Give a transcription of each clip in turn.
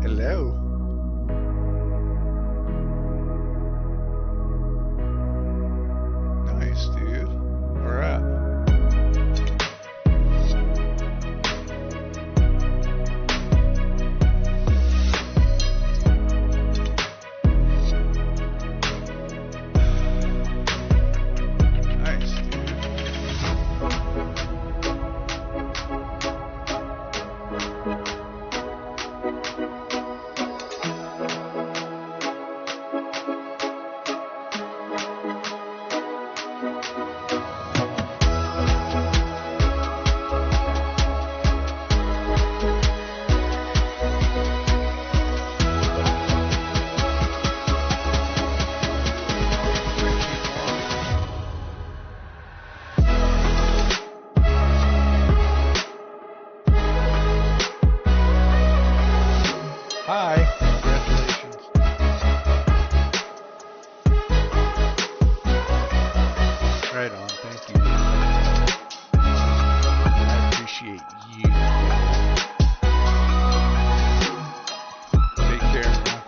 Hello. Nice, dude. Where at? Nice, dude. Hi. Congratulations. Right on. Thank you. I appreciate you. Take care, man.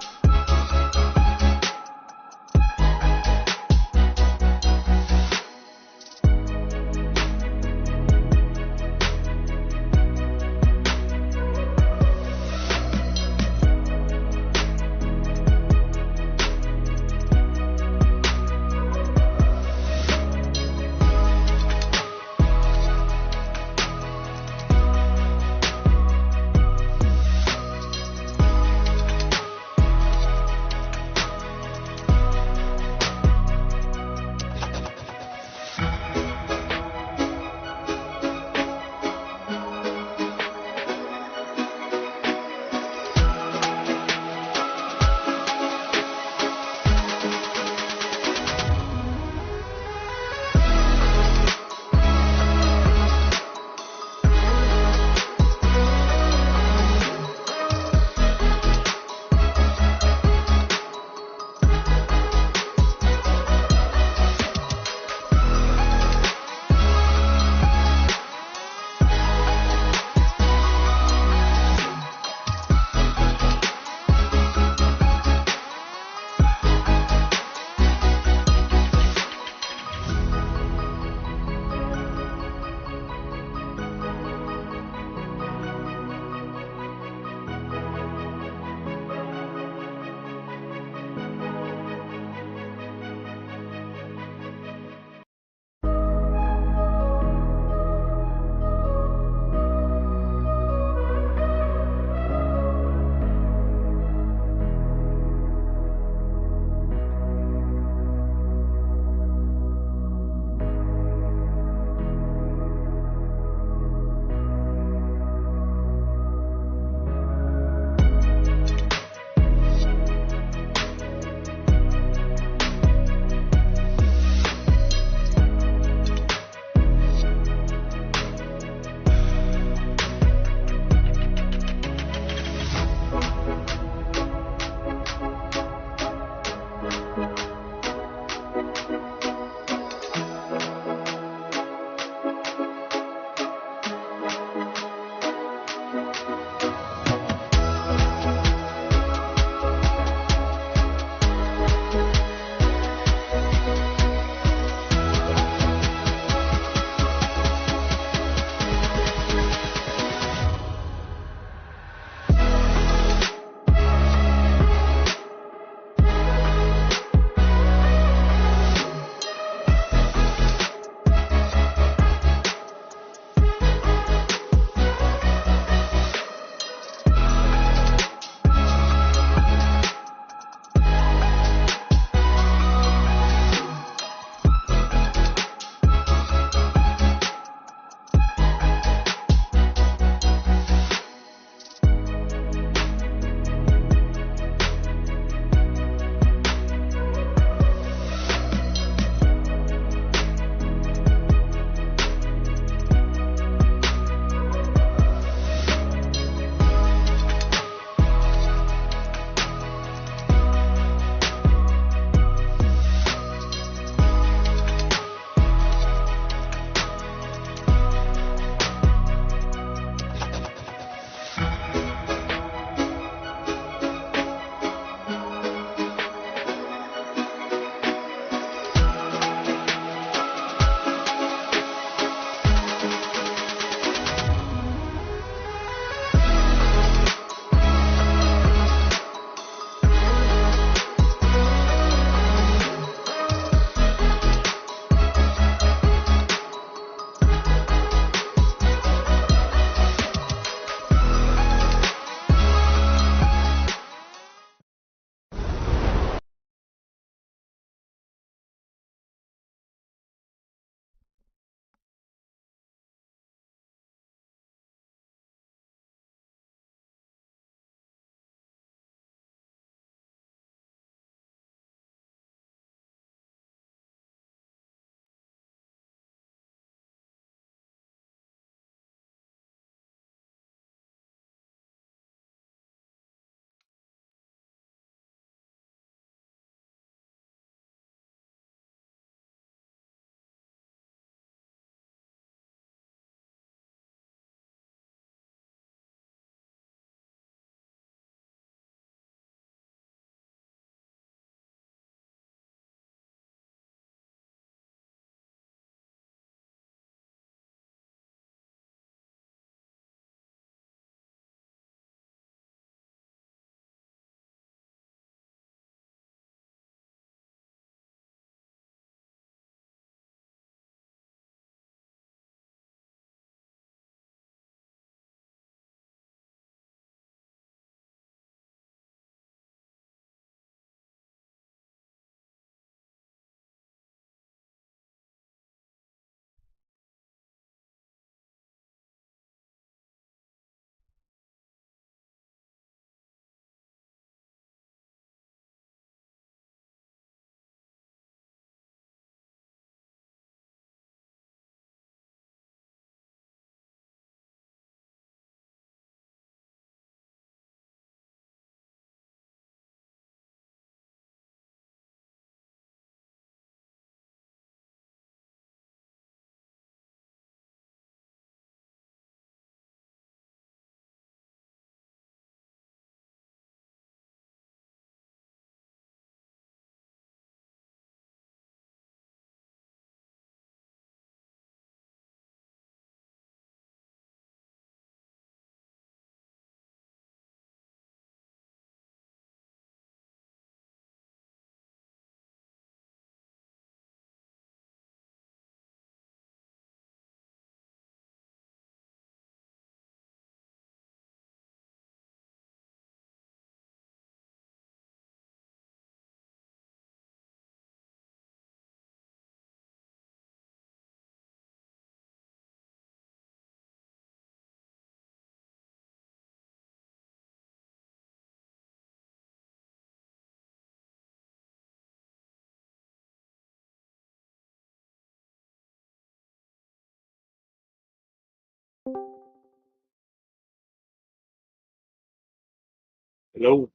Hello,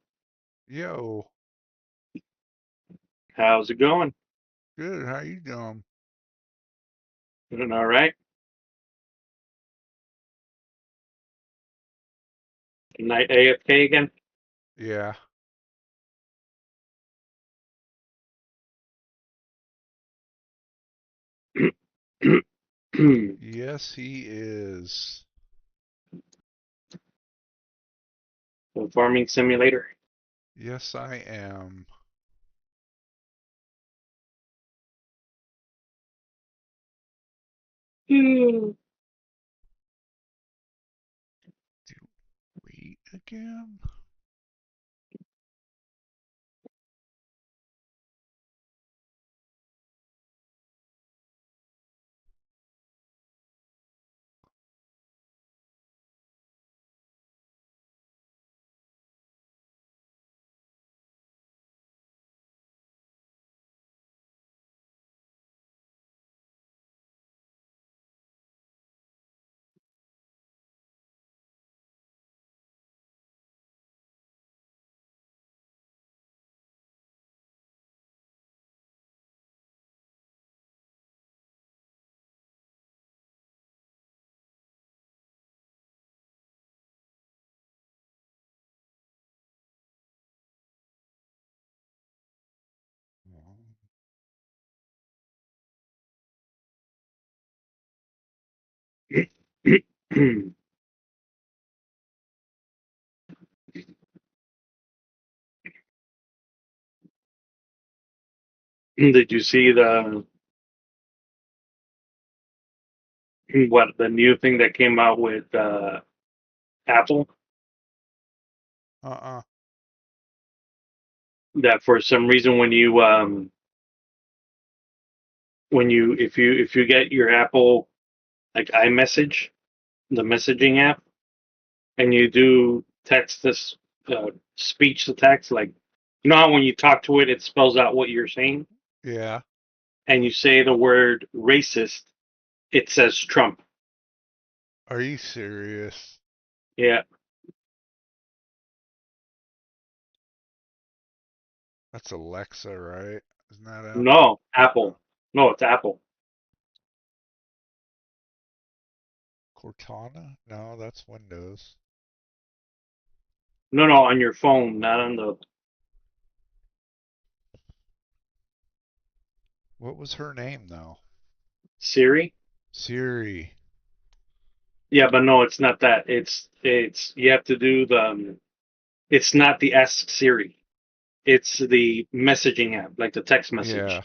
Yo, how's it going? good. How you doing? Doing all right? Night AFK again? Yeah. Yes, he is. Farming simulator. Yes, I am. Hmm. Do wait again? Did you see the new thing that came out with Apple? Uh-uh. That for some reason if you get your Apple like iMessage, the messaging app, and you do text this speech to text, like you know how when you talk to it, it spells out what you're saying, Yeah. and you say the word racist, it says Trump. Are you serious? Yeah. That's Alexa, right? Isn't that Apple? No, Apple. No, it's Apple. Cortana? No, that's Windows. No, no, on your phone, not on the What was her name, though? Siri. Siri. Yeah, but no, it's not that. It's you have to do the. It's not the Ask Siri. It's the messaging app, like the text Yeah. message.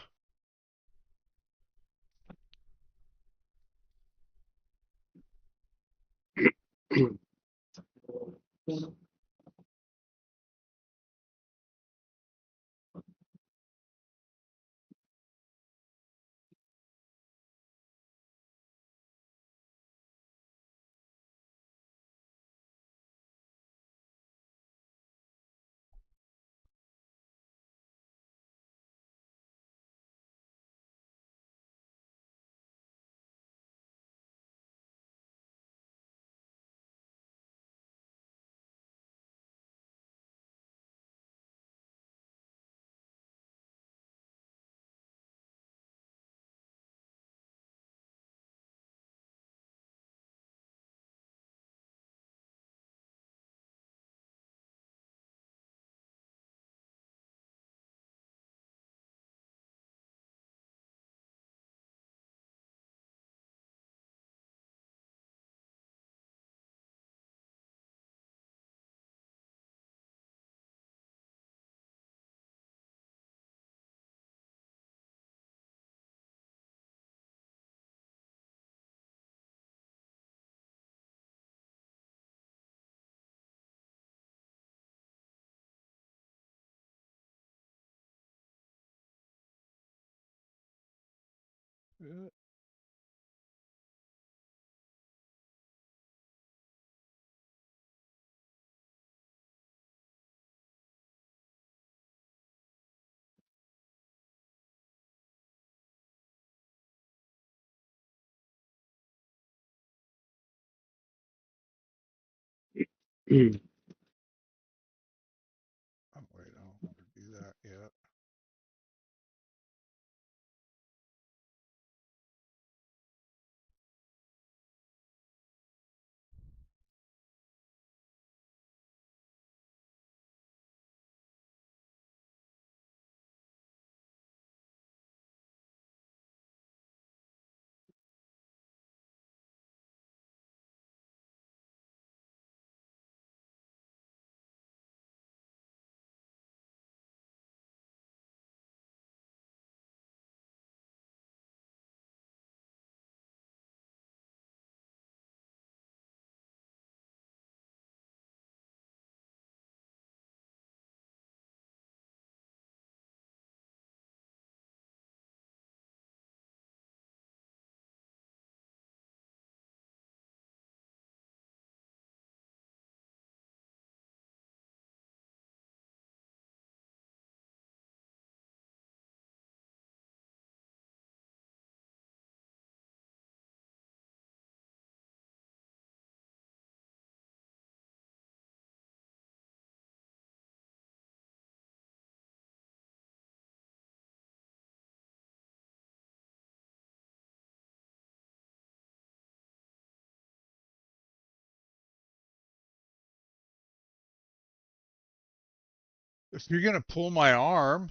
If you're gonna pull my arm,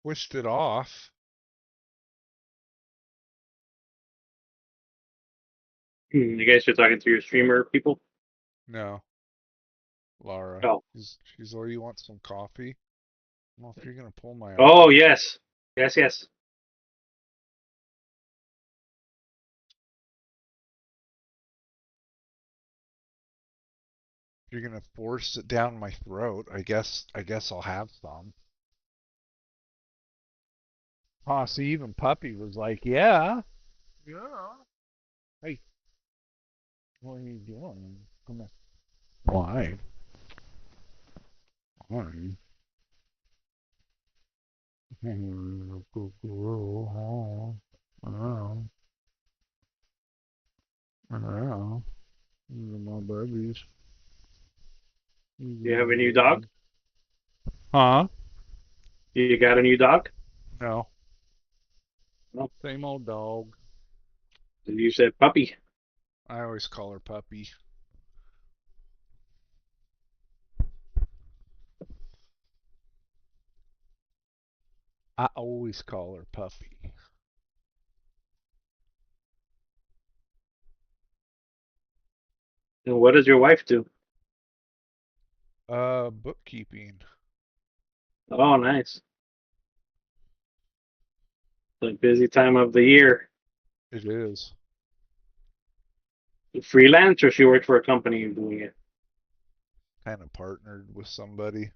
twist it off. You guys are talking to your streamer people? No, Laura. Oh. She's oh, you want some coffee? Well, if you're gonna pull my Oh, arm, yes. Yes, yes. if you're gonna force it down my throat, I guess I'll have some. Oh, see, even Puppy was like, yeah. Yeah. Hey, what are you doing? Come here. Why? Why? Yeah. These are my babies. These You are have my a new dog? babies. Huh? You got a new dog? No. No. Same old dog. You said puppy. I always call her Puppy. I always call her Puppy. And what does your wife do? Bookkeeping. Oh, nice. The busy time of the year. It is. Freelance or she worked for a company doing it? Kind of partnered with somebody.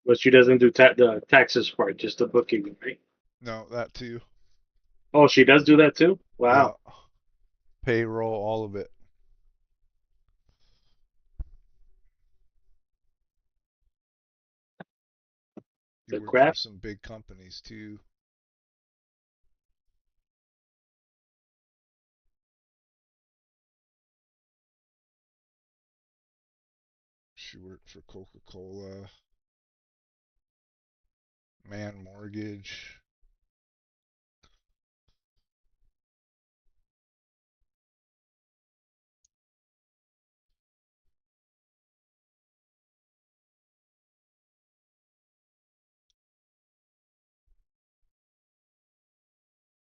But she doesn't do the taxes part, just the bookkeeping, right? No, that too. Oh, she does do that too? Yeah. Wow. Payroll, all of it. She The worked for crap. some big companies too. She worked for Coca-Cola, Man Mortgage.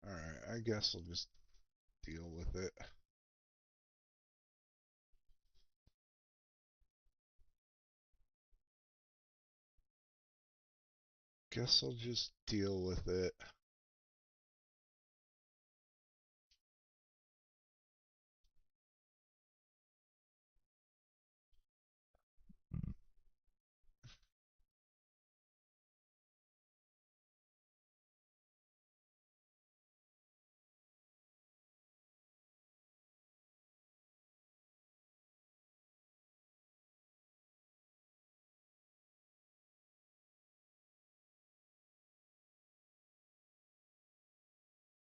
Alright, I guess I'll just deal with it. Guess I'll just deal with it.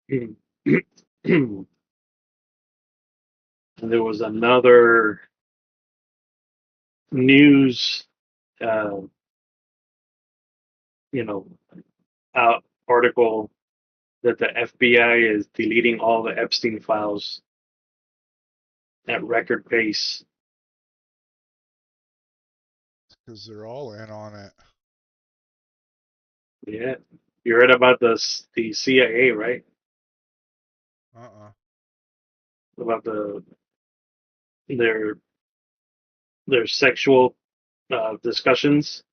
And there was another news, uh, you know, article that the FBI is deleting all the Epstein files at record pace. Because they're all in on it. Yeah, you heard about the CIA, right? Uh-uh. About their their sexual discussions,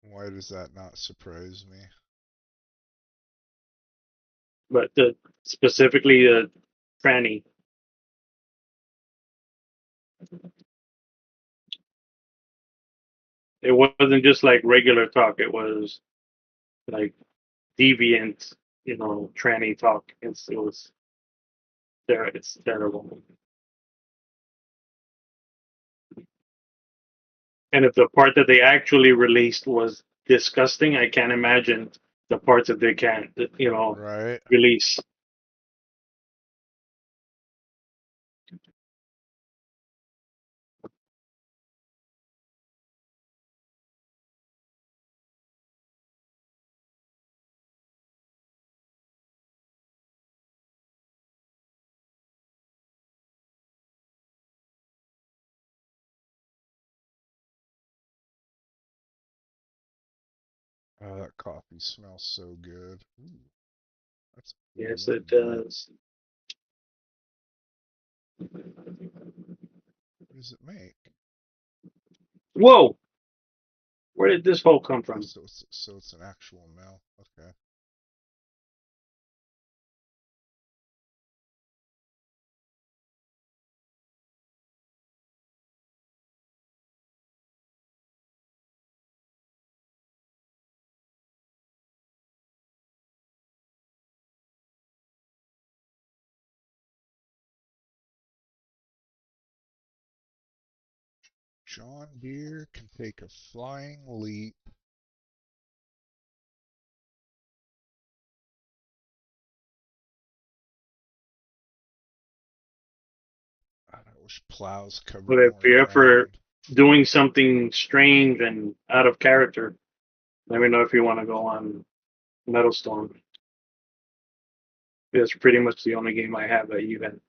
Why does that not surprise me? but specifically tranny. It wasn't just like regular talk. It was like deviant, tranny talk. It's terrible. And if the part that they actually released was disgusting, I can't imagine the parts that they can't, Right? release. Oh, that coffee smells so good. Ooh, that's a good Yes, it looking one. does. What does it make? Whoa! Where did this hole come Oh, from? so it's an actual mill. Okay. John Deere can take a flying leap. I wish plows But covered if more you're ever ground. doing something strange and out of character, let me know if you want to go on Metal Storm. It's pretty much the only game I have that you had.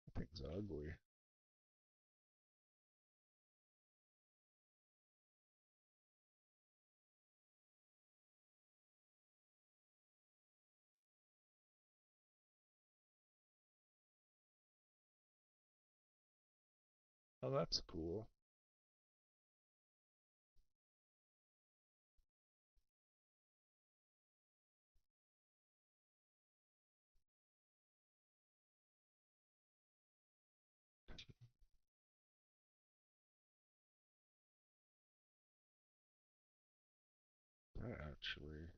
That thing's ugly. Oh, that's cool. That actually.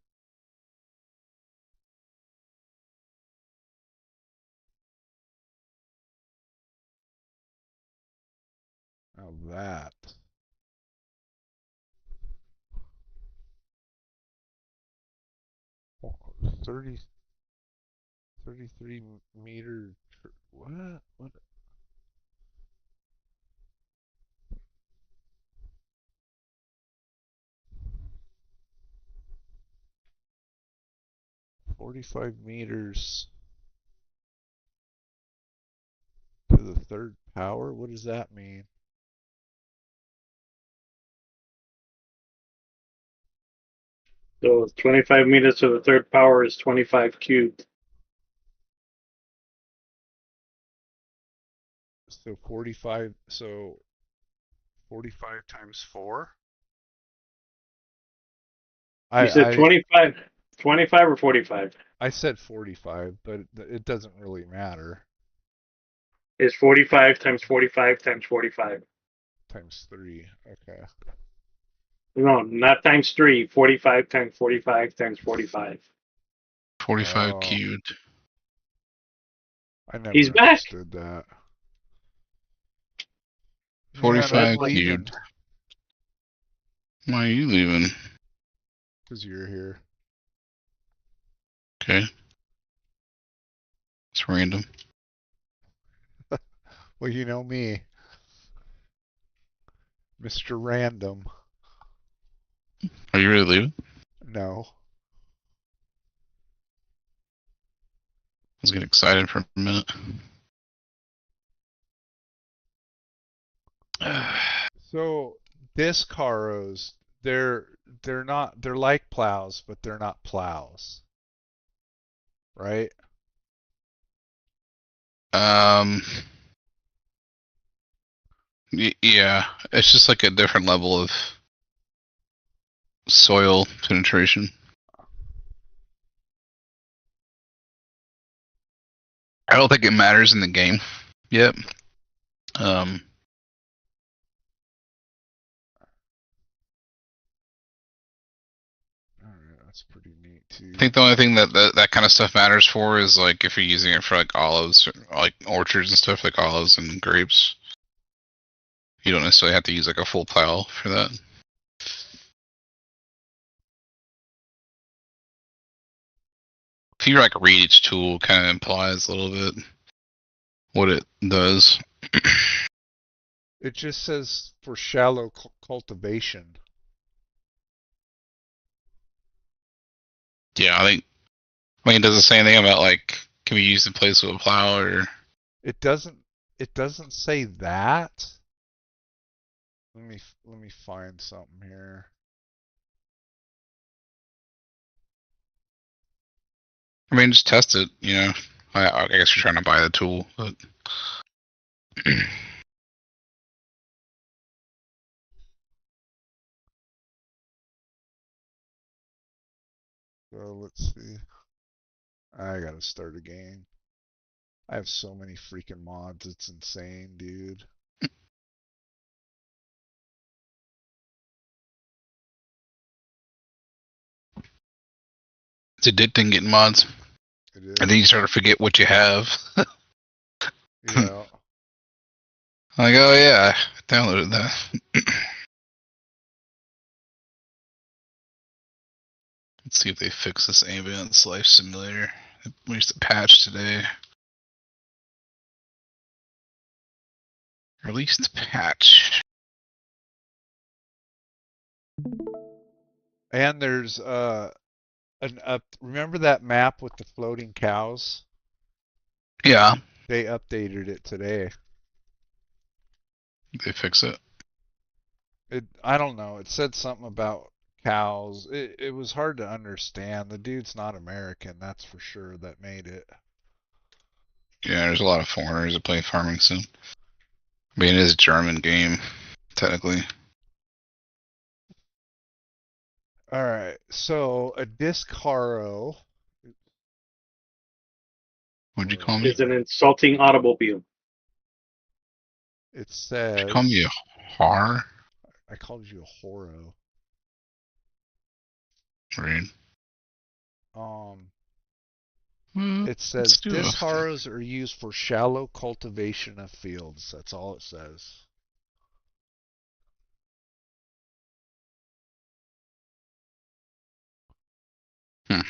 Now that. Oh, 30, 33 meter. What? What? 45 meters to the third power? What does that mean? So 25 meters to the third power is 25 cubed. So 45. So 45 times 4? You said I 25, 25 or 45? I said 45, but it doesn't really matter. It's 45 times 45 times 45. Times 3. Okay. No, not times 3. 45 times 45 times 45. 45 Oh, cubed. I He's never back. understood that. Man, I'm 45 That's leaving cubed. Why are you leaving? because you're here. Okay. It's random. Well, you know me, Mr. Random. Are you really leaving? No. I was getting excited for a minute. So disc harrows, they're not they're like plows, but they're not plows, right? um, yeah, it's just like a different level of soil penetration. I don't think it matters in the game yet. Um, All right, that's pretty neat I too. think the only thing that kind of stuff matters for is like if you're using it for like olives, or like orchards and stuff, like olives and grapes. You don't necessarily have to use like a full plow for that. If you like read each tool, kind of implies a little bit what it does. It just says for shallow cultivation. Yeah, I mean, does it say anything about like can be used in place of a plow or? It doesn't. It doesn't say that. Let me find something here. I mean, just test it. You know, I guess you're trying to buy the tool, but So let's see. I gotta start again. I have so many freaking mods. It's insane, dude. it's addicting getting mods. It And then you is. start to forget what you have. Yeah. Like, oh yeah, I downloaded that. Let's see if they fix this ambulance life simulator. We used to patch today. Released patch. And there's an up. Remember that map with the floating cows? Yeah, They updated it today. they fix it. I don't know. It said something about cows. It was hard to understand. The dude's not American, that's for sure, that made it. Yeah, there's a lot of foreigners that play Farming Sim. I mean, it is a German game, technically. All right. So a disc haro. What'd you Where call is me? Is an insulting automobile. it? It Did you call me says. a har? I called you a horo. Rude. Um. Well, It let's says do a. disc harrows are used for shallow cultivation of fields. That's all it says. Hmm.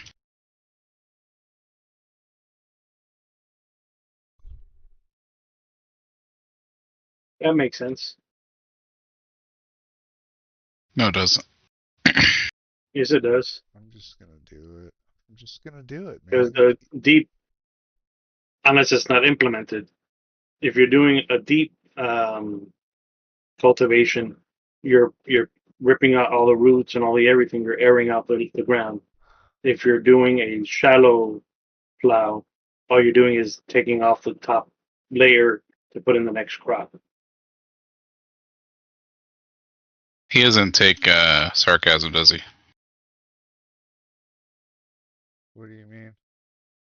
That makes sense. No, it doesn't. Yes, it does. I'm just gonna do it. I'm just gonna do it, Because man. the deep, unless it's not implemented, if you're doing a deep cultivation, you're ripping out all the roots and all the everything. You're airing out the ground. If you're doing a shallow plow, all you're doing is taking off the top layer to put in the next crop. He doesn't take sarcasm, does he? What do you mean?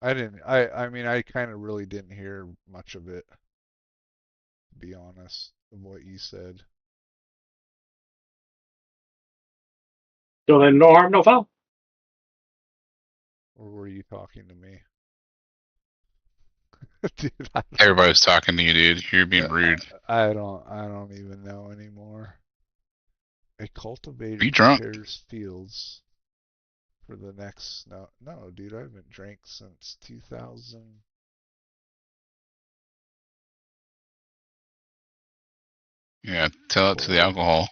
I didn't. I mean, I kind of really didn't hear much of it, to be honest, of what you said. So then, no harm, no foul. Or were you talking to me? Dude, I Everybody's talking to you, dude. You're being don't, rude. I don't even know anymore. A cultivator Be drunk. prepares fields for the next. No, dude, I haven't drank since 2000. Yeah, tell it to the Oh, alcohol.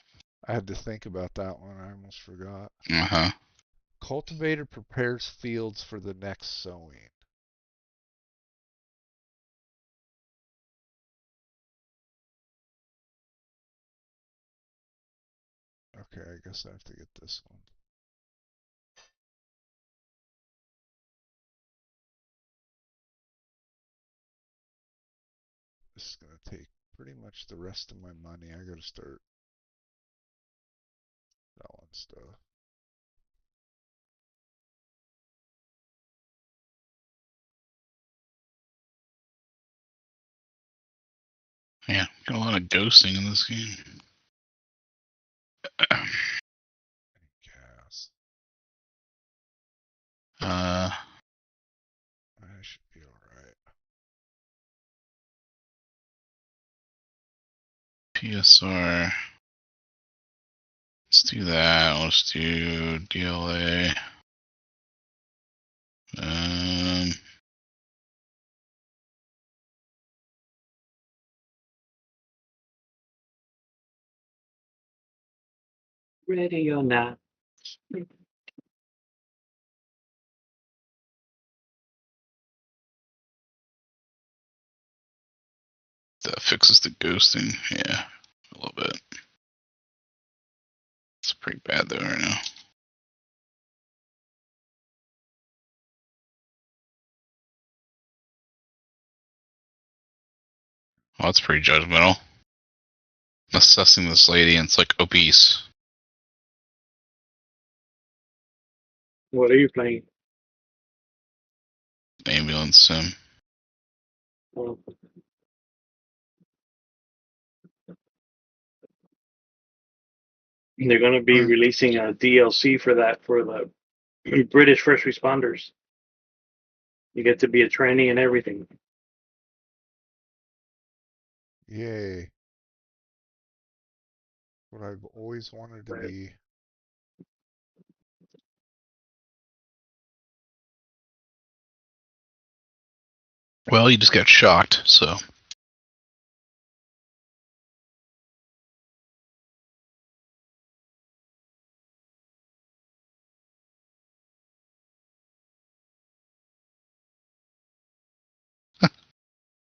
I had to think about that one. I almost forgot. Uh huh. Cultivator prepares fields for the next sowing. Okay, I guess I have to get this one. This is gonna take pretty much the rest of my money. I gotta start selling stuff. Yeah, got a lot of ghosting in this game. Gas. uh, I should be alright. PSR. Let's do that. Let's do DLA. Um, Ready or not. That fixes the ghosting. Yeah, a little bit. It's pretty bad though right now. Well, that's pretty judgmental. Assessing this lady, and it's like obese. What are you playing? Ambulance sim. Well, they're going to be releasing a DLC for that for the British first responders. You get to be a trainee and everything. Yay. What I've always wanted to Right. be. Well, you just got shocked, so.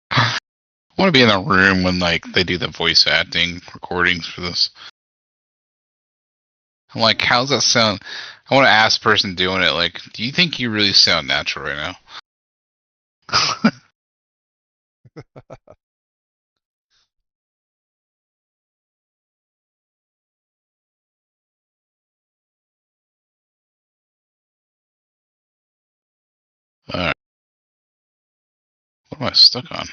I want to be in the room when like they do the voice acting recordings for this. I'm like, how's that sound? I want to ask the person doing it, like, do you think you really sound natural right now? Alright. What am I stuck on?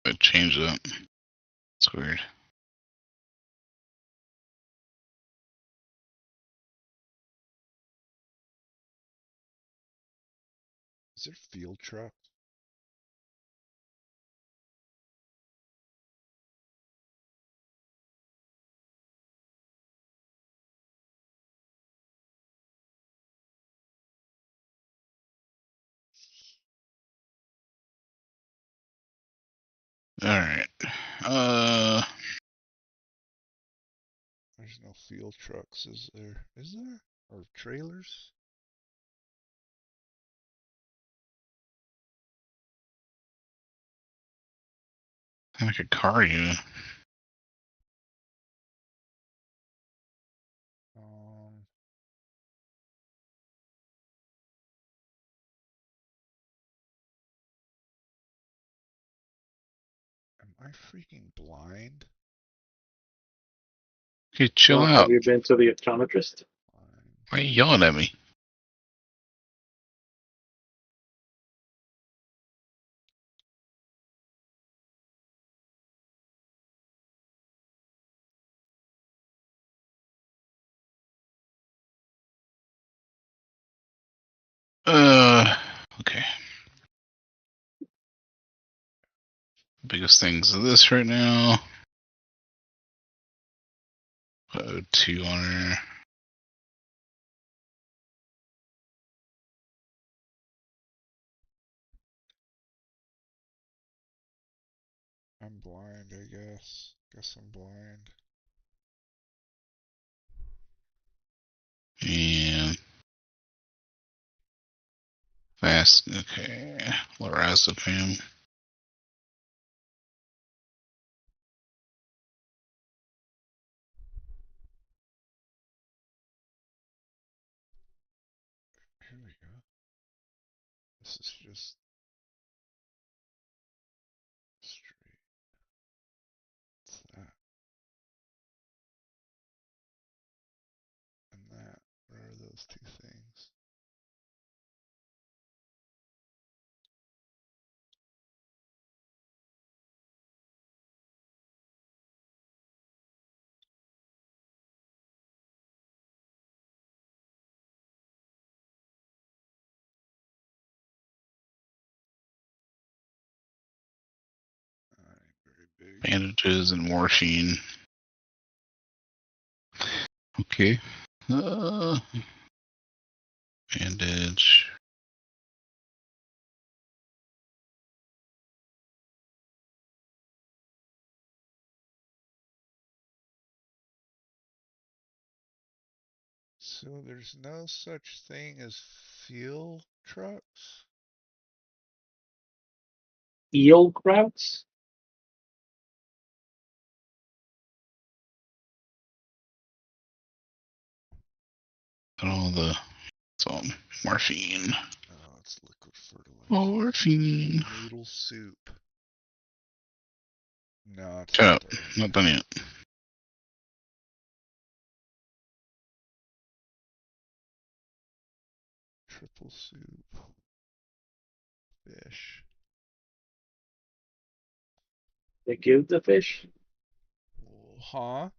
I changed it. It's weird. Is there field truck? Alright. There's no field trucks, is there? Is there? Or trailers? Like a car unit. Um, am I freaking blind? Okay, chill Well, out. have you been to the optometrist? Blind. Why are you yelling at me? Okay. Biggest things of this right now. 2 on her. I'm blind, I guess. Guess I'm blind. And fast. Okay. Lorazepam. Here we go. This is just straight. What's that? And that. What are those two things? Alright, very big. Bandages and morphine. Okay. Bandage. So there's no such thing as fuel trucks? Eel krauts? All the morphine. Oh, it's liquid fertilizer. Morphine. Noodle soup. No, it's Shut not up. there. Not done yet. Triple soup. Fish. They give the fish? Huh?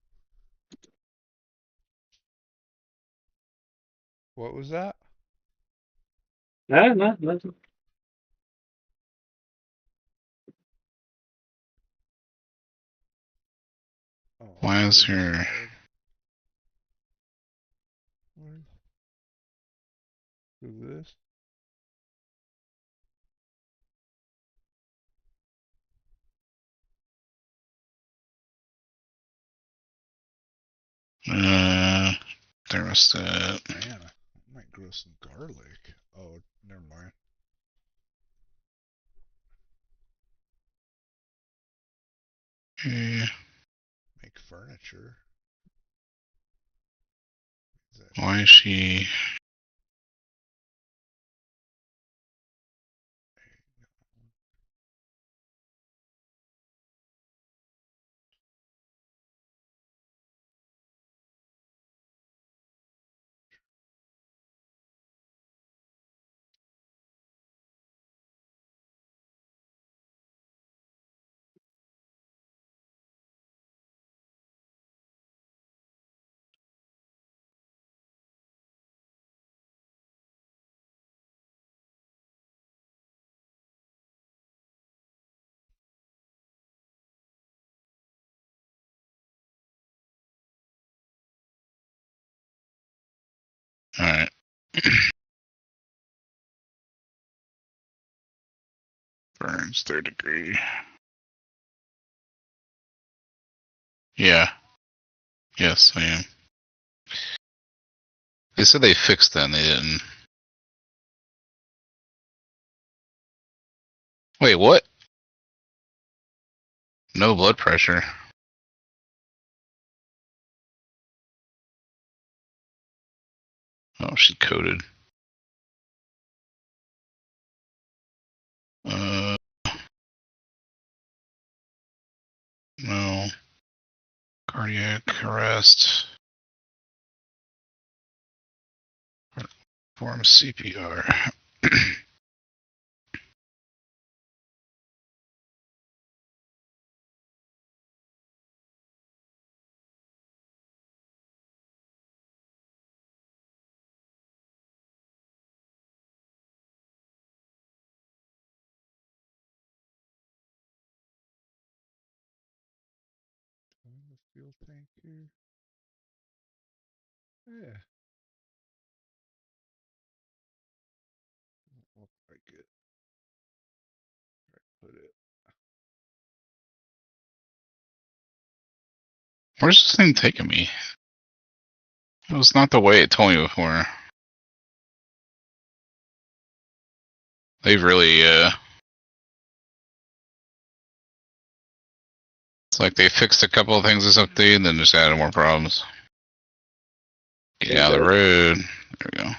What was that? Nah, nothing. Oh, Why is really your... hard. Who's this? Thermostat. Man, I might grow some garlic. Oh, never mind. Make furniture. Why is she... Alright. Burns 3rd degree. Yeah. Yes, I am. They said they fixed that and they didn't. Wait, what? No blood pressure. Oh, she coded. No. Cardiac arrest. Perform CPR. The fuel tank here. Yeah. Look like it. Where I put it. Where's this thing taking me? It was not the way it told me before. They've really, it's like they fixed a couple of things this update and then just added more problems. Get out of the road. There we go.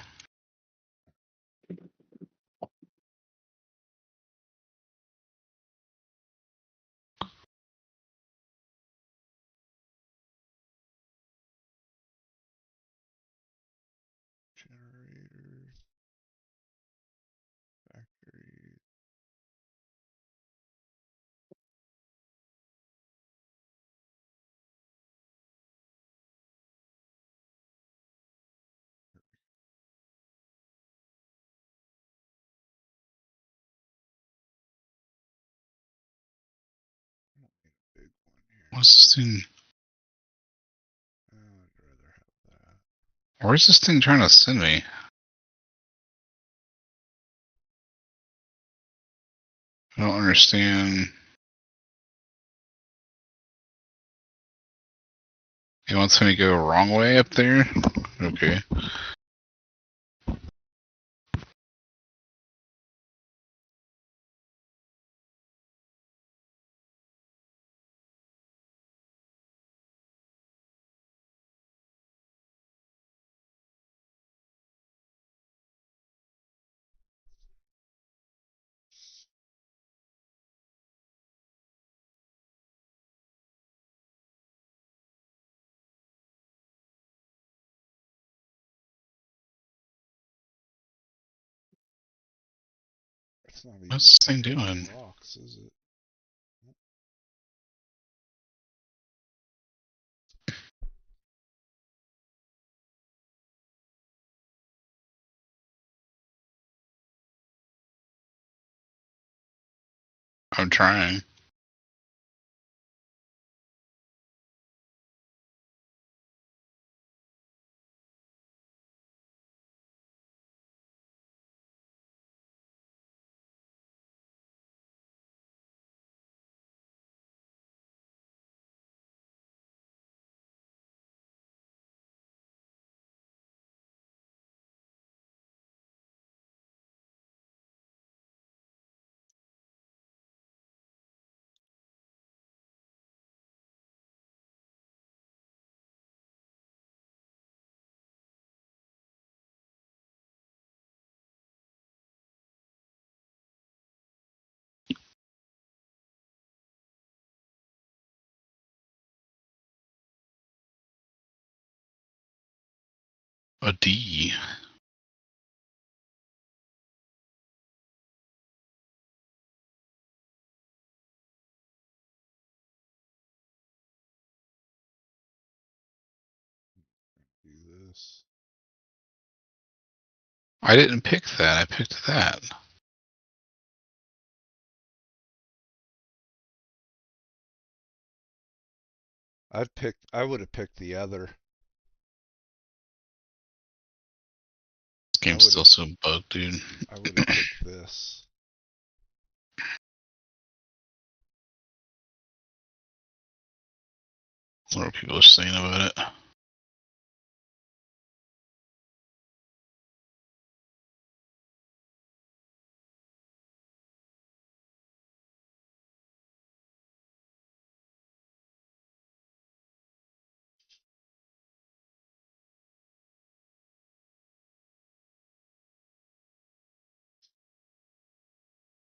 Generator. Factory. I don't need a big one here. What's this thing? I'd rather have that. Where's this thing trying to send me? I don't understand. He wants me to go wrong way up there? Okay. It's not even What's this thing doing? rocks, is it? I'm trying. A D. Do this. I didn't pick that. I picked that. I would have picked the other. This game's would've- still so bugged, dude. I would have picked this. What are people saying about it?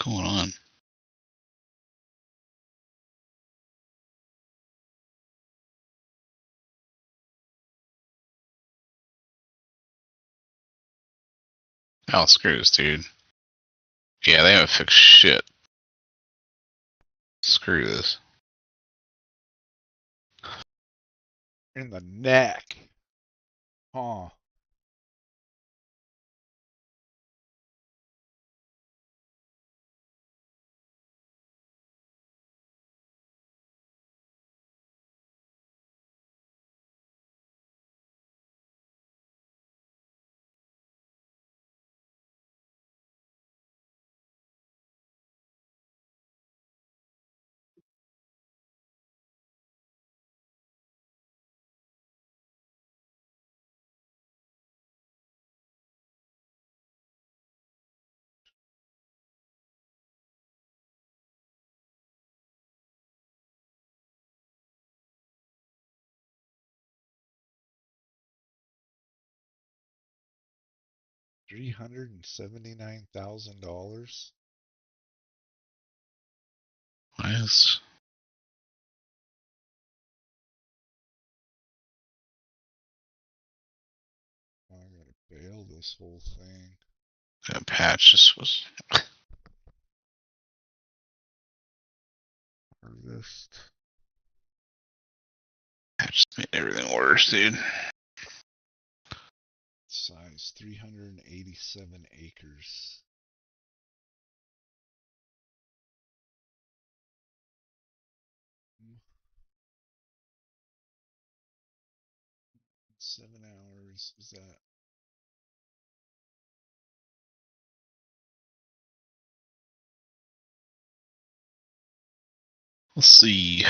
What's going on? Oh, screw this, dude. Yeah, they haven't fixed shit. Screw this. In the neck. Huh. $379,000. Why is... I gotta bail this whole thing. That patch just was... Harvest. Patch just made everything worse, dude. Size 387 acres. Mm. 7 hours. Is that? Let's see. Ooh,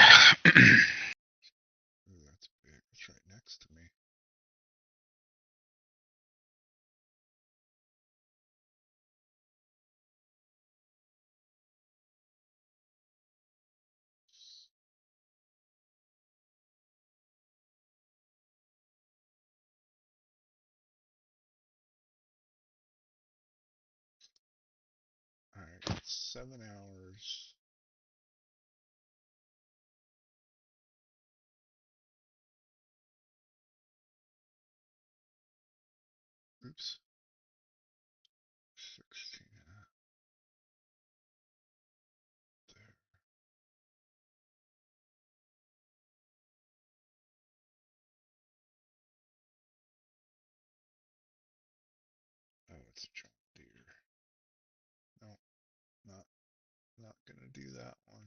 that's big. It's right next to me. Alright, 7 hours. Oops. 16. it's a John Deere. No, not gonna do that one.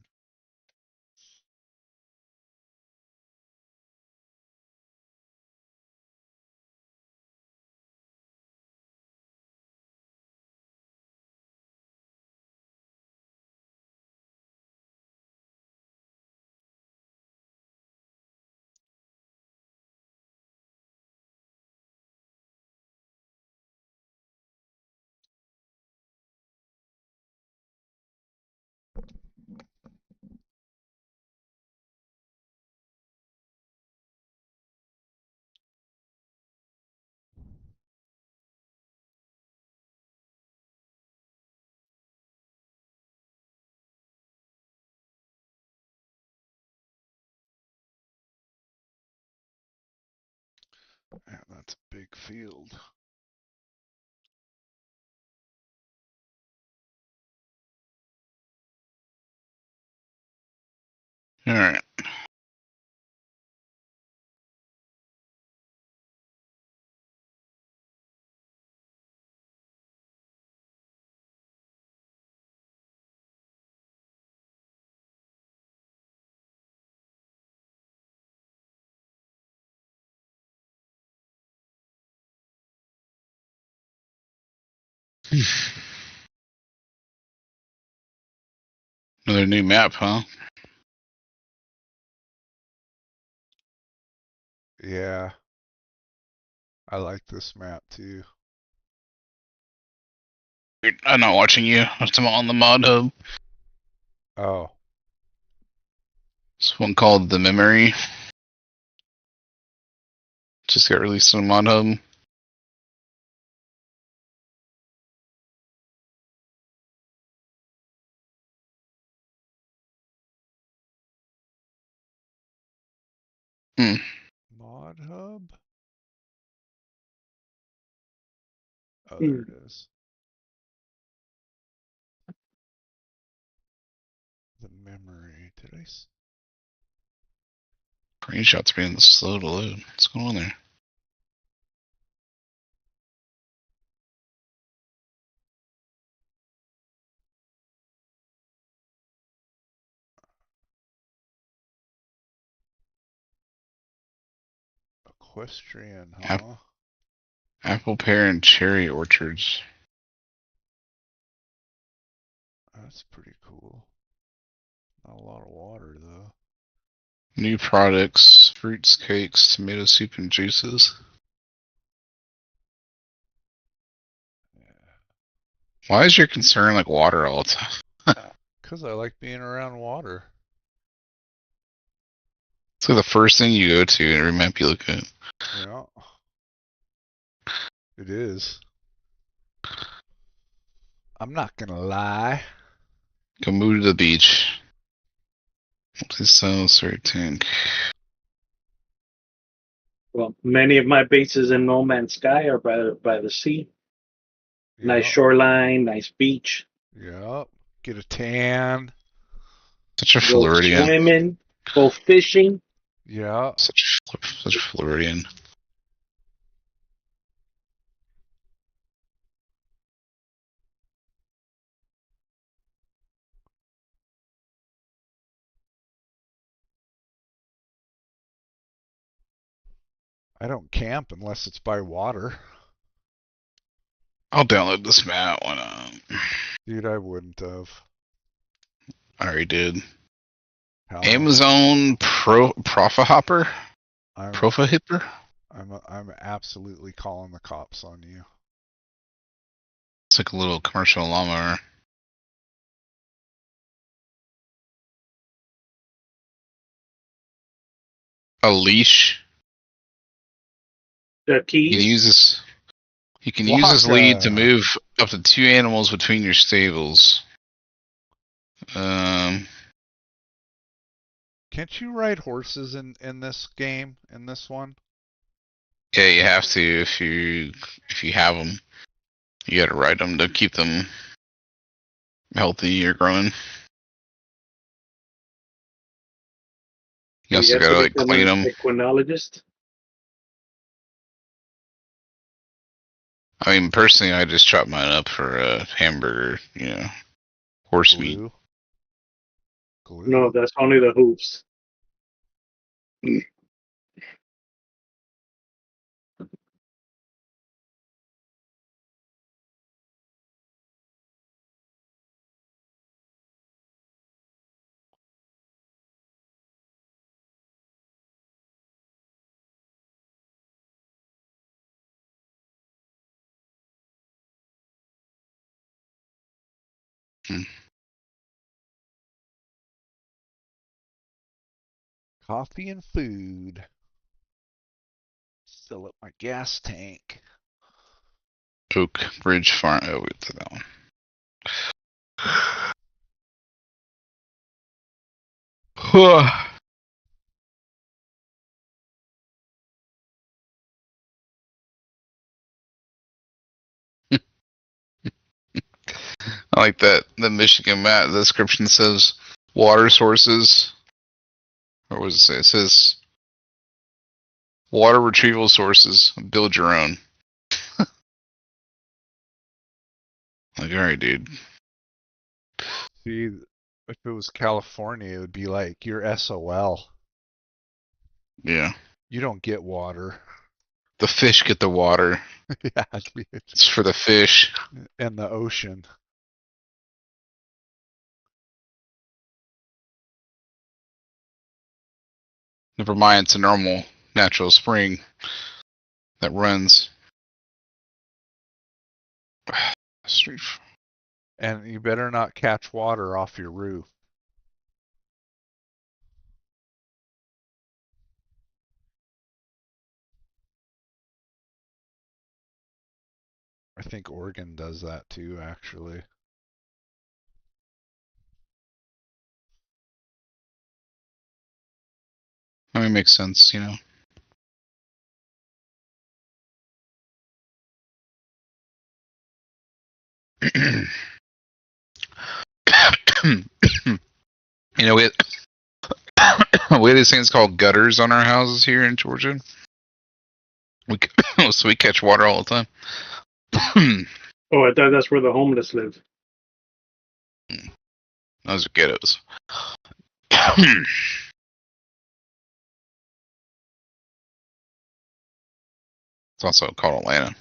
Yeah, that's a big field. All right. Another new map, huh? Yeah, I like this map too. I'm not watching you. I'm on the mod hub. Oh, This one called The Memory. Just got released on mod hub. Mod Hub. Oh, Hmm. there it is. The memory. Did I? Screenshots being slow to load. What's going on there? Equestrian, huh? Apple, pear, and cherry orchards. That's pretty cool. Not a lot of water though. New products, fruits, cakes, tomato soup, and juices. Yeah. Why is your concern like water all the time? Cause I like being around water. It's like the first thing you go to in every map you look at. Yeah. It is. I'm not gonna lie. Go move to the beach. Please sell, sorry, tank. Well, many of my bases in No Man's Sky are by the sea. Nice Yep. shoreline, nice beach. Yep. Get a tan. Such a Go Floridian. swimming, go fishing. Yep. Such a Floridian. I don't camp unless it's by water. I'll download this map. Why not? Dude, I wouldn't have. I already did. How? Amazon Profa Hopper? I'm Profa Hipper? I'm absolutely calling the cops on you. It's like a little commercial lawnmower. A leash. The You can keys. use this. You can use this lead to move up to 2 animals between your stables. Can't you ride horses in this game, in this one? Yeah, you have to if you have them. You gotta ride them to keep them healthy or growing. You also gotta like clean them. Equinologist. I mean, personally, I just chop mine up for a hamburger, you know, horse meat. Glue. Glue. No, that's only the hooves. Coffee and food. Fill up my gas tank. Oak Ridge Farm. Oh, wait, that one. I like that. The Michigan map. The description says water sources. Or what does it say? It says water retrieval sources. Build your own. Like, alright, dude. See, if it was California, it would be like your SOL. Yeah. You don't get water. The fish get the water. Yeah, It's for the fish. and the ocean. Never mind, it's a normal natural spring that runs. Street. And you better not catch water off your roof. I think Oregon does that too, actually. I mean, it makes sense, you know. You know, we have these things called gutters on our houses here in Georgia. So we catch water all the time. Oh, I thought that's where the homeless live. Those are ghettos. It's also called Atlanta.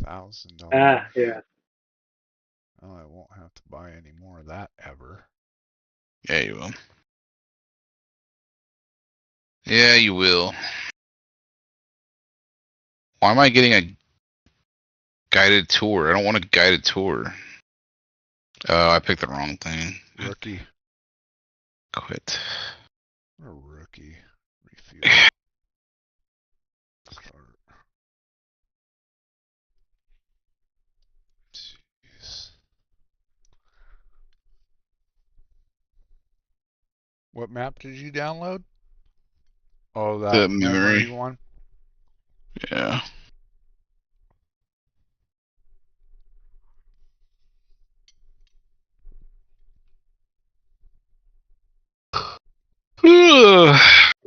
$4,000. Ah, yeah. Oh, I won't have to buy any more of that ever. Yeah, you will. Yeah, you will. Why am I getting a guided tour? I don't want a guided tour. Oh, I picked the wrong thing. Rookie. Quit. What a rookie. Refuel. Start. Jeez. What map did you download? Oh, that The memory memory. one? Yeah.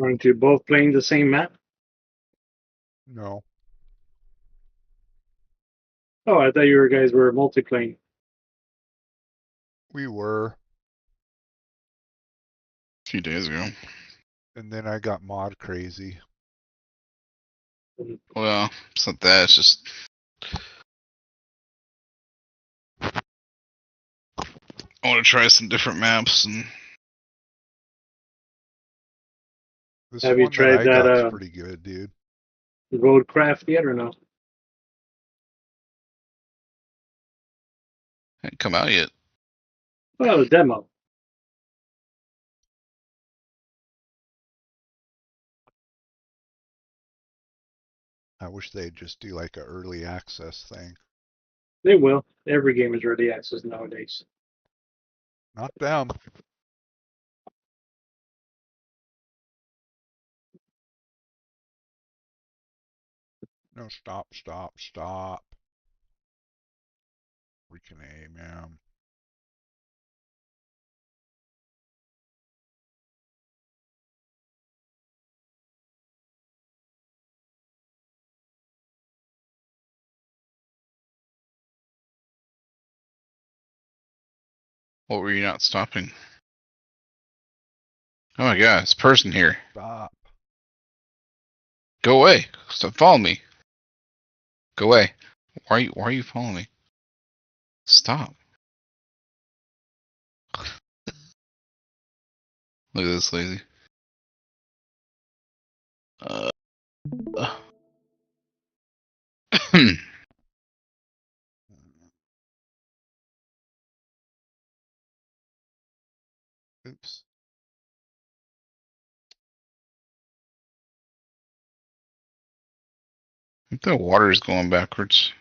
Aren't you both playing the same map? No. Oh, I thought you guys were multiplaying. We were. A few days ago. And then I got mod crazy. Well, it's not that. It's just I want to try some different maps and. This Have you one that tried I that got's pretty good, dude. Roadcraft yet or no? Hadn't come out yet. Well, the demo. I wish they'd just do like a early access thing. They will. Every game is early access nowadays. Not them. No, stop. Freaking A, man. What were you not stopping? Oh my god, it's a person here. Stop. Go away. Stop following me. Go away. Why are you following me? Stop. Look at this lazy. Oops. I think the water is going backwards.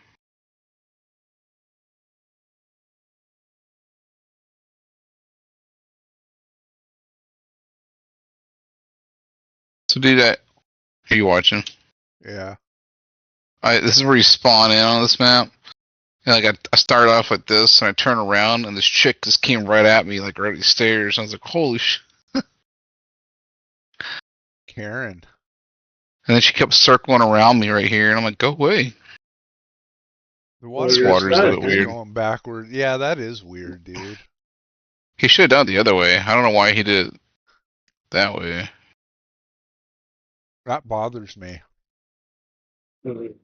So dude, are you watching? Yeah. This is where you spawn in on this map. And like I started off like this, and I turn around, and this chick just came right at me, like right at the stairs. I was like, "Holy sh!" Karen. And then she kept circling around me right here, and I'm like, "Go away!" The This you're water's a stuck. little weird. going backward. Yeah, that is weird, dude. He should have done it the other way. I don't know why he did it that way. That bothers me. Mhm.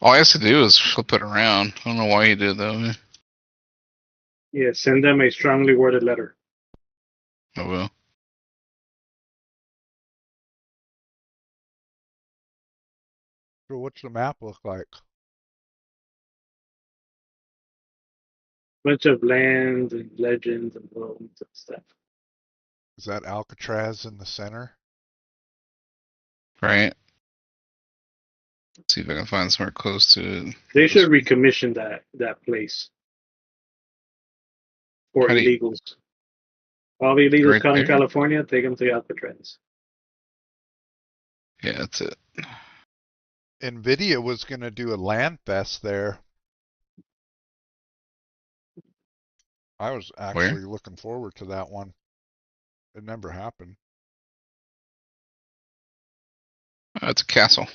All I has to do is flip it around. I don't know why he did it that way. Yeah, send them a strongly worded letter. Oh well. So what's the map look like? Bunch of lands and legends and roads and stuff. Is that Alcatraz in the center? Right. Let's see if I can find somewhere close to it. They should recommission that place for How do you- illegals. All the illegals Right caught in there? California, take them to Alcatraz. Yeah, that's it. NVIDIA was going to do a land fest there. I was actually looking forward to that one. It never happened. Oh, it's a castle.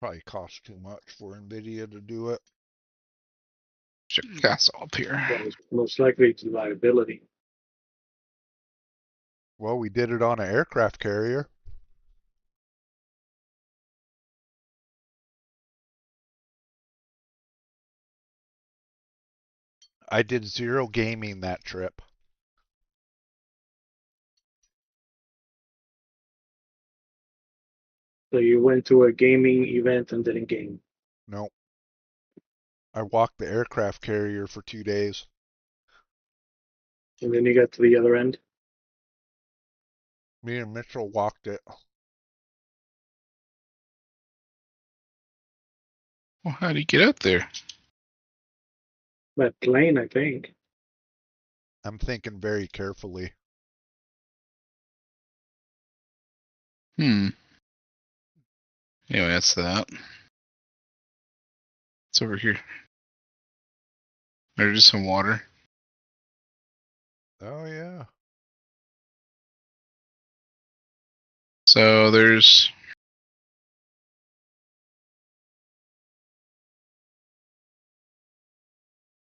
Probably cost too much for NVIDIA to do it. Check the castle up here. That was most likely to liability. Well, we did it on an aircraft carrier. I did zero gaming that trip. So you went to a gaming event and didn't game. Nope. I walked the aircraft carrier for 2 days. And then you got to the other end. Me and Mitchell walked it. Well, how do you get up there? That plane, I think. I'm thinking very carefully. Anyway, that's that. It's over here. There's just some water. Oh, yeah. So there's...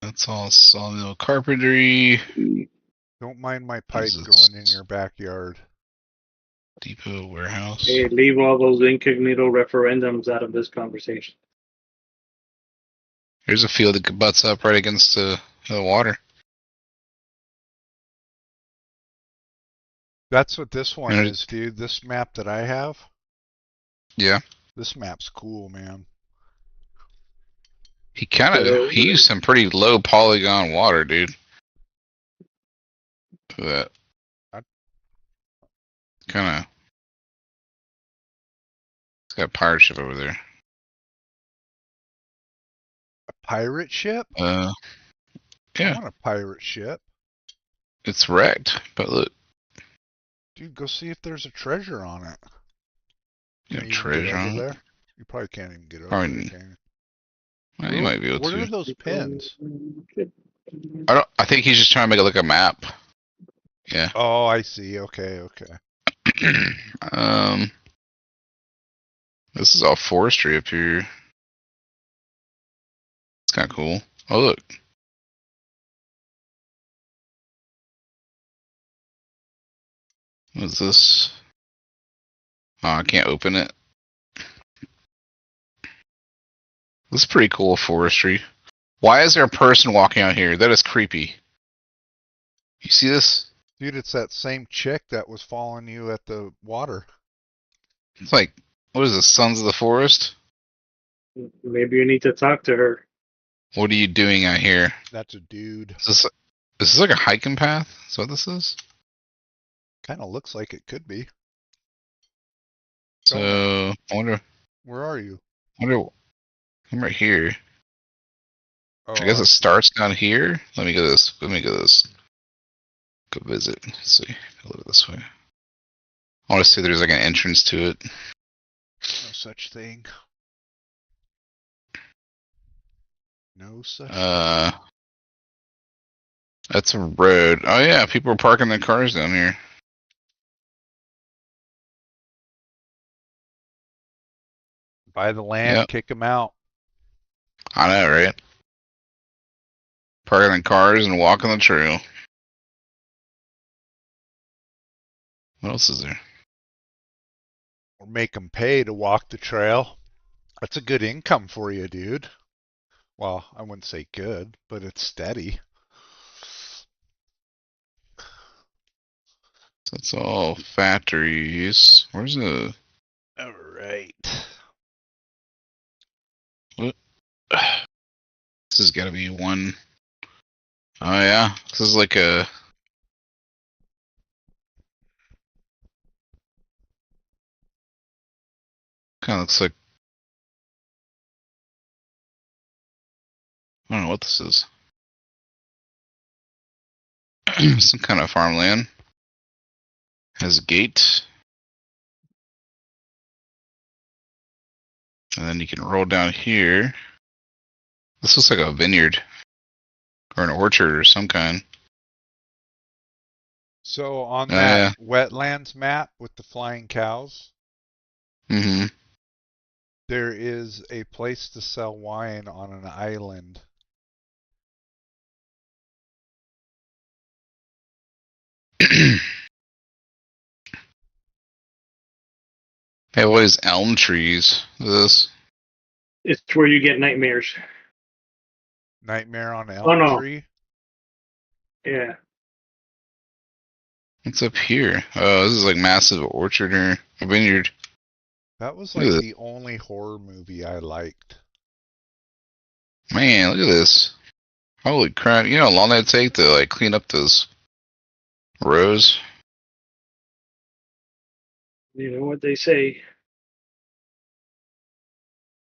That's all sawmill carpentry. Don't mind my pipe This is- going in your backyard. Depot warehouse. Hey, leave all those incognito referendums out of this conversation. Here's a field that butts up right against the water. That's what this one And is, dude. This map that I have. Yeah. This map's cool, man. He used some pretty low polygon water, dude. Look at that. Kinda. It's got a pirate ship over there. A pirate ship? Yeah. I want a pirate ship. It's wrecked, but look. Dude, go see if there's a treasure on it. You Can know, you even treasure get over on it. there? You probably can't even get over Probably there, n- can you? Well, you might be able What are to. those pins? I think he's just trying to make it look a map. Yeah. Oh, I see. Okay, okay. This is all forestry up here. It's kind of cool. Oh, look. What is this? Oh, I can't open it. This is pretty cool forestry. Why is there a person walking out here? That is creepy. You see this? Dude, it's that same chick that was following you at the water. It's like, what is this, Sons of the Forest? Maybe you need to talk to her. What are you doing out here? That's a dude. Is this like a hiking path? Is that what this is? Kind of looks like it could be. So, I wonder, Where are you? I'm right here. Oh, I guess I it see. starts down here. Let me go this. Go visit. Let's see. Go look this way. I want to see if there's like an entrance to it. No such thing. No such thing. That's a road. Oh yeah, people are parking their cars down here. Buy the land, Yep. kick them out. I know, right? Parking their cars and walking the trail. What else is there? Or make them pay to walk the trail. That's a good income for you, dude. Well, I wouldn't say good, but it's steady. That's all factories. Where's the? All right. This has got to be one. Oh yeah, this is like a. Kind of looks like. I don't know what this is. Some kind of farmland. Has a gate. And then you can roll down here. This looks like a vineyard. Or an orchard or some kind. So on Oh, that wetlands map with the flying cows, Mm-hmm. there is a place to sell wine on an island. Hey, what is elm trees? This? It's where you get nightmares. Nightmare on Elm Oh, no. Tree. Yeah. What's up here? Oh, this is like massive orchard or a vineyard. That was Look at like it. the only horror movie I liked. Man, look at this. Holy crap. You know how long that'd take to like clean up those rows? You know what they say.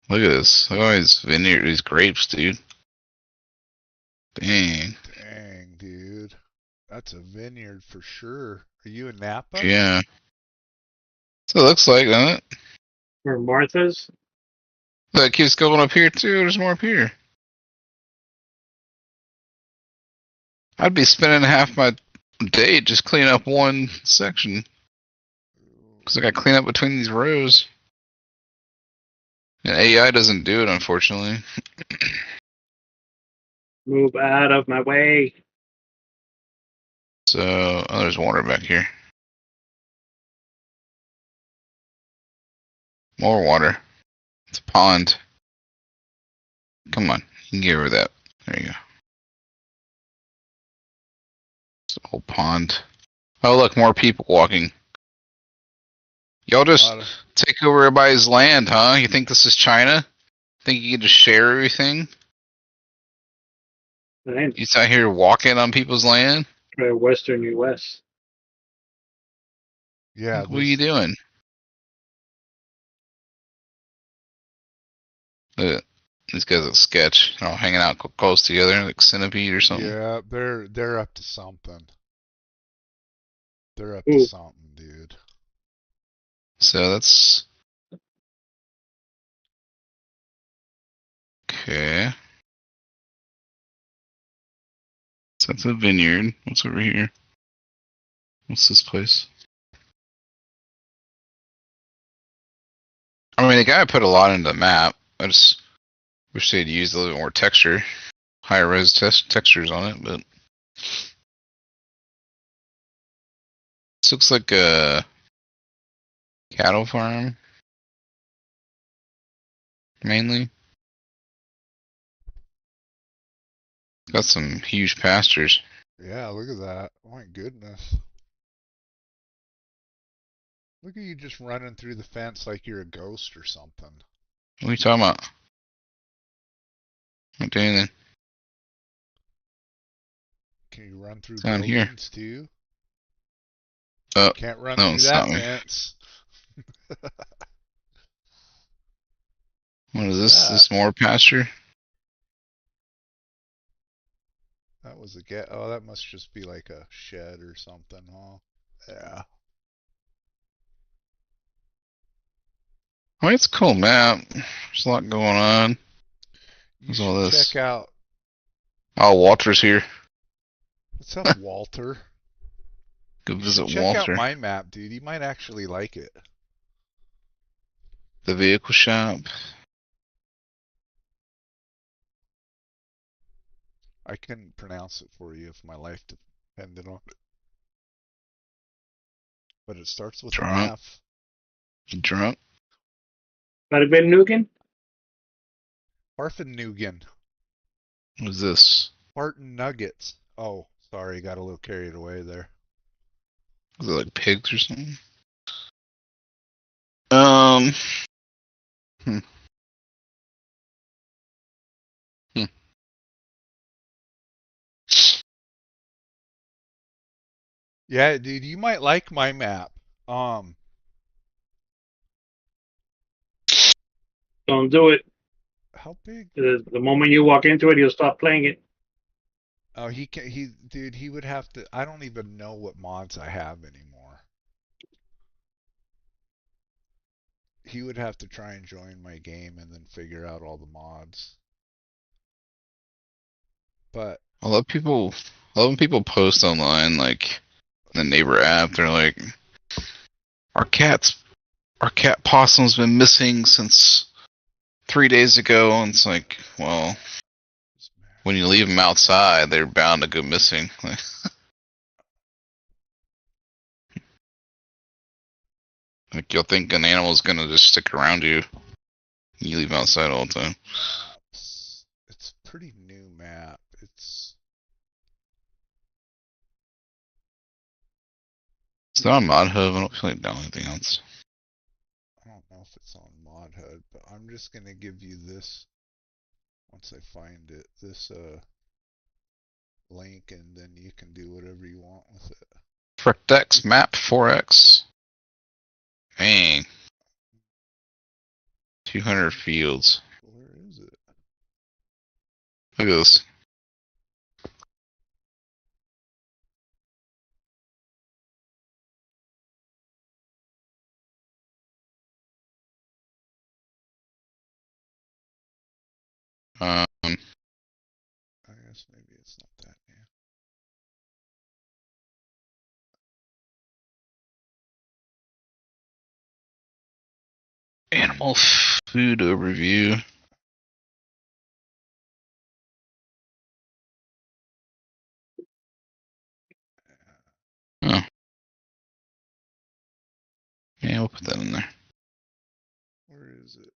Look at this. Look at all these vineyard, these grapes, dude. Dang. Dang, dude. That's a vineyard for sure. Are you in Napa? Yeah. So it looks like, doesn't it? Or Martha's. Look, it keeps going up here too. There's more up here. I'd be spending half my day just cleaning up one section. Because I got to clean up between these rows. And AI doesn't do it, unfortunately. Move out of my way. So, oh, there's water back here. More water. It's a pond. Come on, you can get over that. There you go. It's a whole pond. Oh, look, more people walking. Y'all just take over everybody's land, huh? You think this is China? Think you can just share everything? And You out here walking on people's land? Western U.S. Yeah. What are you doing? These guys are sketch. They're all hanging out close together, like centipede or something. Yeah, they're up to something. They're up Ooh. to something, dude. So that's okay. So that's a vineyard. What's over here? What's this place? I mean, the guy put a lot into the map. I just wish they'd used a little bit more texture, higher res textures on it. But This looks like a cattle farm, mainly. Got some huge pastures. Yeah, look at that. My goodness. Look at you just running through the fence like you're a ghost or something. What are you talking about? Not doing anything. Can you run through It's on here. buildings too? Oh, Can't run no, through it's that not me. fence. What is this? That. This more pasture? That was a get. Oh, that must just be like a shed or something, huh? Yeah. I mean, it's a cool map. There's a lot going on. You What's should all this? check out. Oh, Walter's here. What's up, Walter? Go You visit should check Walter. out my map, dude. You might actually like it. The vehicle shop. I couldn't pronounce it for you if my life depended on it. But it starts with an Drunk. F. You drunk? Might have been Nugan. Parfenugan. What's this? Barton Nuggets. Oh, sorry, got a little carried away there. Is it like pigs or something? Hmm. Hmm. Yeah, dude, you might like my map. Don't do it. How big? The moment you walk into it, you'll stop playing it. Oh, dude, he would have to. I don't even know what mods I have anymore. He would have to try and join my game and then figure out all the mods. But I love when people post online, like the neighbor app. They're like, our cat possum's been missing since 3 days ago. And it's like, well, when you leave them outside, they're bound to go missing. Like you'll think an animal's gonna just stick around you. You leave them outside all the time. it's a pretty new map. It's not on Mod Hub. I don't feel like downloading anything else. I don't know if it's on Mod Hub, but I'm just gonna give you this once I find it. This link, and then you can do whatever you want with it. Frectex map 4x. Dang. 200 fields. Where is it? Look at this. I guess maybe it's not that new. Animal food overview. Oh. Yeah, we'll put that in there. Where is it?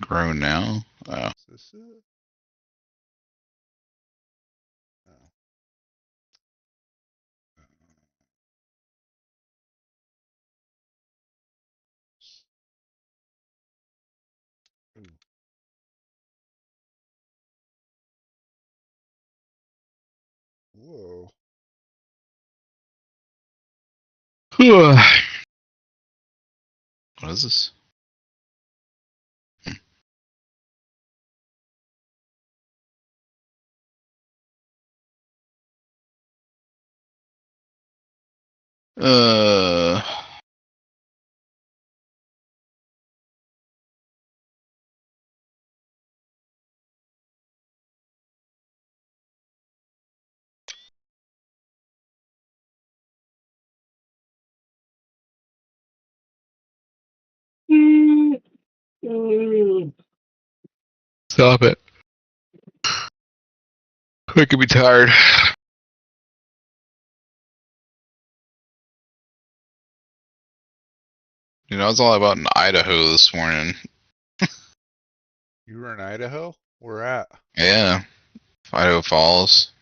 Grow now. Oh. Is this it? No. Ooh. Whoa. What is this? Uh. Stop it. Making me tired. You know, I was all about in Idaho this morning. You were in Idaho? Where at? Yeah, Idaho Falls.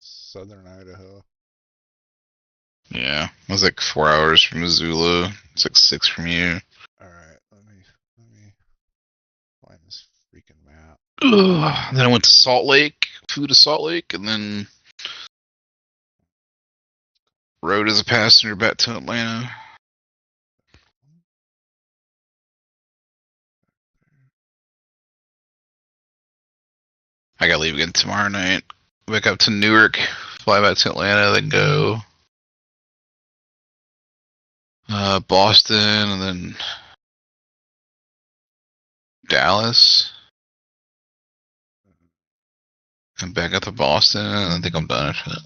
Southern Idaho. Yeah, it was like 4 hours from Missoula. It's like 6 from you. All right, let me find this freaking map. Ugh. Then I went to Salt Lake, flew to Salt Lake, and then rode as a passenger back to Atlanta. I gotta leave again tomorrow night. Back up to Newark, fly back to Atlanta, then go Boston, and then Dallas, and back up to Boston, and I think I'm done after that.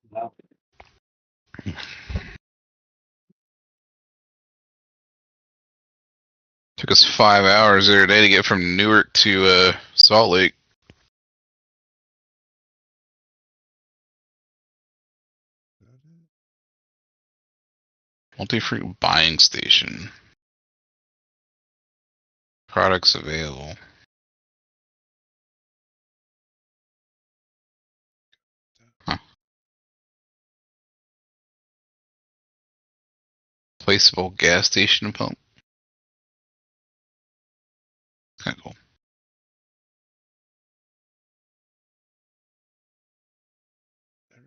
Wow. Took us 5 hours every day to get from Newark to Salt Lake. Multi-fruit buying station. Products available. Huh. Placeable gas station pump. Kinda cool.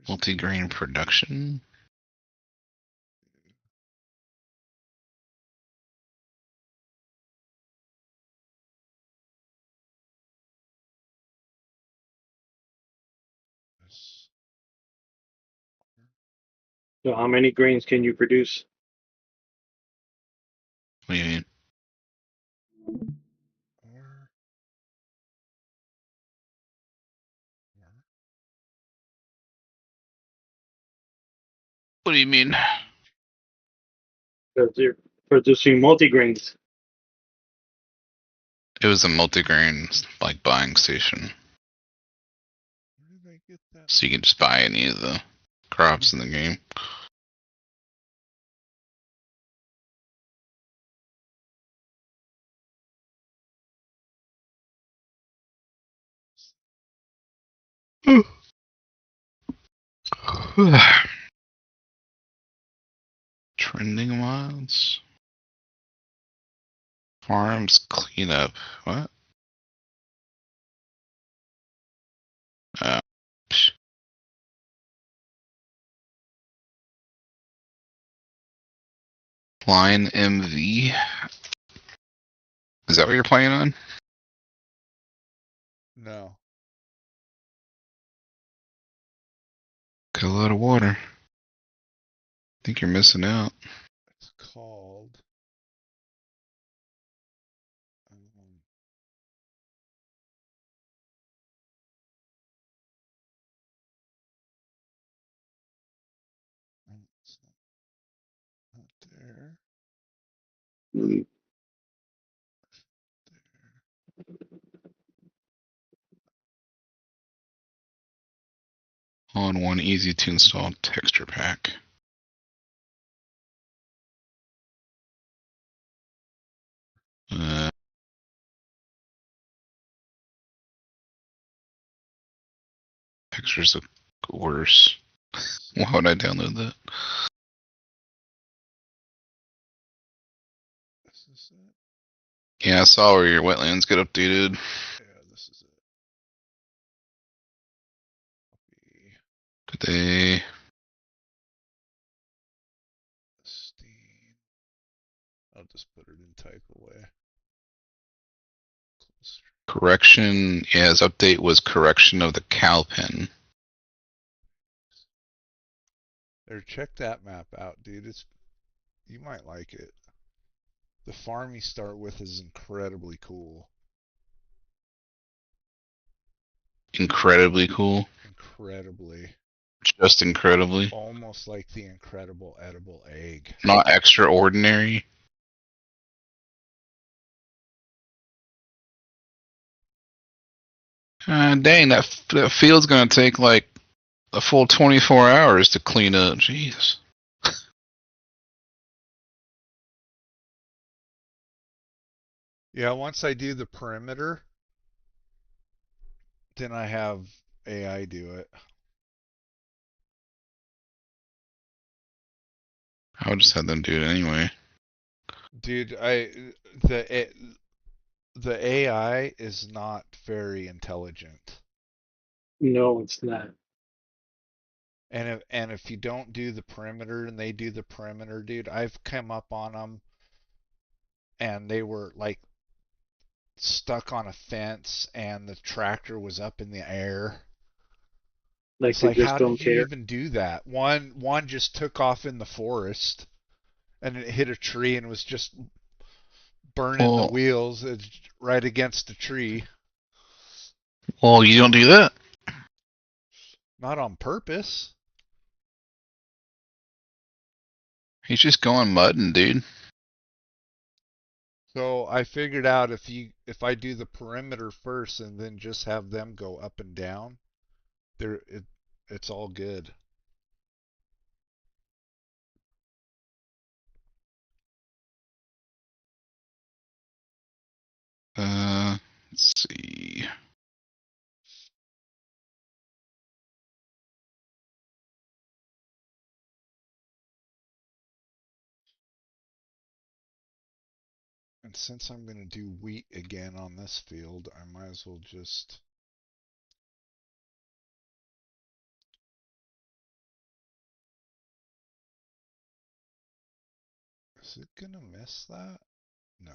Multi-grain production. So how many grains can you produce? What do you mean? What do you mean? Because you're producing multigrains. It was a multi-grain like buying station. Where did I get that? So you can just buy any of the crops in the game. Trending miles. Farms cleanup. What? Psh. Line MV. Is that what you're playing on? No. Got a lot of water. Think you're missing out. It's called. It's not there. Mm. On one easy to install texture pack. Textures look worse. Why would I download that? This is it. Yeah, I saw where your wetlands get updated. Yeah, this is it. Copy. Did they? Steam. I'll just put it in type away. Close. Correction, yeah, his update was correction of the cow pen. There, check that map out, dude. You might like it. The farm you start with is incredibly cool. Incredibly cool. Incredibly. Just incredibly. Almost like the incredible edible egg. Not extraordinary. Dang, that field's gonna take like a full 24 hours to clean up. Jeez. Yeah, once I do the perimeter, then I have AI do it. I would just have them do it anyway. Dude, the the AI is not very intelligent. No, it's not. And if you don't do the perimeter and they do the perimeter, dude, I've come up on them and they were like stuck on a fence and the tractor was up in the air. Like It's they like, just how did don't you care. even do that? One just took off in the forest and it hit a tree and was just burning the Well, wheels right against a tree. well, you don't do that. Not on purpose. He's just going mudding, dude. So I figured out if I do the perimeter first and then just have them go up and down, it's all good. Let's see. And since I'm going to do wheat again on this field, I might as well just. Is it going to miss that? No.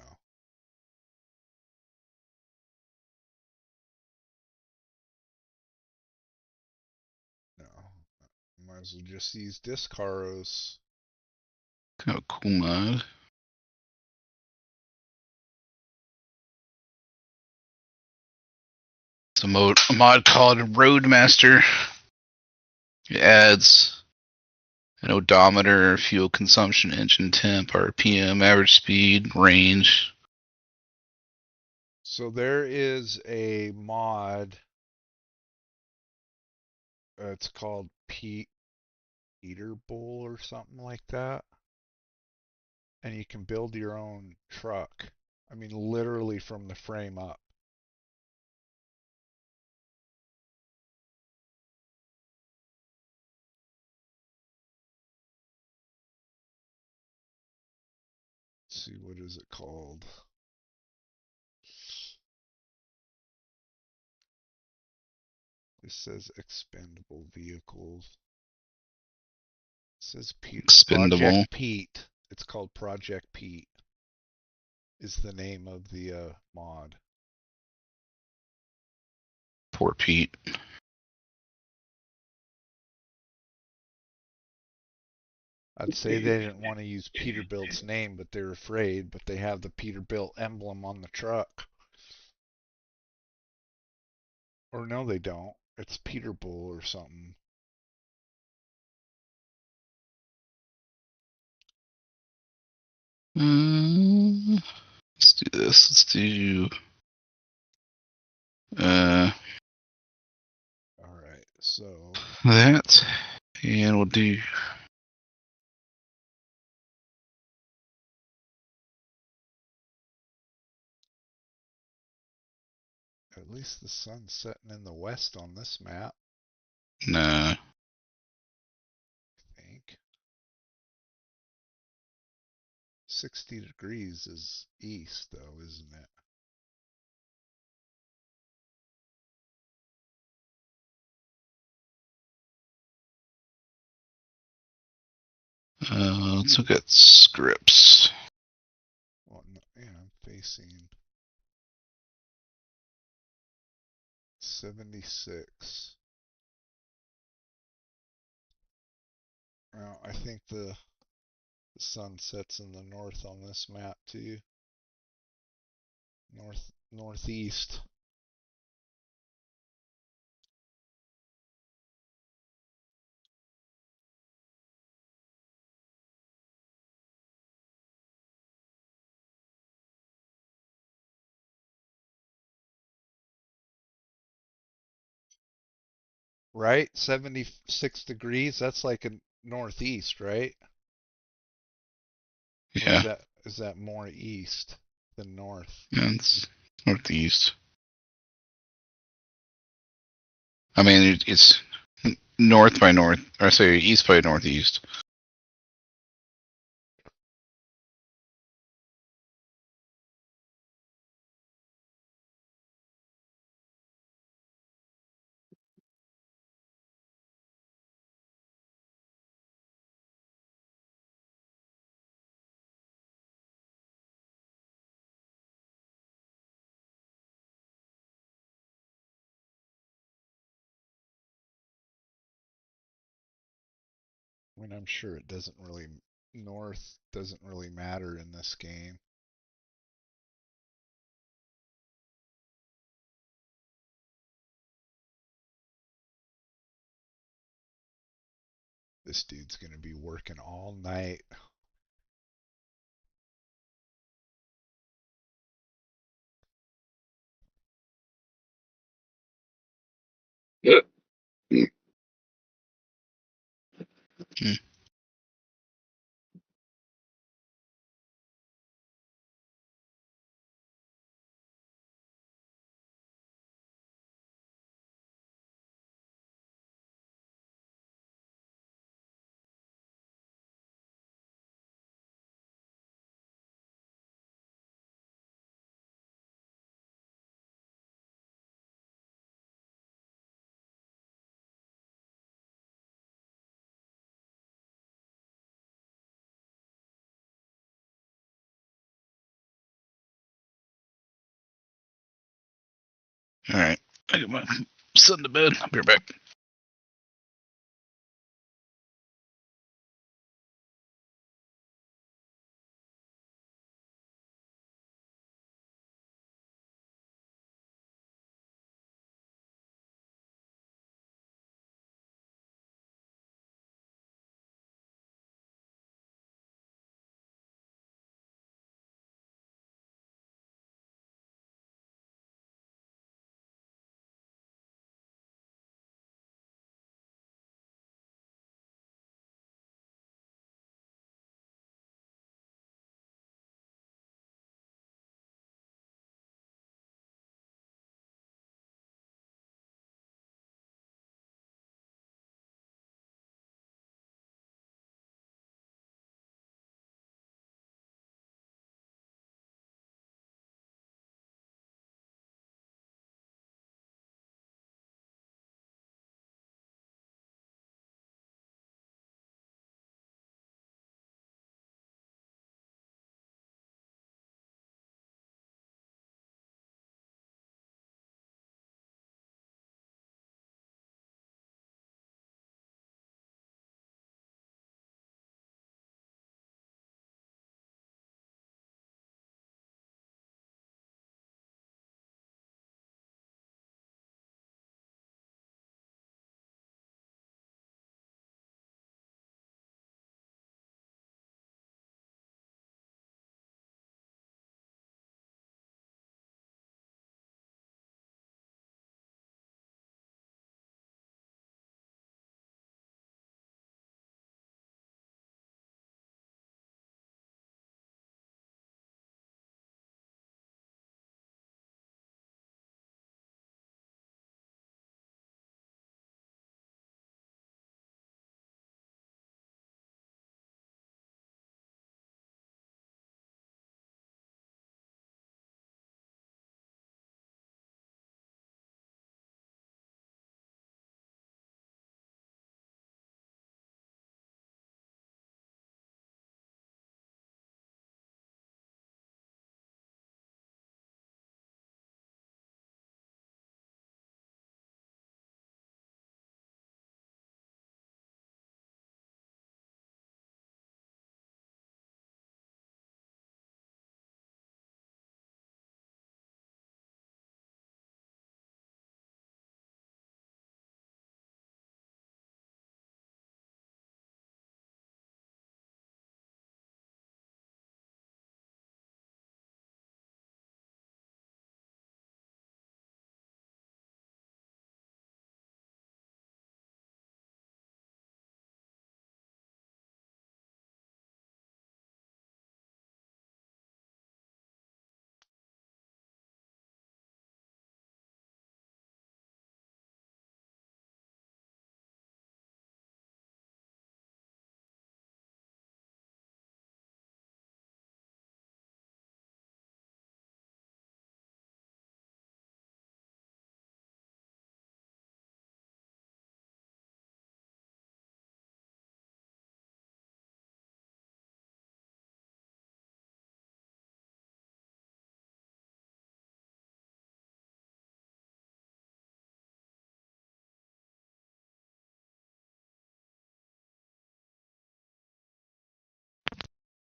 No. Might as well just use Discaros. Kind of cool mod. It's a mod called Roadmaster. It adds an odometer, fuel consumption, engine temp, RPM, average speed, range. So there is a mod. It's called Peter Bull or something like that. And you can build your own truck. I mean, literally from the frame up. Let's see, what is it called? It says expendable vehicles. It says Expendable. Project Pete. It's called Project Pete. Is the name of the mod. Poor Pete. I'd say they didn't want to use Peterbilt's name, but they're afraid. But they have the Peterbilt emblem on the truck. Or no, they don't. It's Peterbull or something. Let's do this. Let's do All right, so that, and we'll do. at least the sun's setting in the west on this map, Nah. I think. 60 degrees is east, though, isn't it? Let's look at scripts. Well, no, yeah, I'm facing 76. Well, I think the sun sets in the north on this map too. Northeast. Right? 76 degrees. That's like a northeast, right? Or Yeah. is that more east than north. Yeah, it's northeast. I mean, it's north by north, or say east by northeast. When I'm sure it doesn't really north doesn't really matter in this game. This dude's gonna be working all night. Hmm. All right, I got my son to bed. I'll be right back.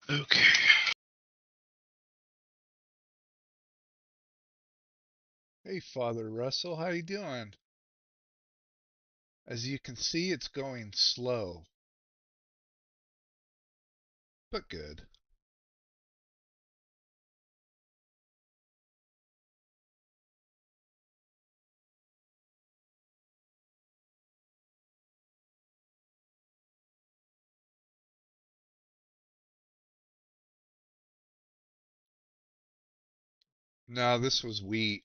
Okay. Hey, Father Russell, how you doing? As you can see, it's going slow, but good. No, this was wheat.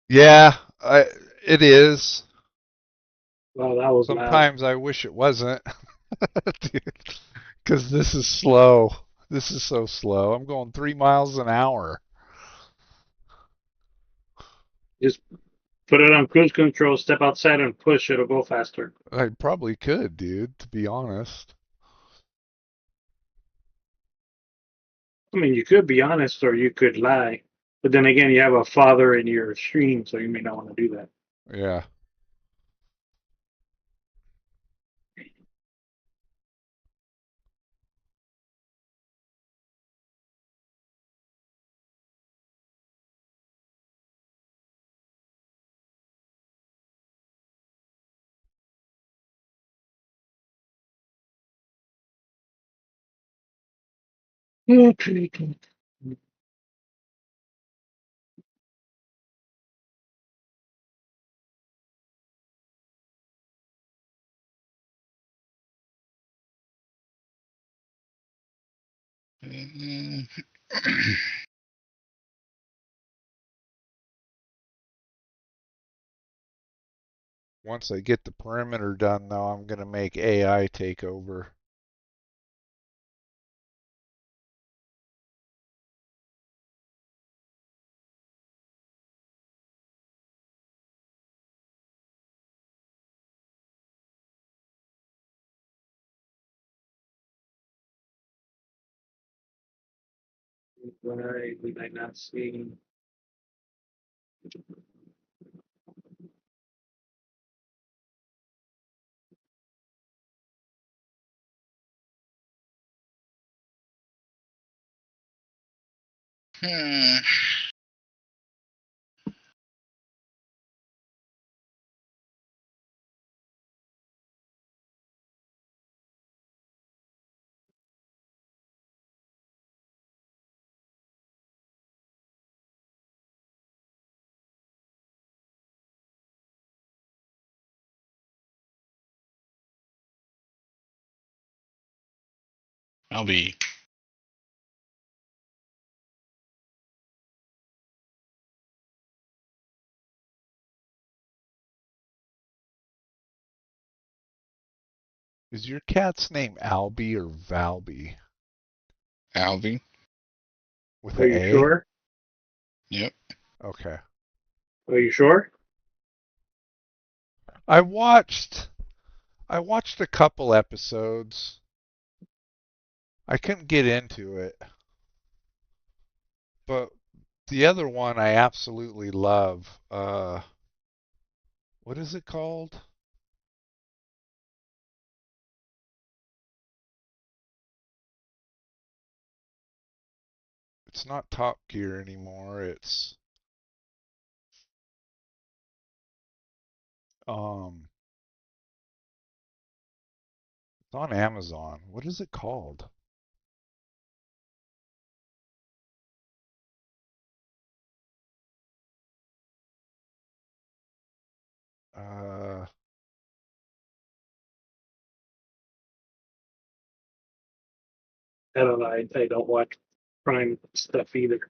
Yeah, it is. Well, that was loud. Sometimes I wish it wasn't, because this is slow. This is so slow. I'm going 3 miles an hour. Just put it on cruise control, step outside and push, it'll go faster. I probably could, dude, to be honest. I mean, you could be honest or you could lie. But then again, you have a father in your stream, so you may not want to do that. Yeah. Mm. Once I get the perimeter done, though, I'm going to make AI take over. Why we might not see. Hmm. I'll be. Is your cat's name Albie or Valby? Alvy. With Are an you A? sure? Yep. Okay. Are you sure? I watched I watched a couple episodes. I couldn't get into it, but the other one I absolutely love. What is it called? It's not Top Gear anymore. Um it's on Amazon. What is it called? Uh I don't know. I don't watch Prime stuff either.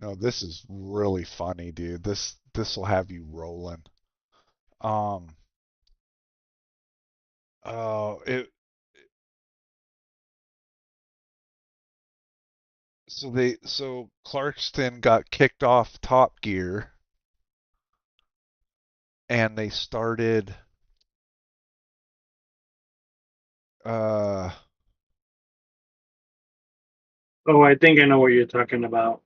No, this is really funny, dude. This will have you rolling. Um, oh, it so Clarkston got kicked off Top Gear, and they started uh Oh, I think I know what you're talking about.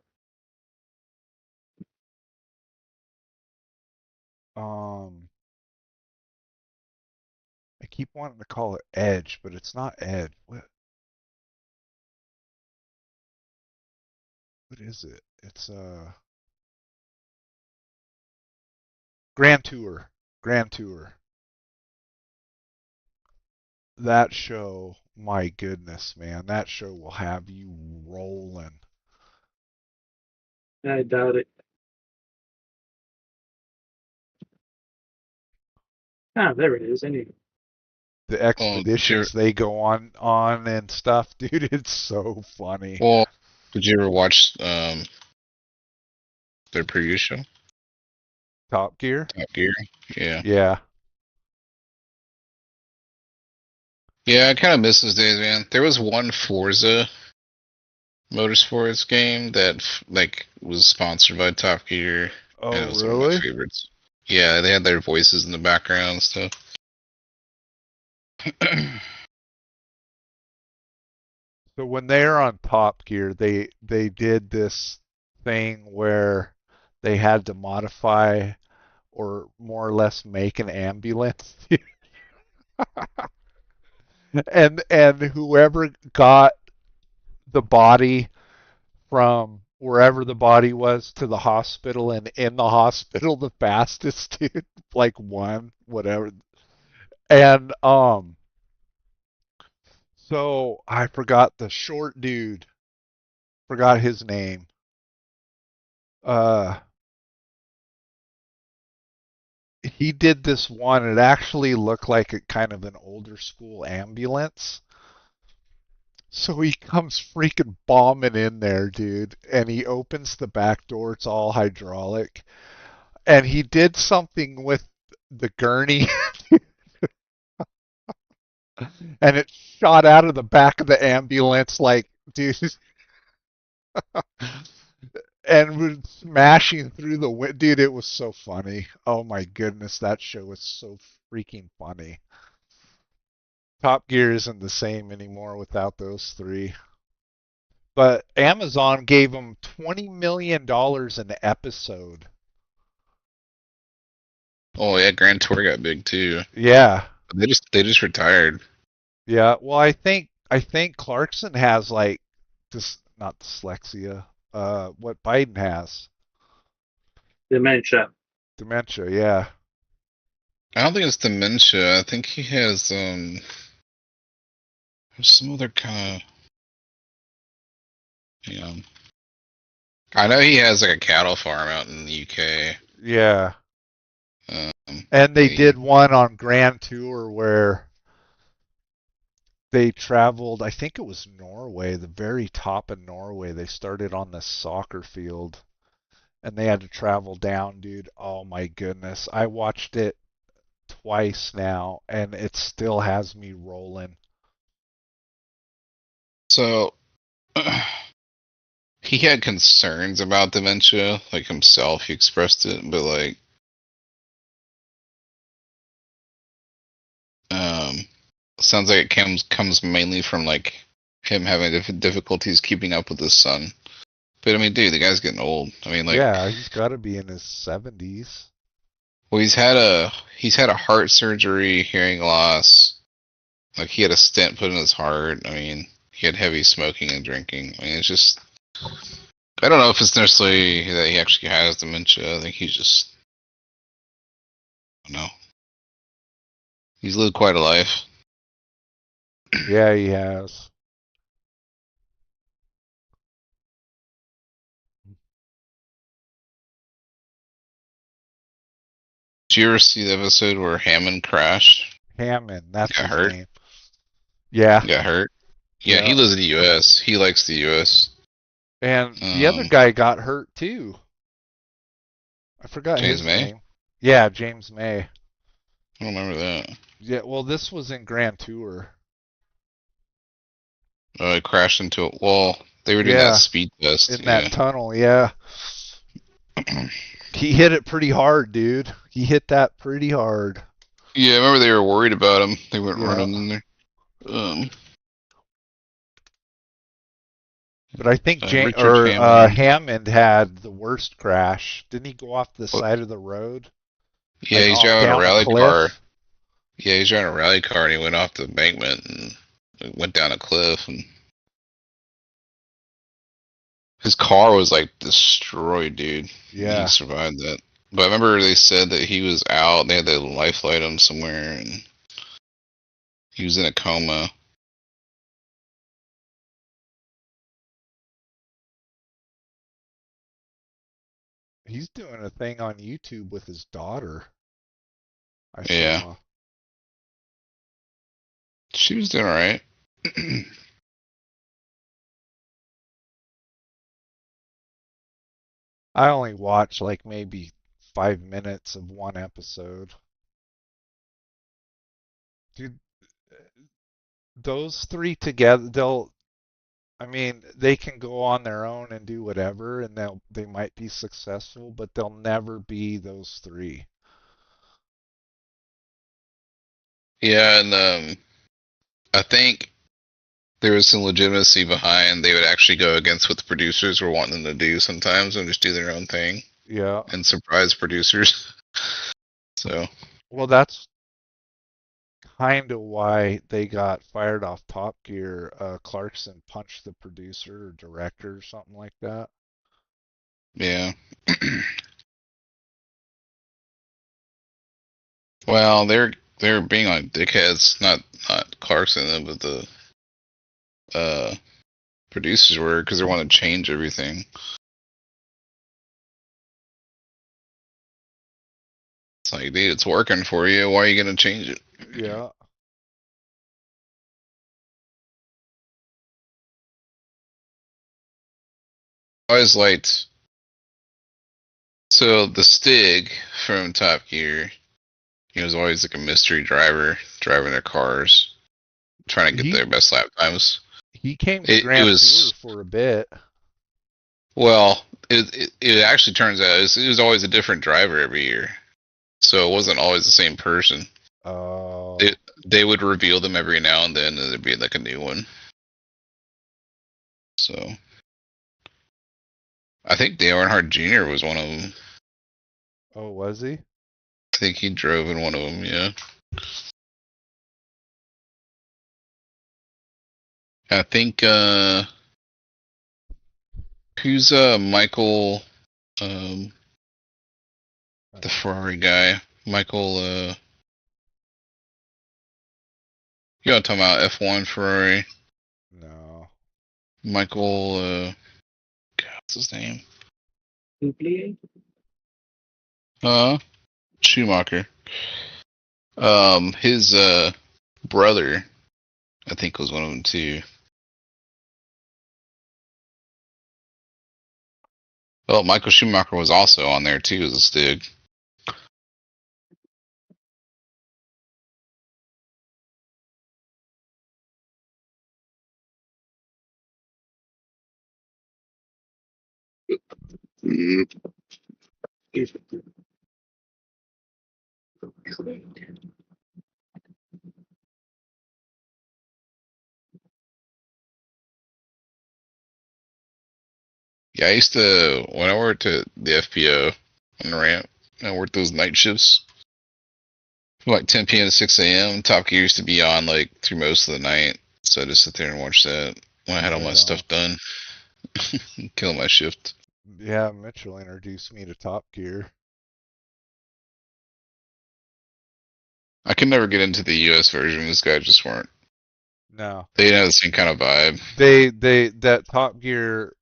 um I keep wanting to call it Edge, but it's not Edge. What is it? It's Grand Tour. Grand Tour. That show, my goodness, man, that show will have you rolling. I doubt it. Ah, there it is. Anyway. The Well, did you, expeditions they go on and stuff, dude, it's so funny. well, did you ever watch their previous show, Top Gear? Top Gear? Yeah. Yeah. Yeah, I kind of miss those days, man. There was one Forza Motorsports game that like was sponsored by Top Gear, and Oh, it was one of my really? favorites. Yeah, they had their voices in the background and stuff. So when they're on Top Gear, they did this thing where they had to modify or more or less make an ambulance. And whoever got the body from wherever the body was to the hospital and in the hospital the fastest, dude, like won, whatever. And so I forgot the short dude, forgot his name. Uh he did this one. It actually looked like a kind of an older school ambulance. So he comes freaking bombing in there, dude, and he opens the back door. It's all hydraulic. And he did something with the gurney, and it shot out of the back of the ambulance, like, dude, and was smashing through the window. Dude, it was so funny. Oh my goodness, that show was so freaking funny. Top Gear isn't the same anymore without those three. But Amazon gave them $20 million an episode. Oh yeah, Grand Tour got big too. Yeah, They just retired. yeah. Well, I think Clarkson has like this, not dyslexia. What Biden has, Dementia. dementia. Yeah. I don't think it's dementia. I think he has there's some other kind of I know he has like a cattle farm out in the UK. Yeah. Um, And they he, did one on Grand Tour where they traveled, I think it was Norway, the very top of Norway. They started on this soccer field and they had to travel down, dude. Oh my goodness. I watched it twice now and it still has me rolling. so he had concerns about dementia, like himself. He expressed it, but like um, sounds like it comes mainly from like him having difficulties keeping up with his son. But I mean, dude, the guy's getting old. I mean, like, Yeah, he's got to be in his 70s. well, he's had a heart surgery, hearing loss. Like he had a stent put in his heart. I mean, he had heavy smoking and drinking. I mean, it's just I don't know if it's necessarily that he actually has dementia. I think he's just I don't know. He's lived quite a life. Yeah, he has. Did you ever see the episode where Hammond crashed? Hammond, that's Got his hurt. name. Yeah, Got hurt. Yeah, he yeah. lives in the U.S. He likes the U.S. And the other guy got hurt too. I forgot James his May? name. Yeah, James May. I don't remember that. Yeah, well, this was in Grand Tour. It crashed into a wall. They were doing that Yeah, speed test. in Yeah. that tunnel. Yeah, he hit it pretty hard, dude. He hit that pretty hard. Yeah, I remember they were worried about him. They weren't Yeah. running in there. But I think Richard Hammond. Hammond had the worst crash. Didn't he go off the What? side of the road? Yeah, Like he's off driving a down rally cliff? car. Yeah, he's driving a rally car and he went off the embankment and went down a cliff and his car was like destroyed, dude. Yeah. He survived that. But I remember they said that he was out. They had to life flight him somewhere and he was in a coma. He's doing a thing on YouTube with his daughter. I Yeah. saw. She was doing alright. I only watched like maybe 5 minutes of one episode. Dude, those three together, I mean, they can go on their own and do whatever, and they might be successful, but they'll never be those three. Yeah, and I think there was some legitimacy behind they would actually go against what the producers were wanting them to do sometimes and just do their own thing Yeah. and surprise producers. So Well, that's kind of why they got fired off Top Gear. Clarkson punched the producer or director or something like that. yeah. Well, they're being like dickheads, not Clarkson, but the producers were because they want to change everything. It's like, dude, it's working for you. Why are you gonna change it? Yeah. I always liked. So the Stig from Top Gear, he was always like a mystery driver, driving their cars, trying to get their best lap times. He came to It Grand was Tour for a bit. well, it actually turns out it was always a different driver every year, so it wasn't always the same person. Oh. They would reveal them every now and then, and there'd be like a new one. So I think Dale Earnhardt Jr. was one of them. Oh, was he? I think he drove in one of them. Yeah. I think who's Michael the Ferrari guy. Michael you know what I'm talking about, F1 Ferrari. No. Michael God, what's his name? Schumacher. His brother I think was one of them too. Well, Michael Schumacher was also on there too as a Stig. Yeah, I used to when I worked at the FPO on the ramp. I worked those night shifts from like 10 p.m. to 6 a.m. Top Gear used to be on like through most of the night, so I just sit there and watch that when I had all my Right stuff done. Kill my shift. Yeah, Mitchell introduced me to Top Gear. I could never get into the US version. These guys just weren't. No. They didn't have the same kind of vibe. That Top Gear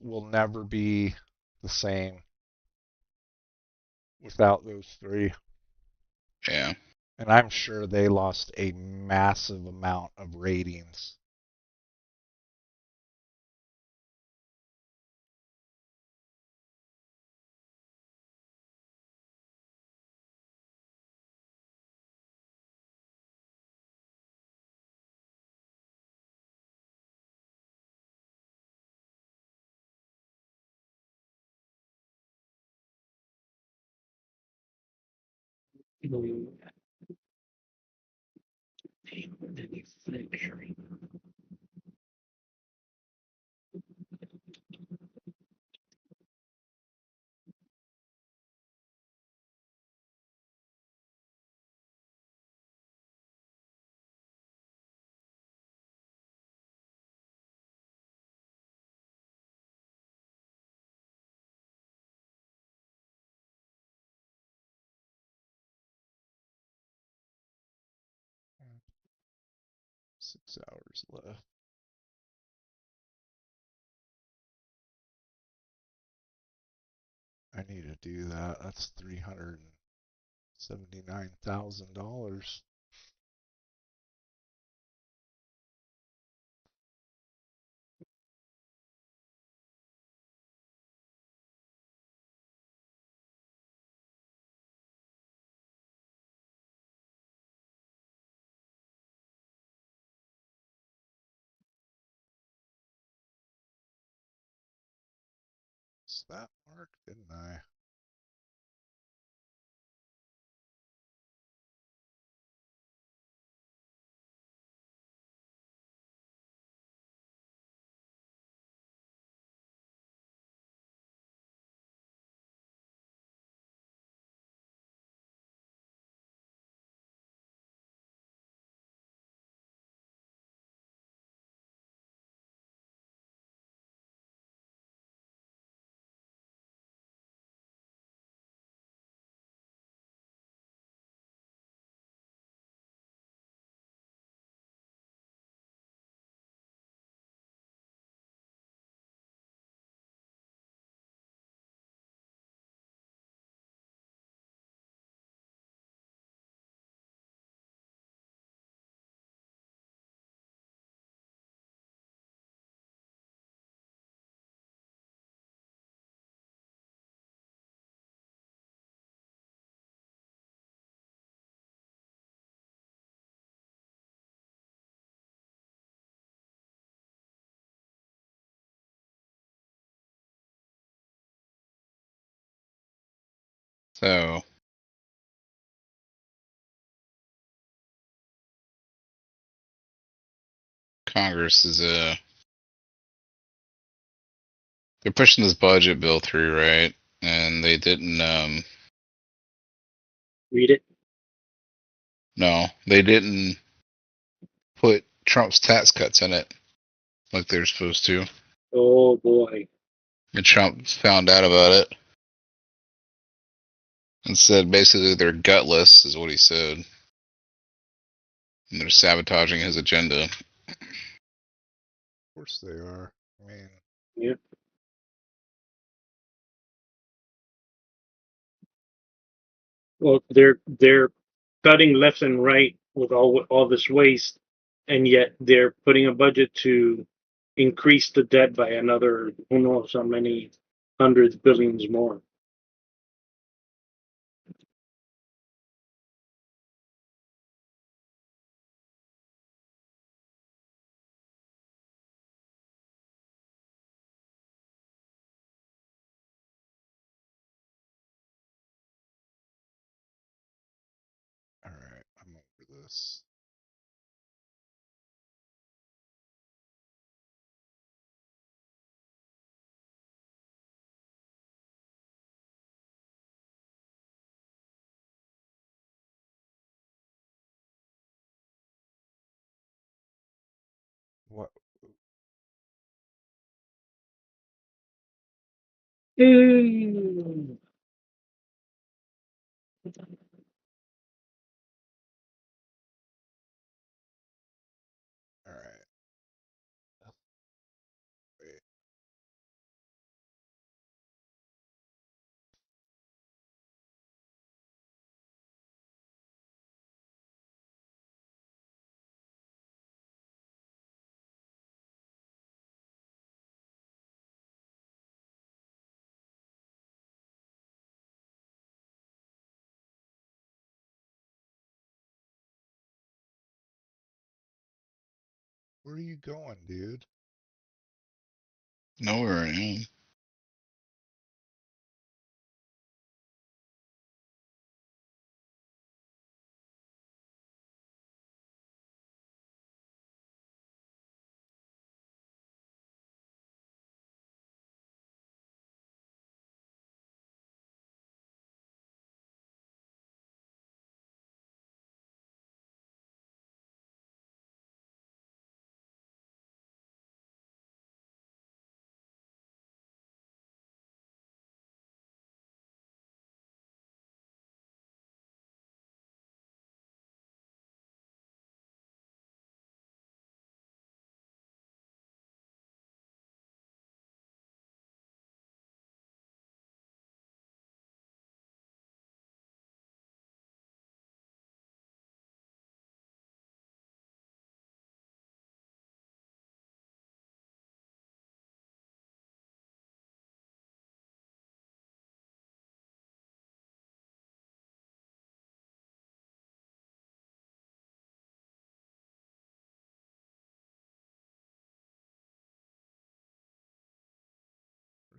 will never be the same without those three. Yeah. And I'm sure they lost a massive amount of ratings. Mm. Hmm, 6 hours left. I need to do that. That's $379,000. Is that mark? Didn't I? So Congress is they're pushing this budget bill through, right? And they didn't Read it. no, they didn't put Trump's tax cuts in it like they're supposed to. Oh boy. And Trump found out about it and said basically they're gutless, is what he said. And they're sabotaging his agenda. Of course they are. I mean, Yeah. Well, they're cutting left and right with all this waste, and yet they're putting a budget to increase the debt by another who knows how many hundreds billions more. alright, I'm over this. What? Mm. Alright, wait. Where are you going, dude? Nowhere I am.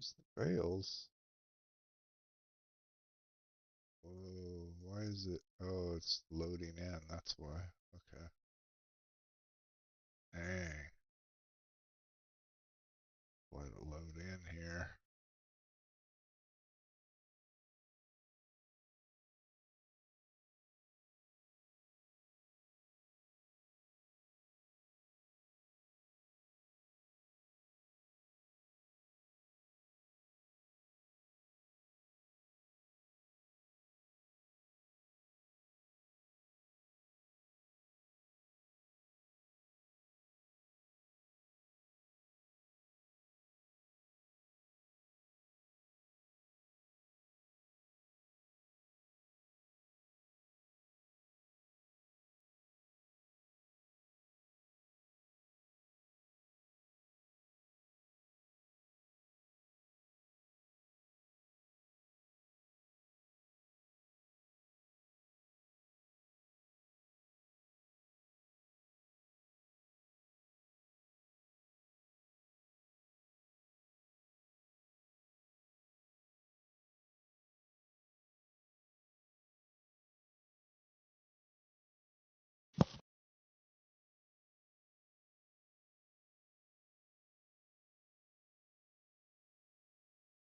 Where's the rails? Oh, why is it? Oh, it's loading in. That's why. Okay. Dang. Let it load in here.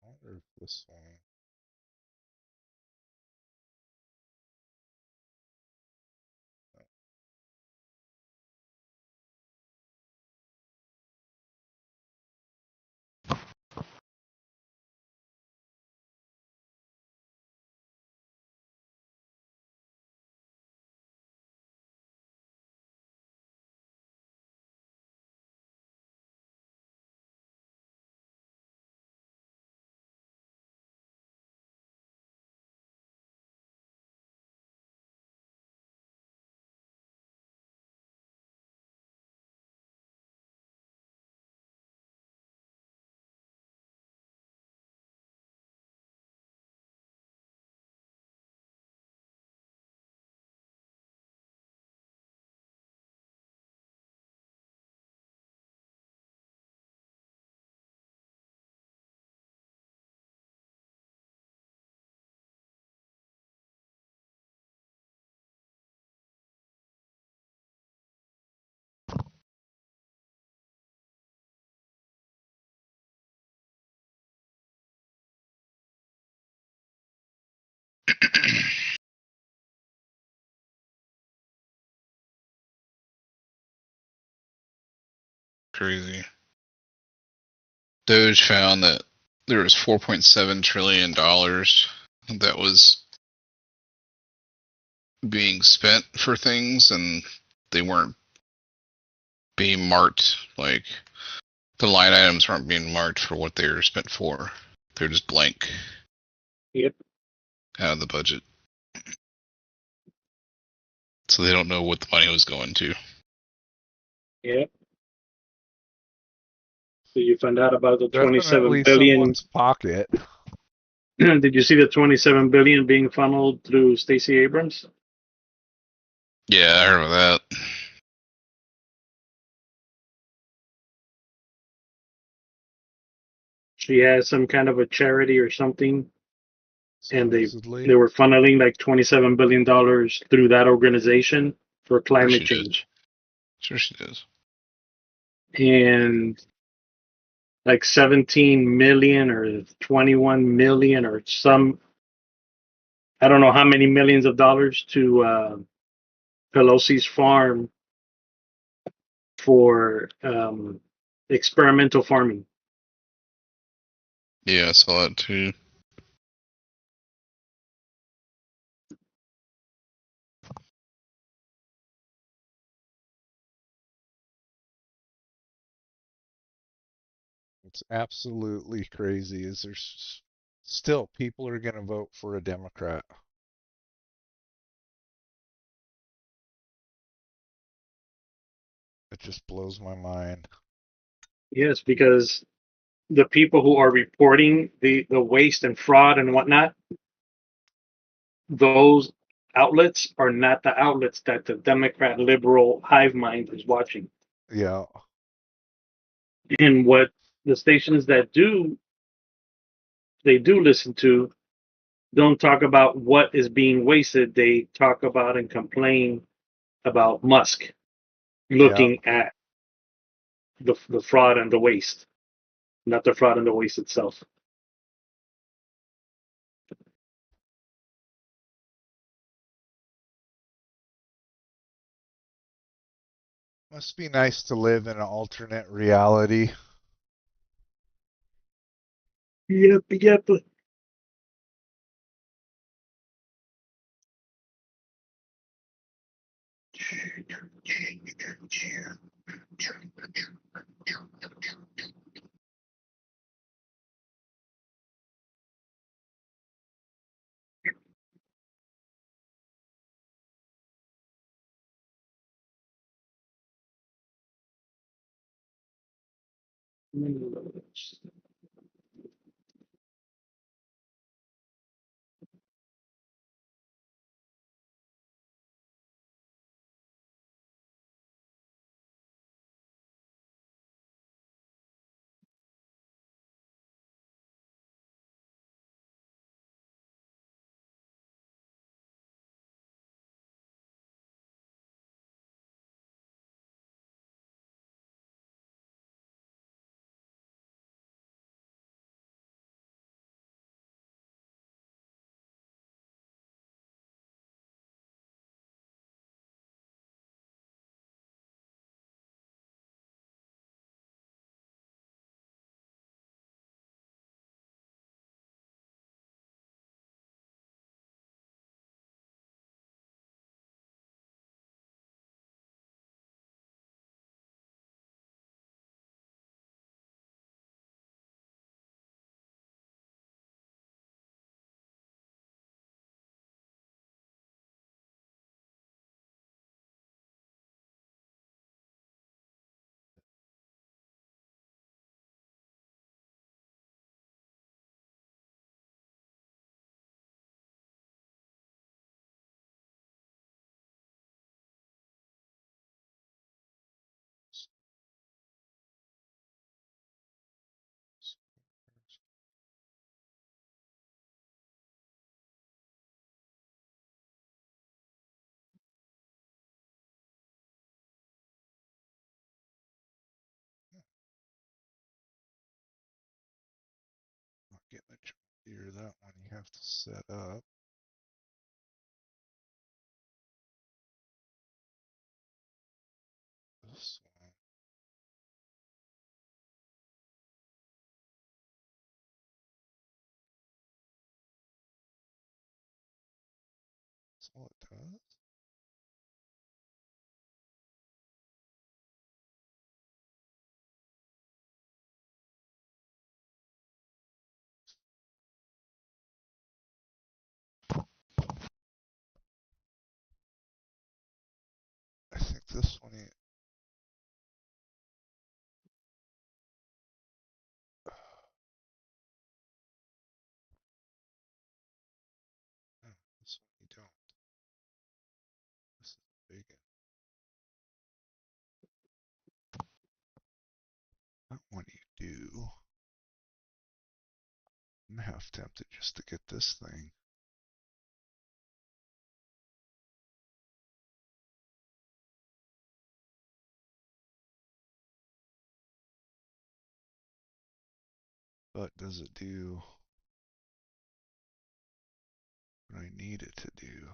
I wonder if this one. Crazy. Doge found that there was $4.7 trillion that was being spent for things, and they weren't being marked. Like, the line items aren't being marked for what they were spent for. They're just blank. Yep. Out of the budget. So they don't know what the money was going to. Yep. So you found out about the 27 Definitely billion. someone's pocket. Did you see the 27 billion being funneled through Stacey Abrams? Yeah, I heard of that. She has some kind of a charity or something, and they Supposedly. were funneling like $27 billion through that organization for climate she does. change. Sure she does. And like 17 million or 21 million or some, I don't know how many millions of dollars to Pelosi's farm for experimental farming. Yeah, I saw that too. It's absolutely crazy. Is there's still people are going to vote for a Democrat? It just blows my mind. Yes, because the people who are reporting the waste and fraud and whatnot, those outlets are not the outlets that the Democrat liberal hive mind is watching. Yeah. And what the stations that do they do listen to don't talk about what is being wasted. They talk about and complain about Musk Yeah. looking at the fraud and the waste, not the fraud and the waste itself. Must be nice to live in an alternate reality. Yep, yep. Not getting a job here. That one you have to set up. This one. That's all it does. I think this one. No, this one you don't. This is a big one. That one you do. I'm half tempted just to get this thing. But does it do what I need it to do?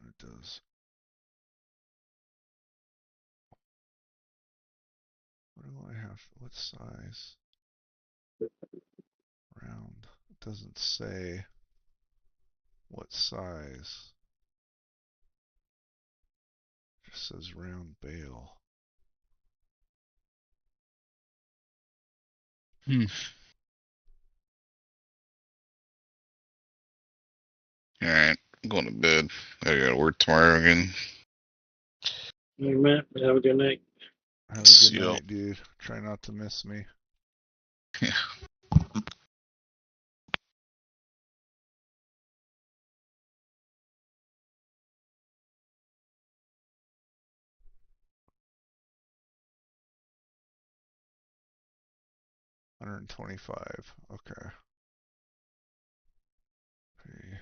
It does. What do I have? What size? Round. It doesn't say what size. It just says round bale. Alright, I'm going to bed. I gotta work tomorrow again. Hey, Matt, have a good night. Have a See good ya. night, dude. Try not to miss me. Yeah. 125. Okay. Okay.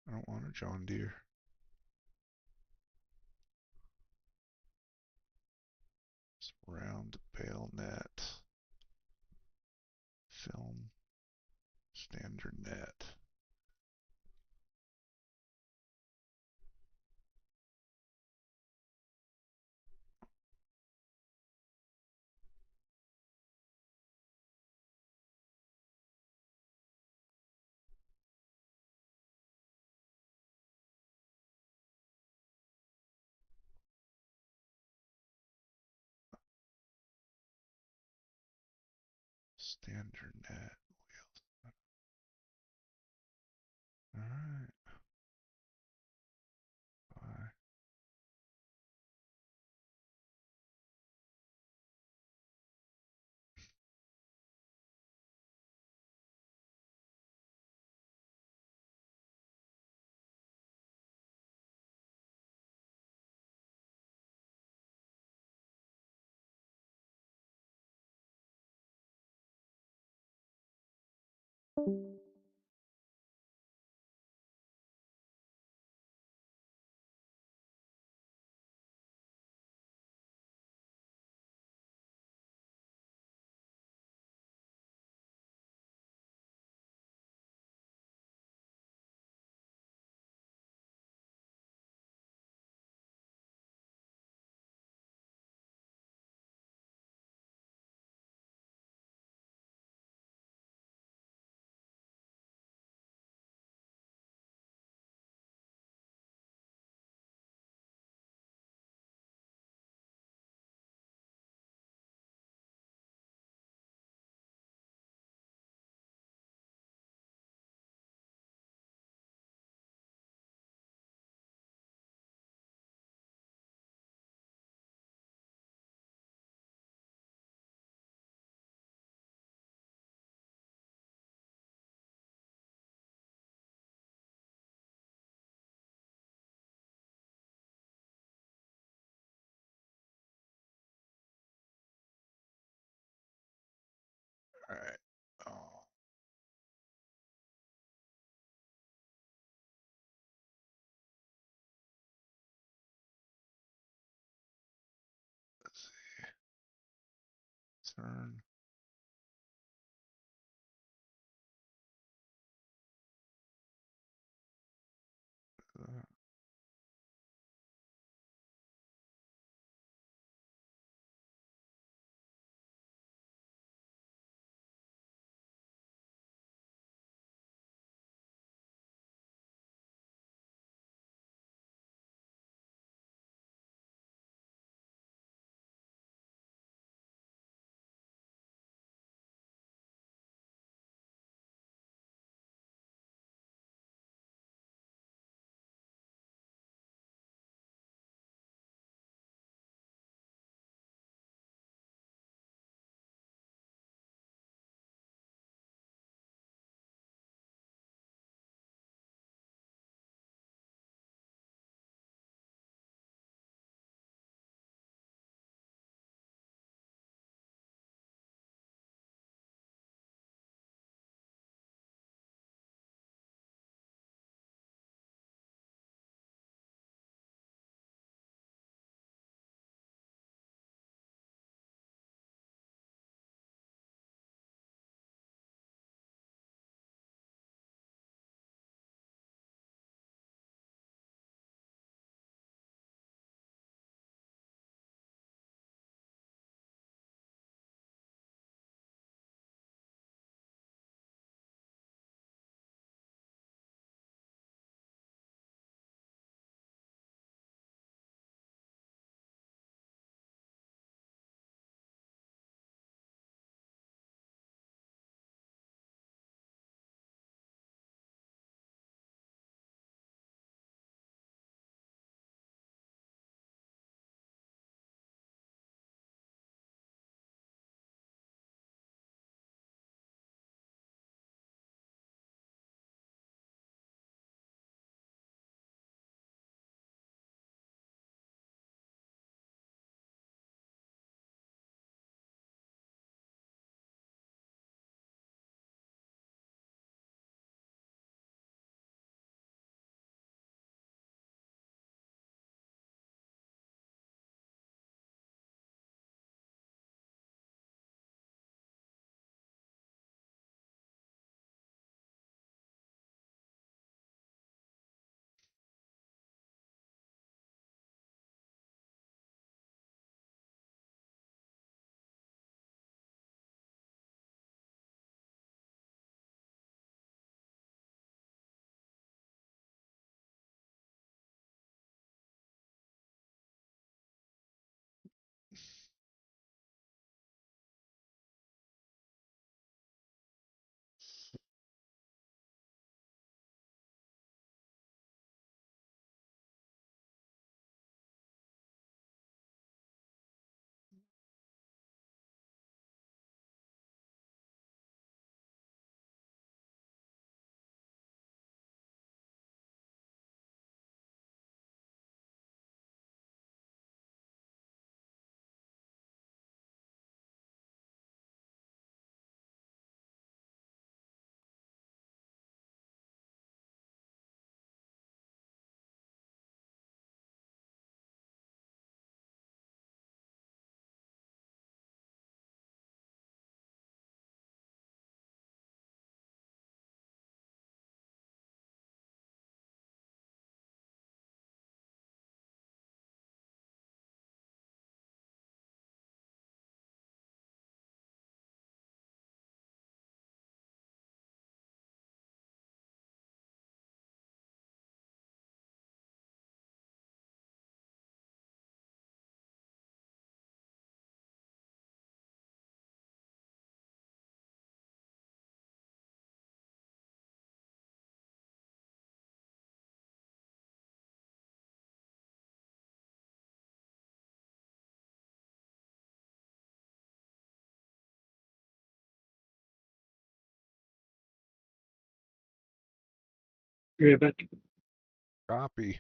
I don't want a John Deere. It's round bale net. Film. Standard net. Standard net. Alright. Bye. Alright. Oh. Let's see. Turn. Be right back. Copy.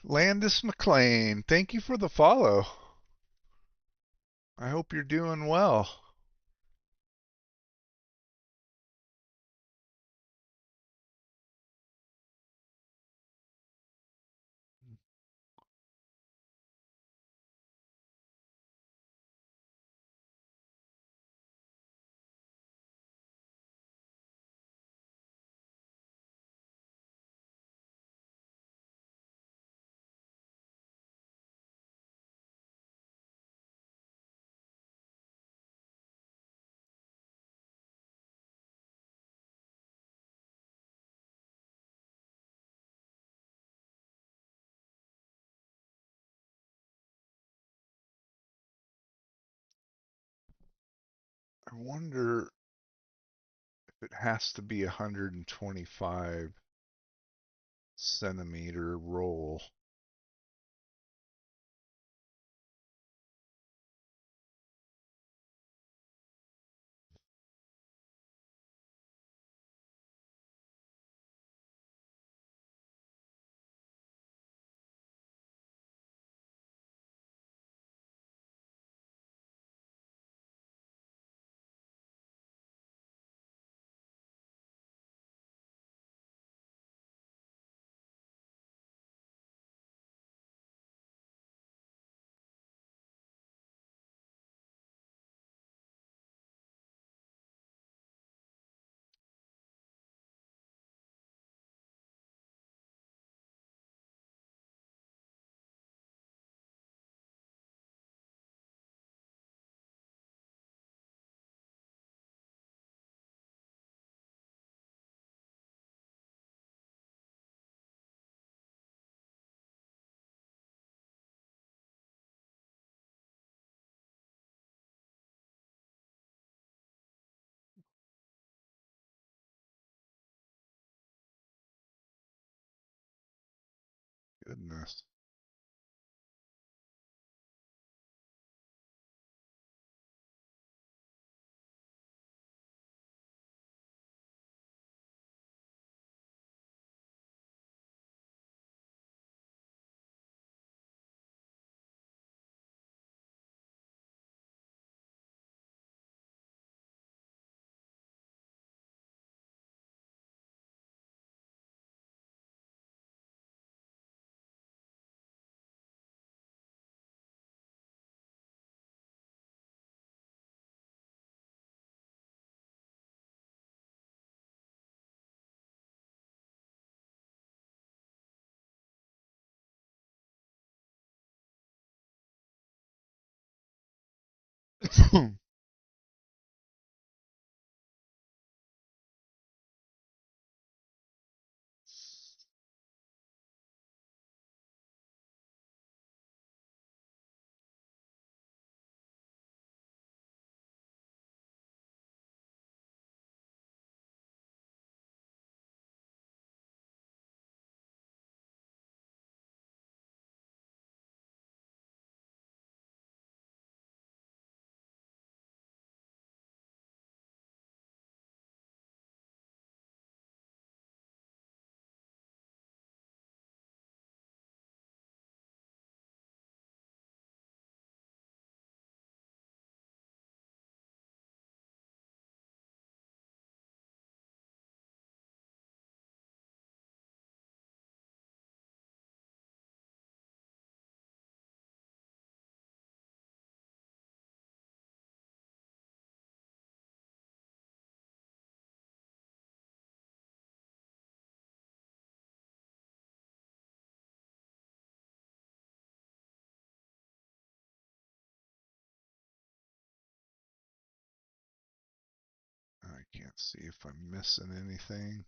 Landis McLean, thank you for the follow. I hope you're doing well. I wonder if it has to be 125 centimeter roll. Goodness. can't see if I'm missing anything.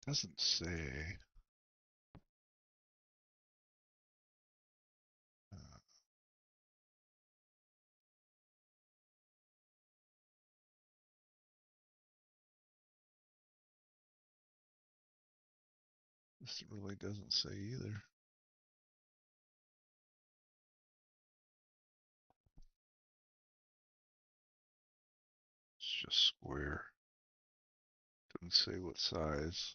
Doesn't say. This really doesn't say either. It's just square. Doesn't say what size.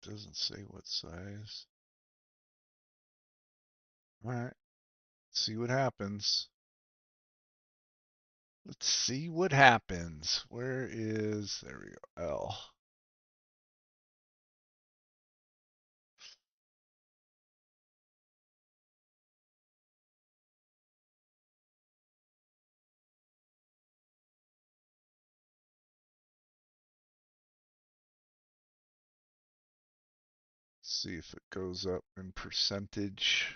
Doesn't say what size. Alright. See what happens. Let's see what happens. Where is, there we go, L. See if it goes up in percentage.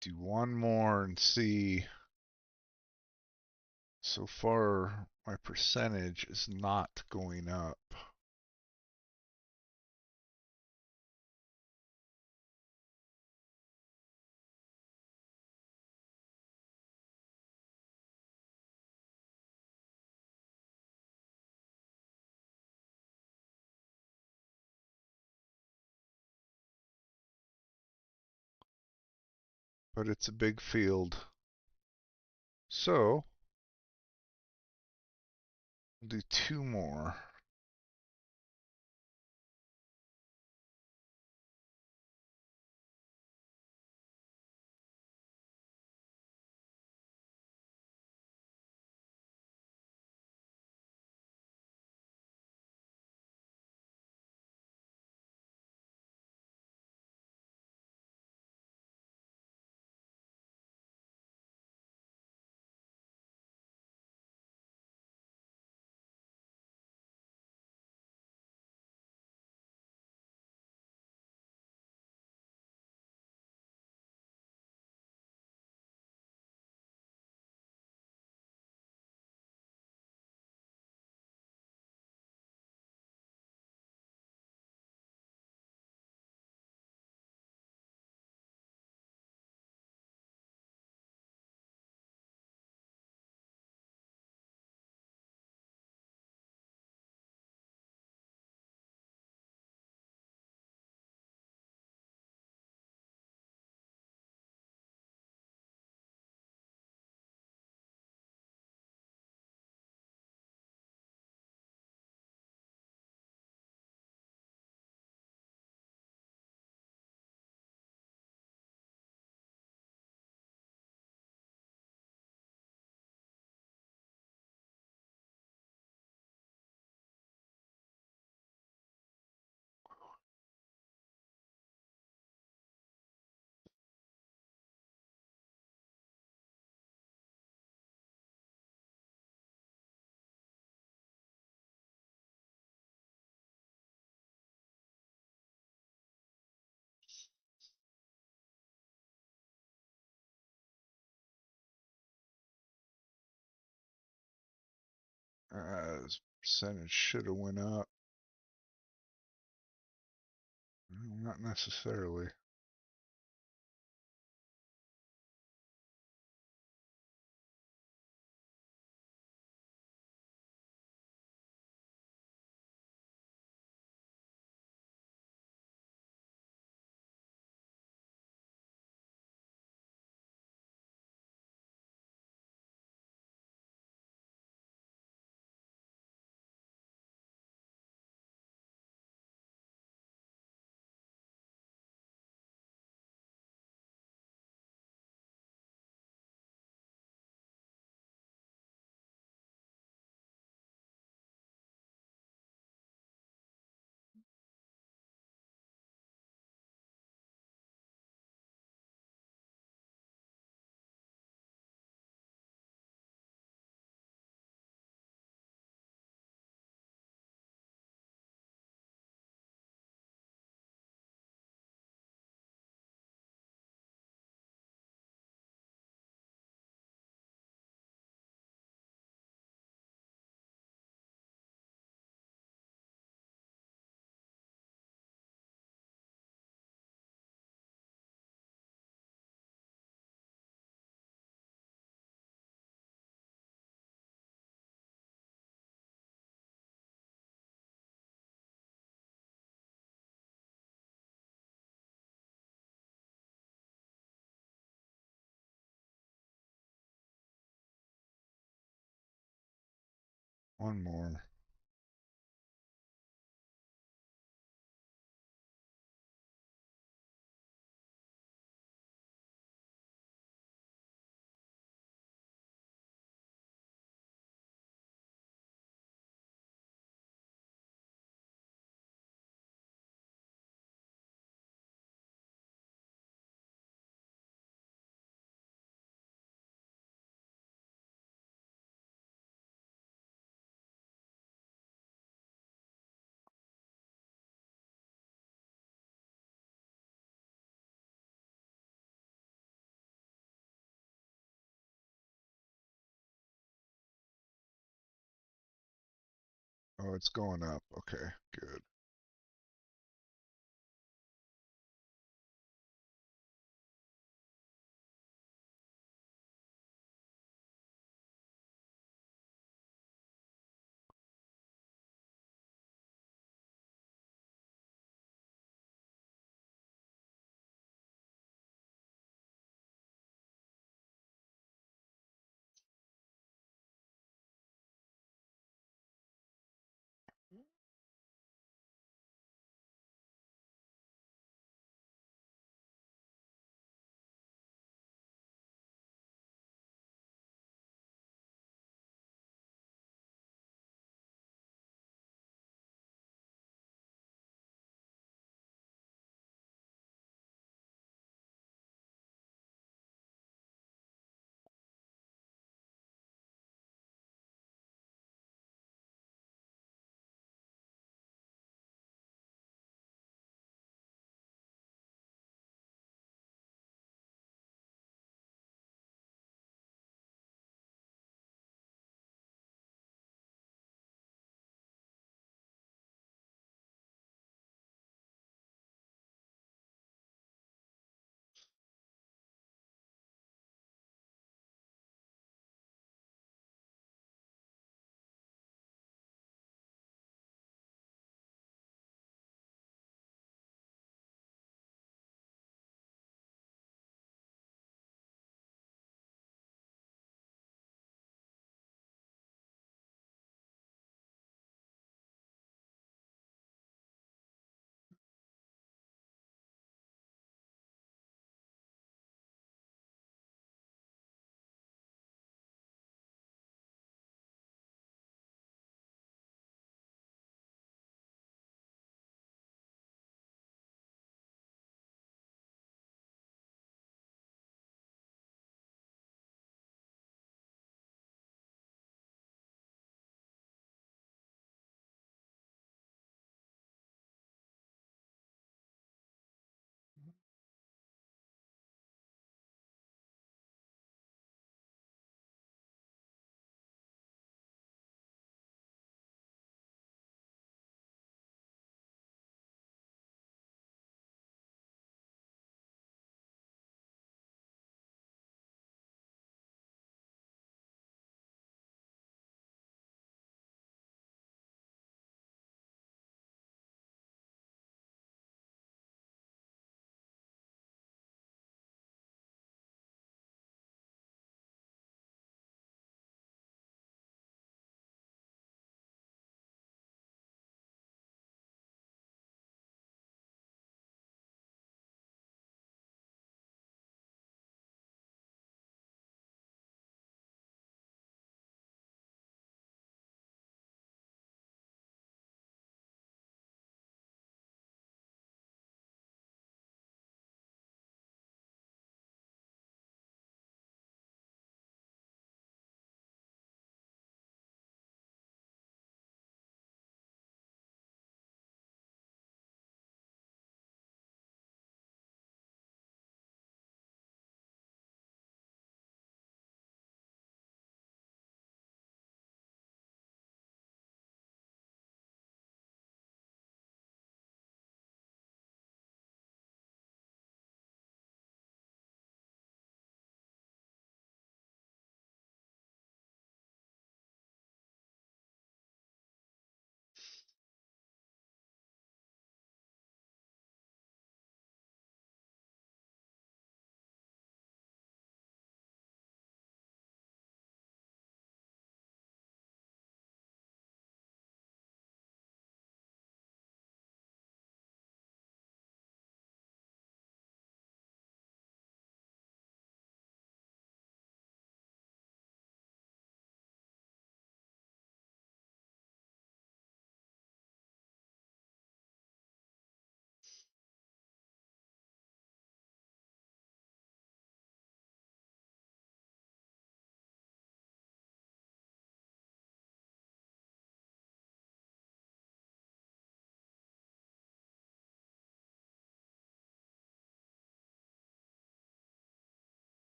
Do one more and see. So far, my percentage is not going up. But it's a big field. So, we'll do two more. This percentage should have went up. Not necessarily. One more. Oh, it's going up. Okay, good.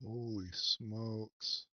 Holy smokes.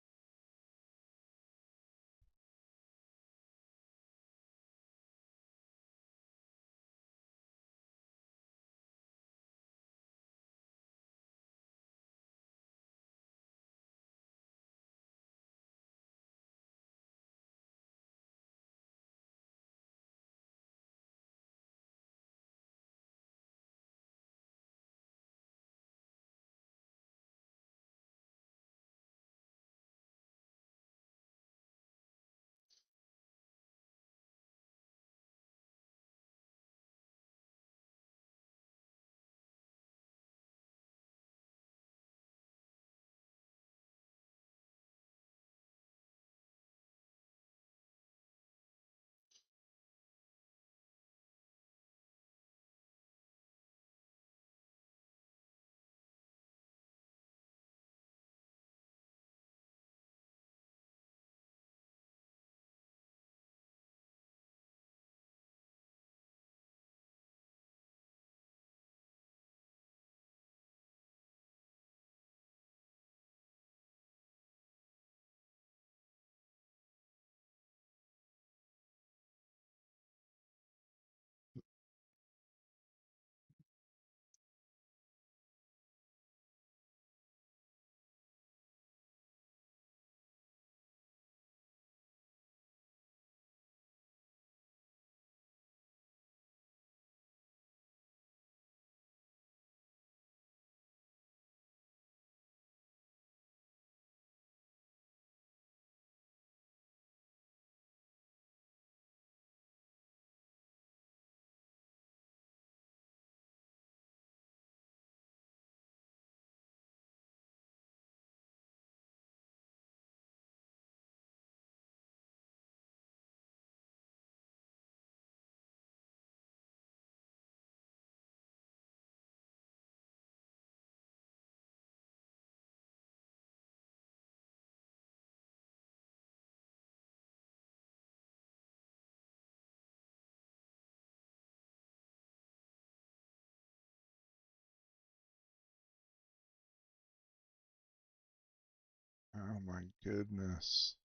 Oh my goodness.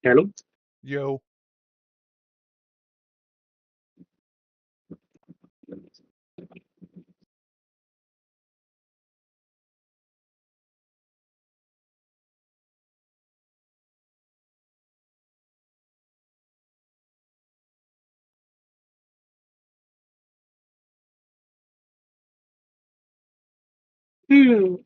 Hello? Yo. Hmm.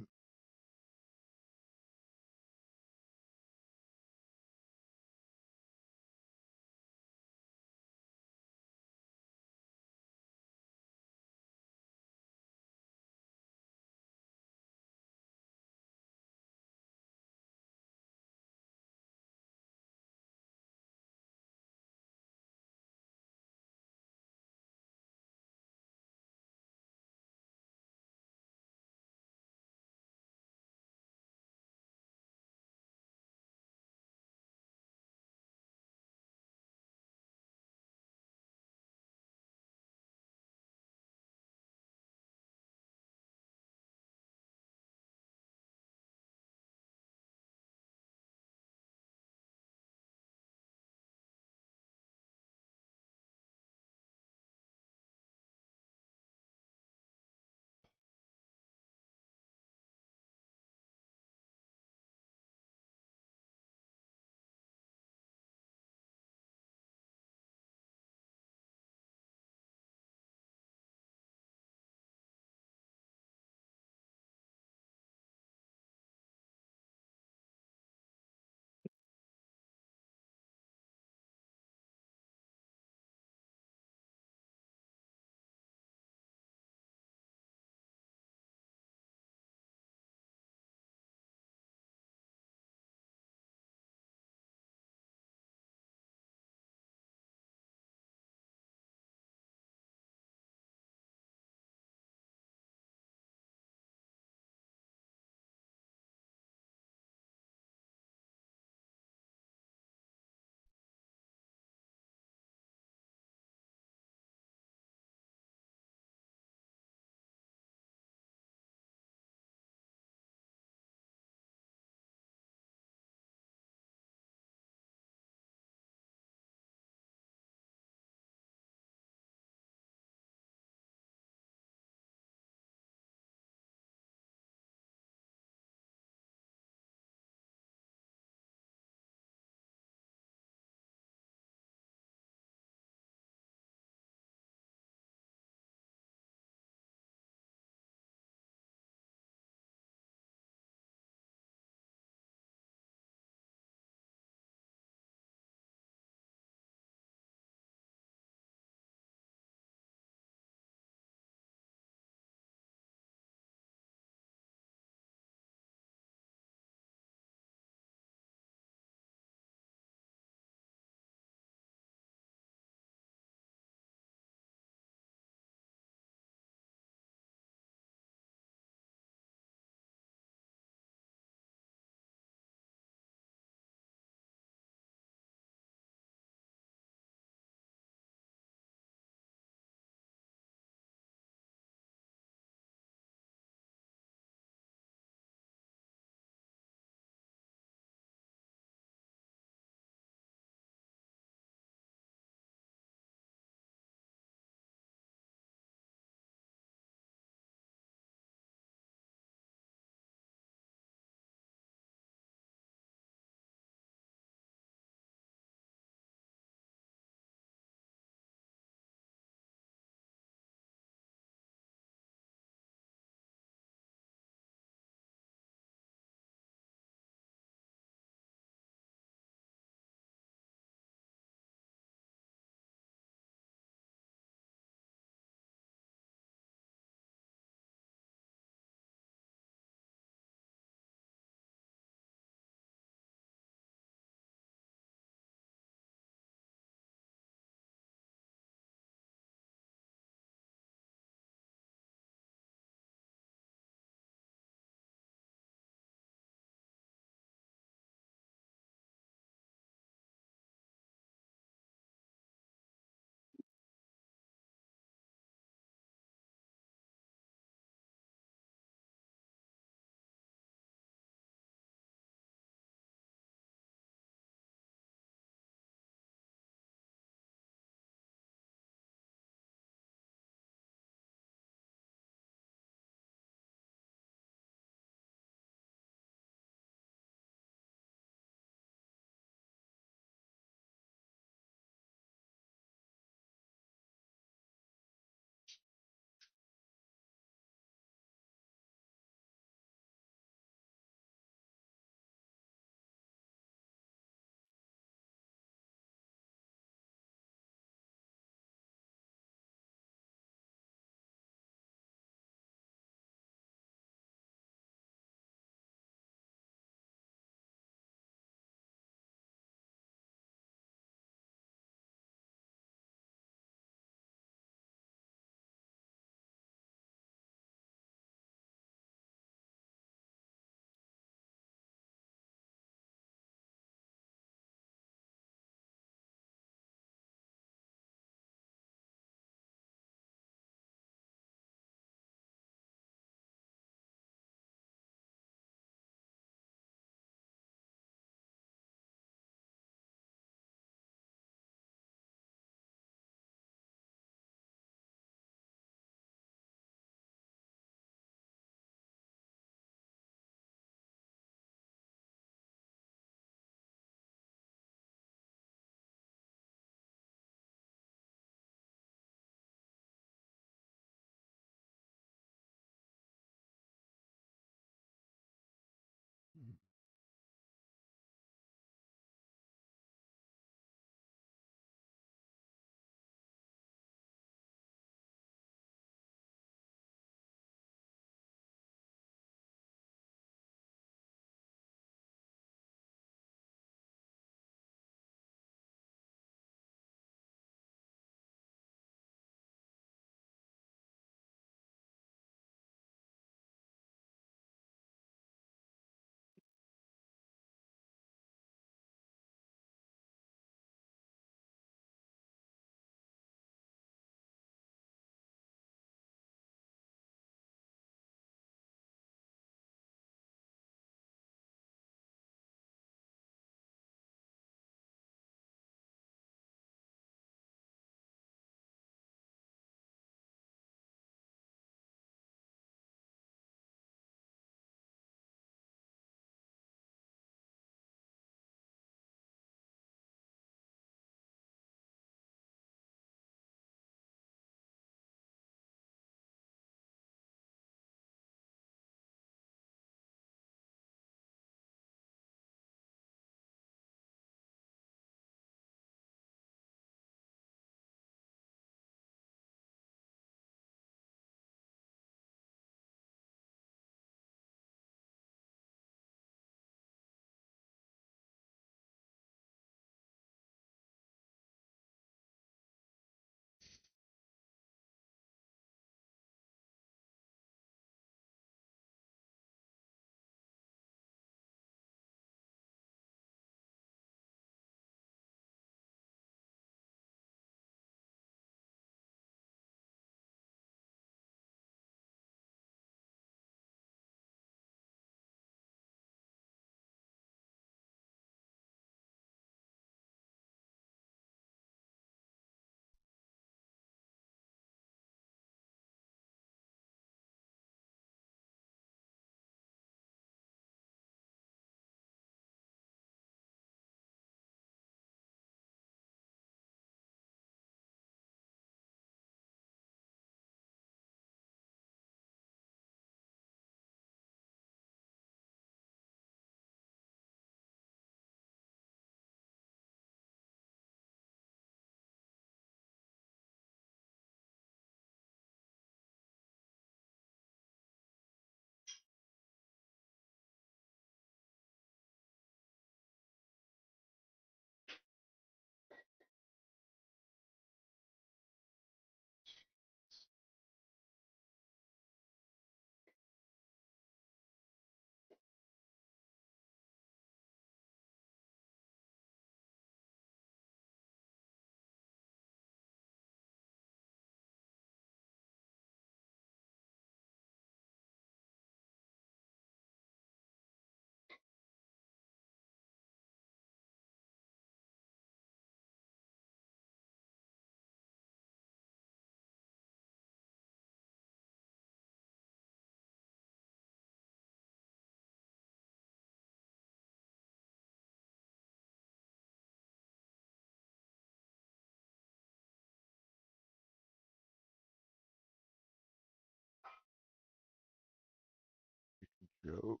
joke.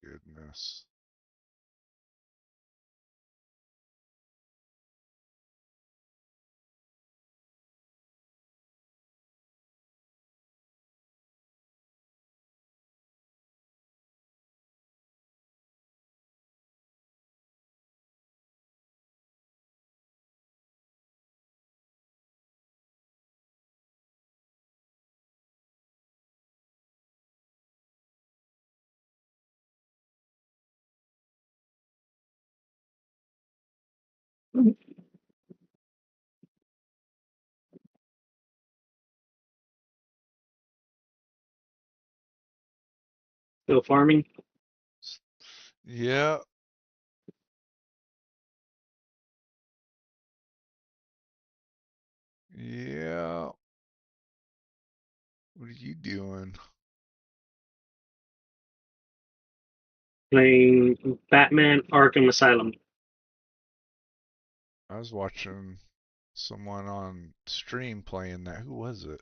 goodness. Still farming. Yeah. Yeah. What are you doing? Playing Batman Arkham Asylum. I was watching someone on stream playing that. Who was it?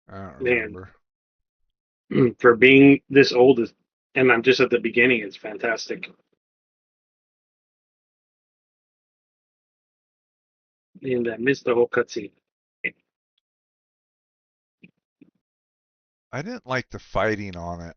I don't Man, remember. for being this old, and I'm just at the beginning, it's fantastic. And I missed the whole cutscene. I didn't like the fighting on it.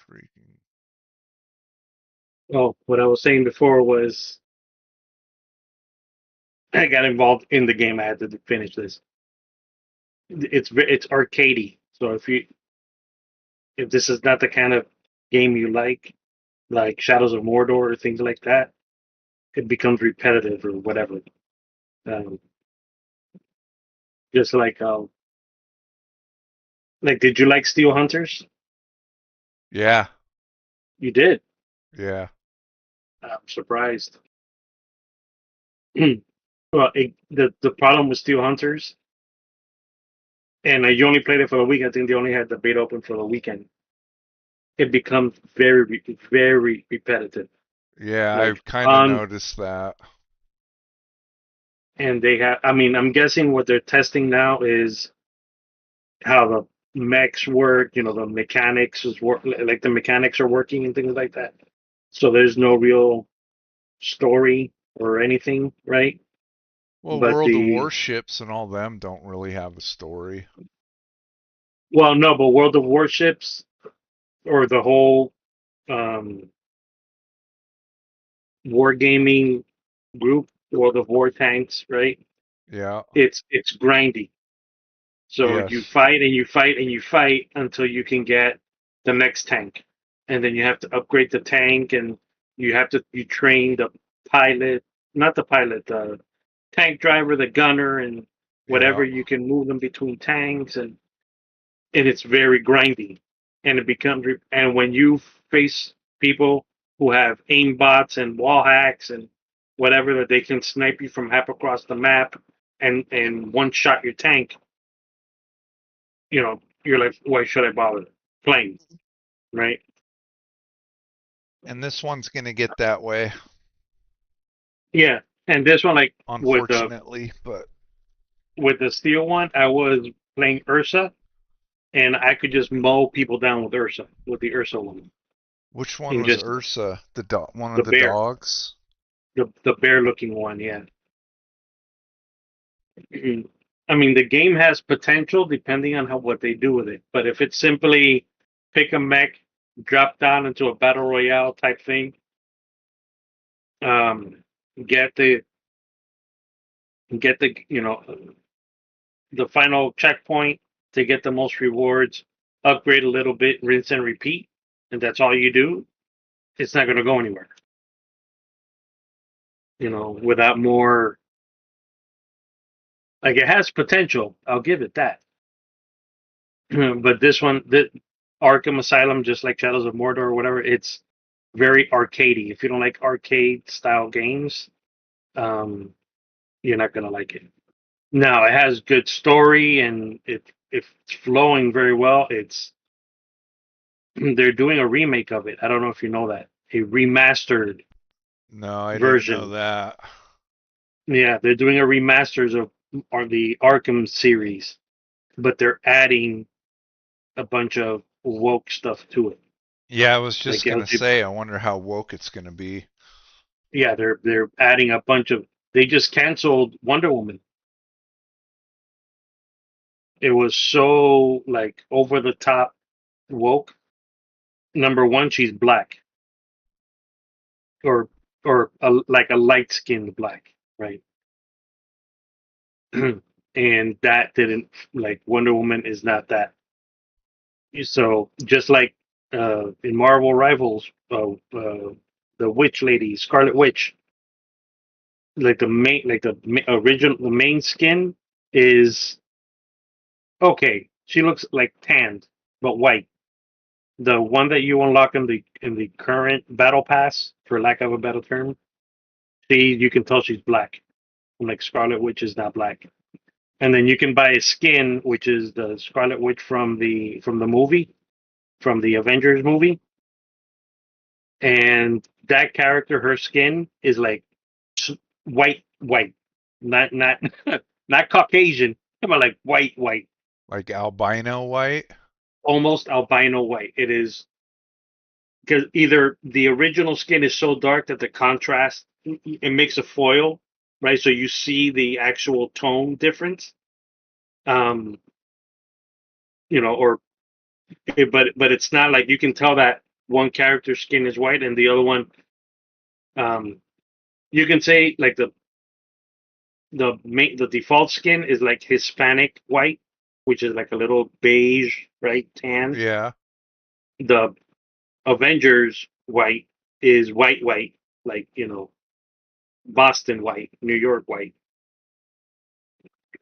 Freaking. Oh, what I was saying before was I got involved in the game. I had to finish this. It's arcadey. So if this is not the kind of game you like Shadows of Mordor or things like that, it becomes repetitive or whatever. Um, just like did you like Steel Hunters? Yeah. You did. Yeah. I'm surprised. Well, the problem with Steel Hunters, and you only played it for a week. I think they only had the beta open for the weekend. It becomes very repetitive. Yeah, Like I've kind of on, noticed that. and they have. I mean, I'm guessing what they're testing now is how the mechs work. You know, the mechanics is work. Like the mechanics are working and things like that. So there's no real story or anything, right? Well, But World of the Warships and all them don't really have a story. well, no, but World of Warships or the whole um, wargaming group, World of War tanks, right? Yeah. It's grindy. So you Yes. fight and you fight and you fight until you can get the next tank, and then you have to upgrade the tank, and you train the pilot, not the pilot, the tank driver, the gunner, and whatever. Yeah. You can move them between tanks, and it's very grindy, and it becomes and when you face people who have aim bots and wall hacks and whatever that they can snipe you from half across the map and one shot your tank, you're like, why should I bother playing, right? And this one's gonna get that way, Yeah, and this one, like unfortunately. But with the steel one, I was playing Ursa, and I could just mow people down with Ursa, with the Ursa one, which one and was just Ursa? One the of the bear, dogs? the bear looking one, yeah. Mhm. I mean, the game has potential depending on what they do with it. But if it's simply pick a mech, drop down into a battle royale type thing, um, get the the final checkpoint to get the most rewards, upgrade a little bit, rinse and repeat, and that's all you do, it's not going to go anywhere. Without more, like it has potential. I'll give it that. But this one, the Arkham Asylum, just like Shadows of Mordor or whatever, it's very arcadey. If you don't like arcade style games, um, you're not gonna like it. Now it has good story and it's flowing very well. It's they're doing a remake of it. I don't know if you know that, a remastered No, I didn't know version. that. Yeah, they're doing a remasters of the Arkham series, but they're adding a bunch of woke stuff to it, Yeah, I was like just gonna LGBT. say, I wonder how woke it's gonna be. Yeah, they're adding a bunch of. They just canceled Wonder Woman. It was so like over the top woke. Number one, she's black, or like a light skinned black, right? And that didn't, like, Wonder Woman is not that. So just like in Marvel Rivals, the Witch Lady, Scarlet Witch, like the main skin is okay. She looks like tanned but white. The one that you unlock in the current battle pass, for lack of a better term, you can tell she's black. Like Scarlet Witch is not black. And then you can buy a skin, which is the Scarlet Witch from the movie, from the Avengers movie, and that character, her skin is like white, not not Caucasian, but like white, Like albino white? almost albino white. It is because either the original skin is so dark that the contrast it makes a foil, right? So you see the actual tone difference, um, or but it's not like you can tell that one character's skin is white and the other one, um, you can say like the default skin is like Hispanic white, which is like a little beige, right, tan. Yeah. The Avengers white is white, like Boston white, New York white.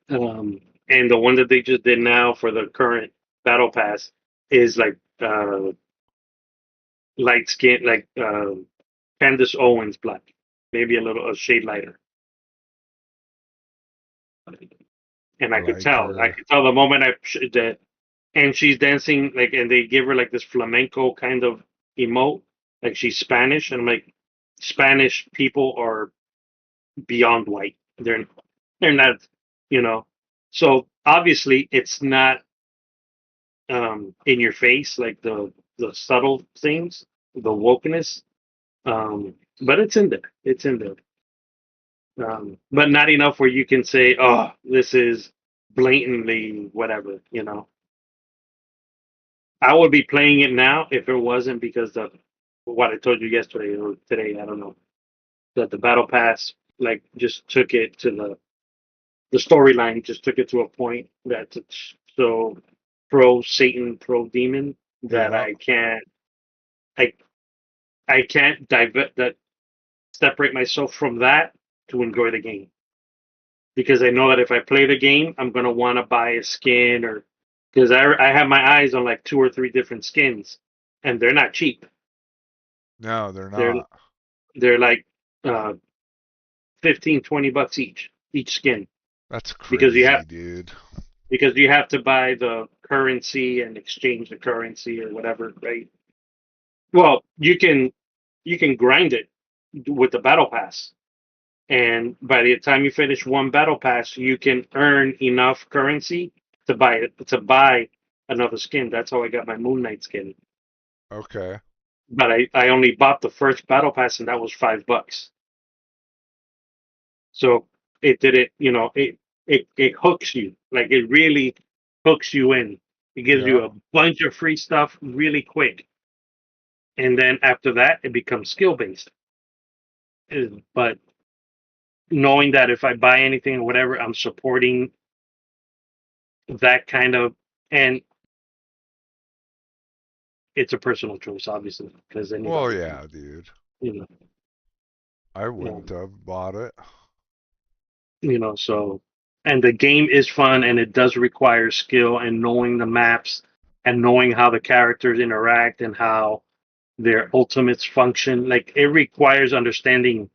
And the one that they just did now for the current battle pass is like light skin, like Candace Owens black, maybe a shade lighter. And I I could like tell. I her. could tell the moment that, and she's dancing like, and they give her like this flamenco kind of emote, like she's Spanish, and I'm like, Spanish people are beyond white. They're not, you know. So obviously, it's not in your face like the subtle things, the wokeness. But it's in there. It's in there. But not enough where you can say, "Oh, this is blatantly whatever." You know, I would be playing it now if it wasn't because of what I told you yesterday or today. I don't know that the battle pass like just took it to the storyline just took it to a point that's so pro Satan, pro demon that Yeah. I I can't divert that separate myself from that to enjoy the game because I know that if I play the game, I'm gonna want to buy a skin or because I have my eyes on like two or three different skins and they're not cheap. No, they're They're not. they're like uh 15-20 bucks each skin That's because crazy, dude. you have to buy the currency and exchange the currency or whatever, right? Well, you can grind it with the battle pass, and by the time you finish one battle pass, you can earn enough currency to buy another skin. That's how I got my Moon Knight skin. Okay. But I only bought the first battle pass, and that was $5. So it did it. It hooks you. Like it really hooks you in. It gives Yeah. you a bunch of free stuff really quick, and then after that, it becomes skill based. But knowing that if I buy anything or whatever, I'm supporting that kind of, and it's a personal choice, obviously, because Well, anybody can, yeah, dude. you know, I um, wouldn't have bought it. so, and the game is fun and it does require skill and knowing the maps and knowing how the characters interact and how their ultimates function. Like it requires understanding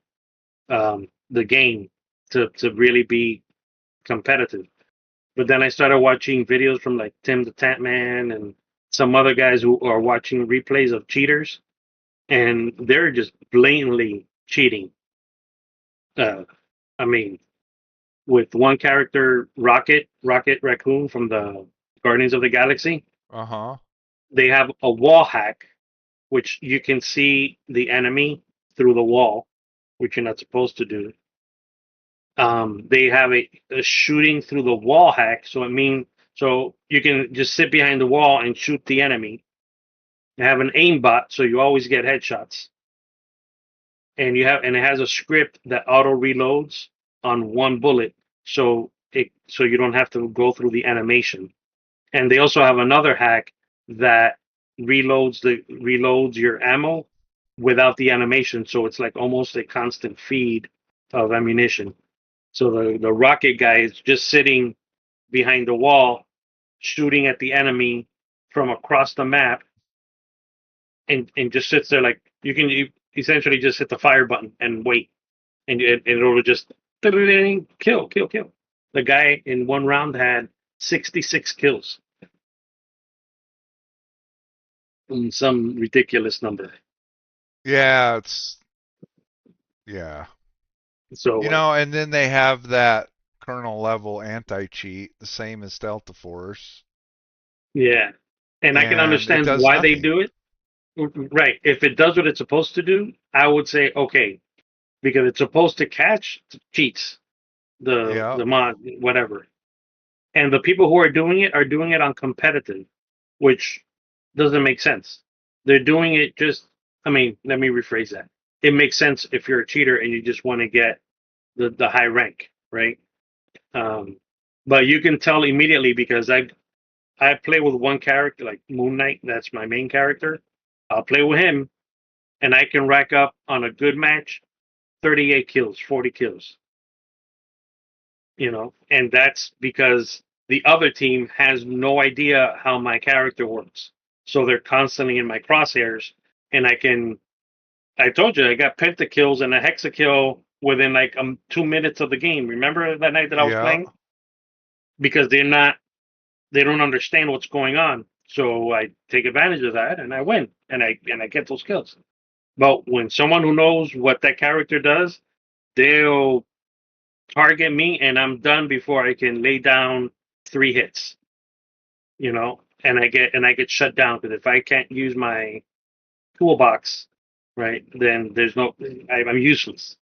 the game to really be competitive. But then I started watching videos from like Tim the Tap Man and some other guys who are watching replays of cheaters, and they're just blatantly cheating. Uh, I mean, with one character, Rocket Raccoon from the Guardians of the Galaxy, Uh-huh. they have a wall hack, which you can see the enemy through the wall, which you're not supposed to do. They have a shooting through the wall hack, so you can just sit behind the wall and shoot the enemy. They have an aimbot, so you always get headshots, and it has a script that auto reloads on one bullet, so you don't have to go through the animation. And they also have another hack that reloads your ammo without the animation, so it's like almost a constant feed of ammunition. So the rocket guy is just sitting behind the wall, shooting at the enemy from across the map, and just sits there like you essentially just hit the fire button and wait, and it'll just kill, kill, kill. The guy in one round had 66 kills, some ridiculous number. Yeah, it's yeah. So And then they have that kernel level anti-cheat, the same as Delta Force, yeah, and I can and it understand does why they nothing. do it. Right, if it does what it's supposed to do, I would say okay, because it's supposed to catch cheats, Yeah. the mod, whatever. And the people who are doing it on competitive, which doesn't make sense. They're doing it just. I mean, let me rephrase that. It makes sense if you're a cheater and you just want to get the high rank, right? Um, but you can tell immediately because I play with one character like Moon Knight. That's my main character. I'll play with him, and I can rack up on a good match 38 kills, 40 kills. And that's because the other team has no idea how my character works, so they're constantly in my crosshairs, and I told you I got pentakills and a hexakill within like 2 minutes of the game. Remember that night that I was Yeah. playing? Because they don't understand what's going on. So I take advantage of that and I win and I get those kills. But when someone who knows what that character does, they'll target me and I'm done before I can lay down 3 hits. You know, and I get shut down because if I can't use my toolbox, right, then I'm useless.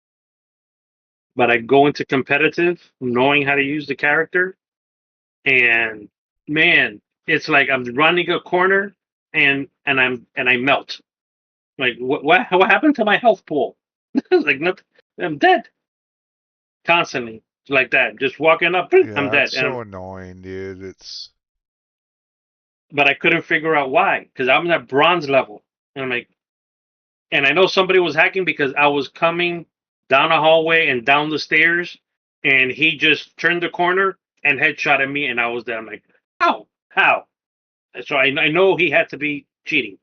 But I go into competitive knowing how to use the character, and man, it's like I'm running a corner and I melt. Like what happened to my health pool? Like nothing. I'm dead constantly like that. Just walking up, I'm Yeah, dead. it's so annoying, dude. It's But I couldn't figure out why because I'm at bronze level, and I'm like, and I know somebody was hacking because I was coming down a hallway and down the stairs, and he just turned the corner and headshot at me, and I was there. I'm like, how? So I know he had to be cheating.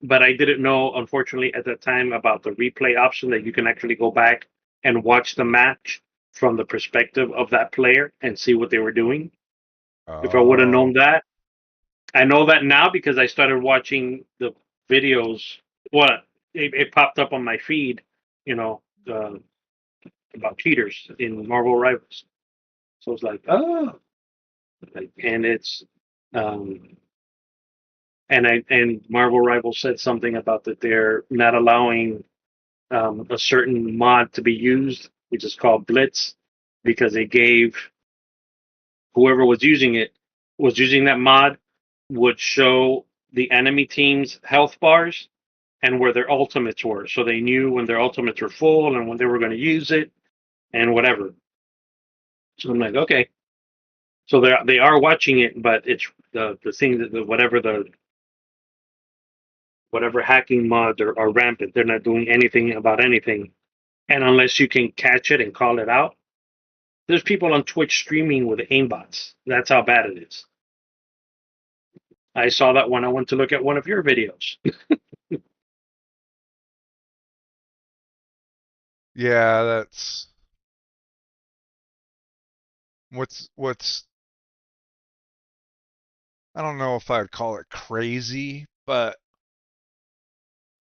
But I didn't know, unfortunately, at that time about the replay option that you can actually go back and watch the match from the perspective of that player and see what they were doing. If I would have oh known that, I know that now because I started watching the videos. What it popped up on my feed, you know, about cheaters in Marvel Rivals. So it's like, oh, and it's, um, and Marvel Rivals said something about that they're not allowing a certain mod to be used, which is called Blitz, because they gave whoever was using that mod would show the enemy team's health bars and where their ultimates were. So they knew when their ultimates were full and when they were going to use it and whatever. So I'm like, okay. So they are watching it, but it's the thing that whatever hacking mods are rampant. They're not doing anything about anything. And unless you can catch it and call it out, there's people on Twitch streaming with aimbots. That's how bad it is. I saw that when I went to look at one of your videos. yeah, that's what's I don't know if I'd call it crazy, but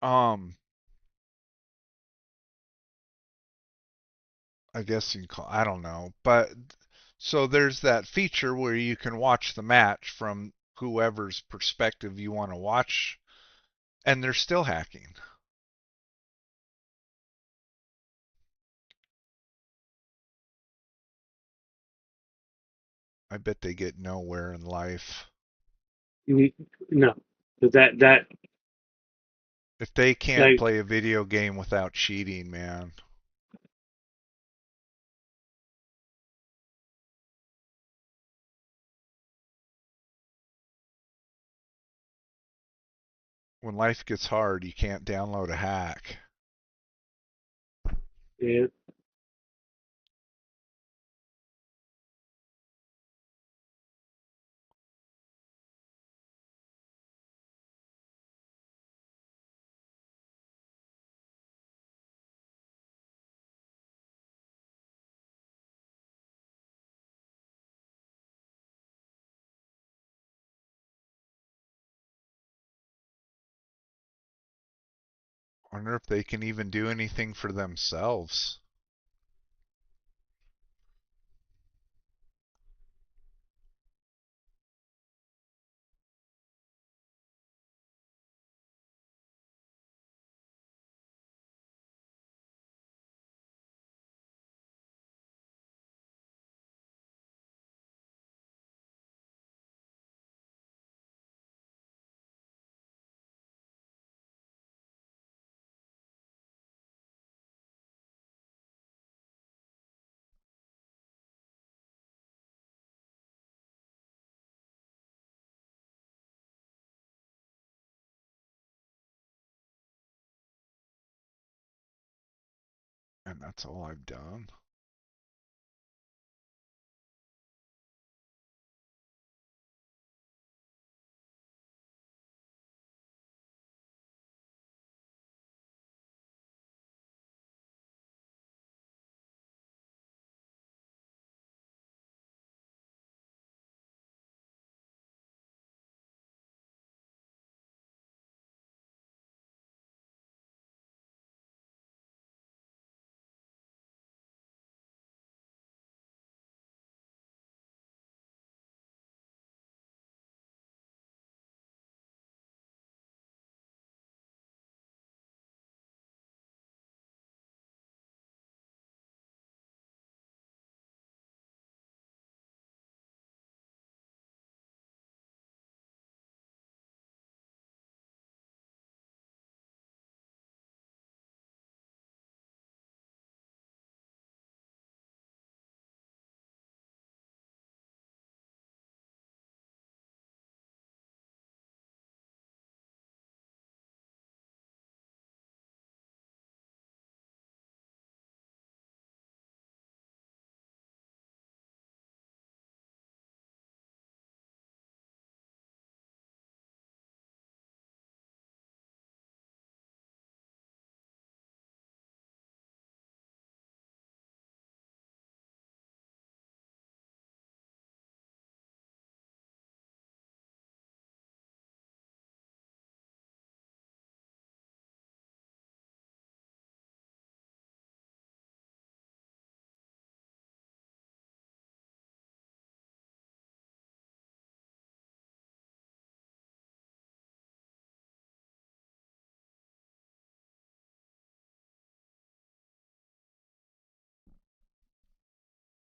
um I guess you can call I don't know. But so there's that feature where you can watch the match from whoever's perspective you want to watch, and they're still hacking. I bet they get nowhere in life. No, that If they can't like play a video game without cheating, man. When life gets hard, you can't download a hack. yeah, Wonder if they can even do anything for themselves. And that's all I've done.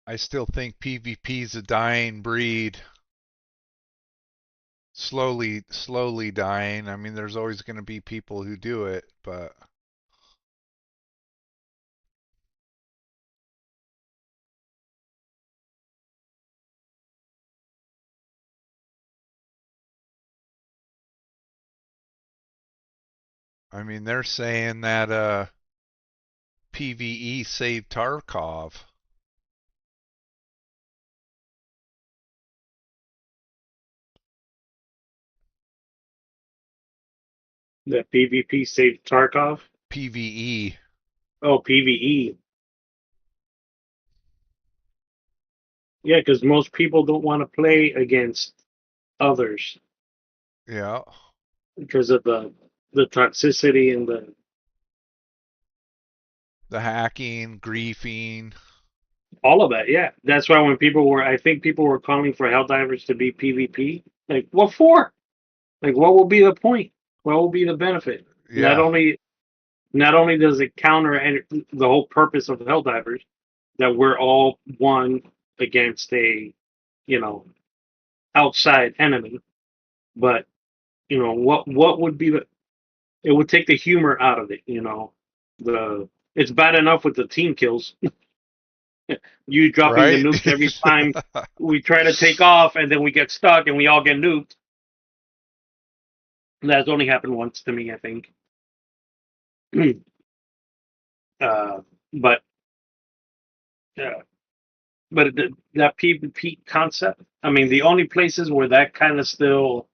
I still think PvP's a dying breed. Slowly dying. I mean, there's always going to be people who do it, but I mean, they're saying that PvE saved Tarkov. That PvP saved Tarkov. PvE. Oh, PvE. Yeah, because most people don't want to play against others Yeah. because of the toxicity and The hacking, griefing. all of that. Yeah, that's why when I think people were calling for Helldivers to be PvP. Like, what for? Like, what will be the point? What will be the benefit? Not Yeah. only not only does it counter the whole purpose of Helldivers, that we're all one against a, you know, outside enemy, but what would be the it would take the humor out of it, the it's bad enough with the team kills. You dropping the Right? nukes every time we try to take off, and then we get stuck and we all get nuked. That's only happened once to me, I think. uh, but uh, that PvP concept, I mean, the only places where that kind of still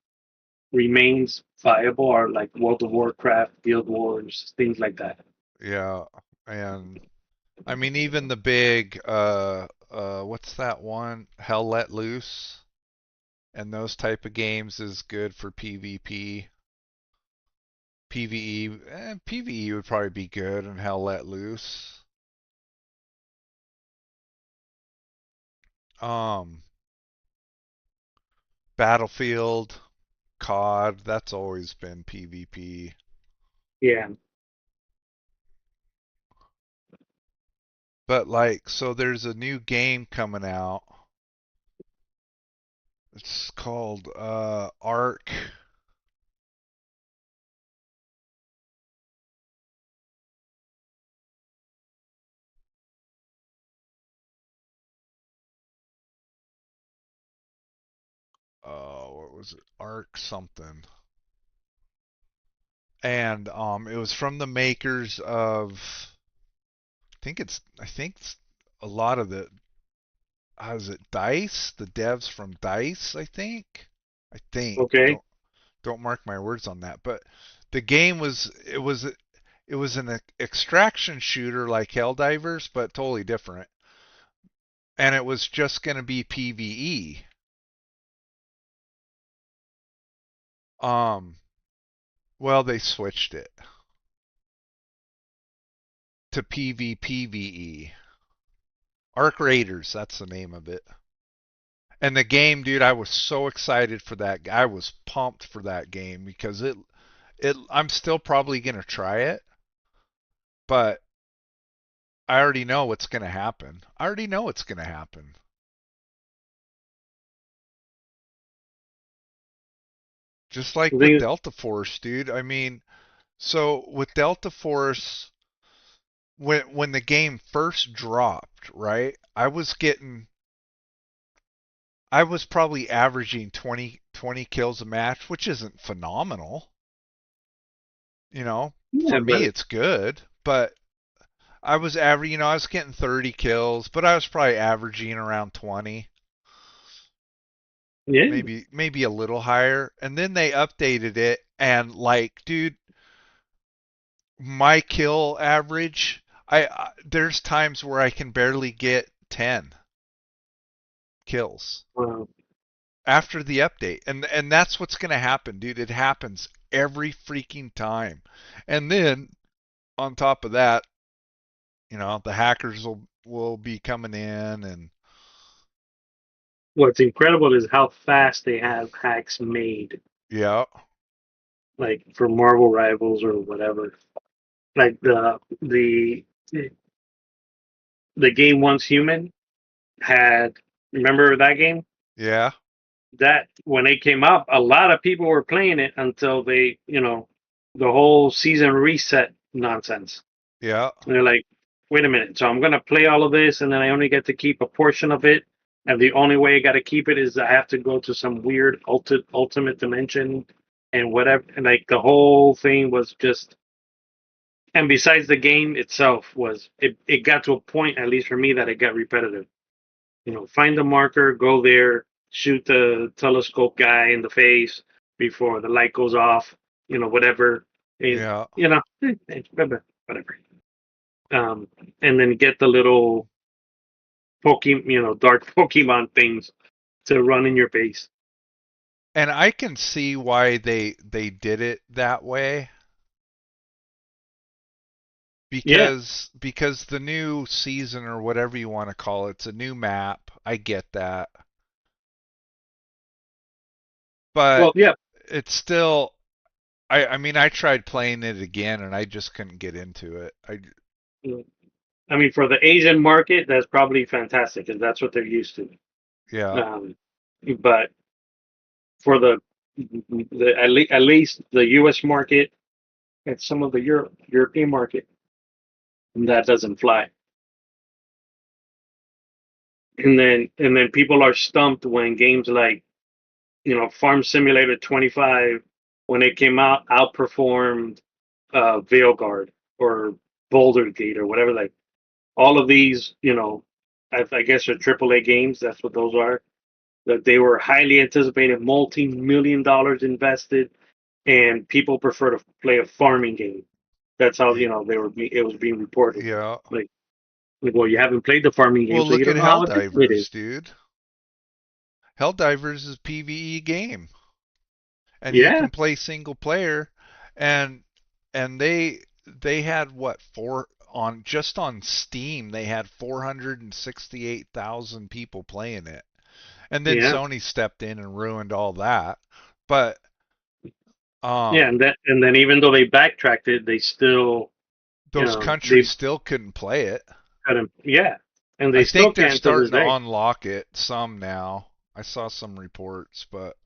remains viable are like World of Warcraft, Guild Wars, things like that. Yeah. And I mean, even the big, what's that one? Hell Let Loose and those type of games is good for PvP. PvE would probably be good and Hell Let Loose. Um, Battlefield, COD, that's always been PvP. Yeah. But like, so there's a new game coming out. It's called Ark. What was it? Ark something. And it was from the makers of I think it's a lot of the is it DICE? The devs from DICE, I think. I think. Okay. Don't mark my words on that, but the game was an extraction shooter like Helldivers, but totally different. And it was just going to be PvE. Um, well, they switched it to PvPvE. Arc Raiders, that's the name of it. And the game, dude, I was so excited for that. I was pumped for that game because it I'm still probably going to try it, but I already know what's going to happen. I already know what's going to happen. Just The like thing with is, Delta Force, dude. I mean, so with Delta Force, when the game first dropped, right? I was probably averaging 20 kills a match, which isn't phenomenal. You know, yeah, for me but it's good, but I was averaging, I was getting 30 kills, but I was probably averaging around 20, yeah, maybe a little higher. And then they updated it and like, dude, my kill average, there's times where I can barely get 10 kills uh, after the update. And that's what's going to happen, dude. It happens every freaking time. And then on top of that, the hackers will be coming in and what's incredible is how fast they have hacks made, yeah. like for Marvel Rivals or whatever. Like the game Once Human, had. Remember that game? Yeah. That when it came up, a lot of people were playing it until they, the whole season reset nonsense. Yeah. And they're like, wait a minute. So I'm going to play all of this and then I only get to keep a portion of it. And the only way I got to keep it is I have to go to some weird ultimate dimension and whatever. And like the whole thing was just, and besides the game itself it got to a point, at least for me, that it got repetitive. Find the marker, go there, shoot the telescope guy in the face before the light goes off, whatever. Yeah. Whatever. And then get the little dark Pokemon things to run in your base. And I can see why they did it that way. Because the new season, or whatever you want to call it, it's a new map. I get that. But Well, yeah. it's still, I mean, I tried playing it again and I just couldn't get into it. I mean, for the Asian market, that's probably fantastic because that's what they're used to. Yeah. But for the at least the U.S. market and some of the European market, that doesn't fly. And then people are stumped when games like Farm Simulator 25, when it came out, outperformed Veilguard or Boulder Gate or whatever. Like all of these, I guess are AAA games. That's what those are. That they were highly anticipated, multi-million-dollars invested, and people prefer to play a farming game. That's how it was being reported. Yeah. Like, well, you haven't played the farming game, Well, so you look at don't know how addictive it is. Helldivers, dude. Helldivers is a PvE game, and you can play single player, and they had what, just on Steam they had 468,000 people playing it, and then Sony stepped in and ruined all that. But and then even though they backtracked it, they still those countries still couldn't play it. And they I still think they're can't starting to unlock it some now. I saw some reports, but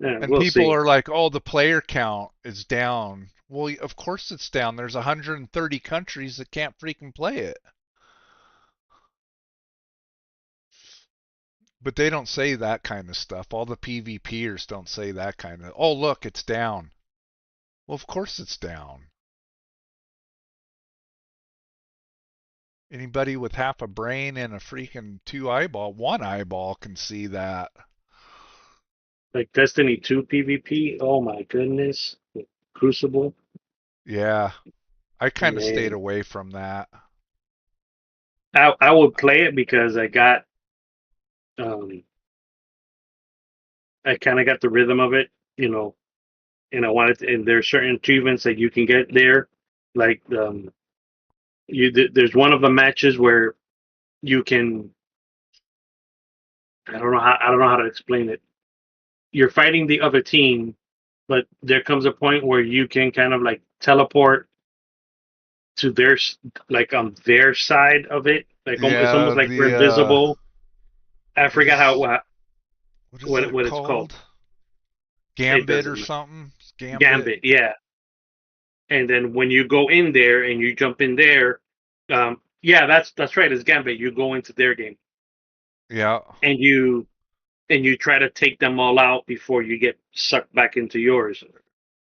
and people are like, "Oh, the player count is down." Well, of course it's down. There's 130 countries that can't freaking play it. But they don't say that kind of stuff. All the PvPers don't say that kind of, "Oh, look, it's down." Well, of course it's down. Anybody with half a brain and a freaking one eyeball can see that. Like Destiny 2 PvP, oh my goodness. Crucible. Yeah. I kind of stayed away from that. I would play it because I got I kind of got the rhythm of it, and I wanted to, and there's certain achievements that you can get there, like there's one of the matches where you can, I don't know how to explain it. You're fighting the other team, but there comes a point where you can kind of like teleport to their, like on their side of it, like it's almost like we're invisible. I forgot what it's called. Gambit or something. Gambit, yeah. And then when you go in there and you jump in there, that's right. It's Gambit. You go into their game. Yeah. And you try to take them all out before you get sucked back into yours.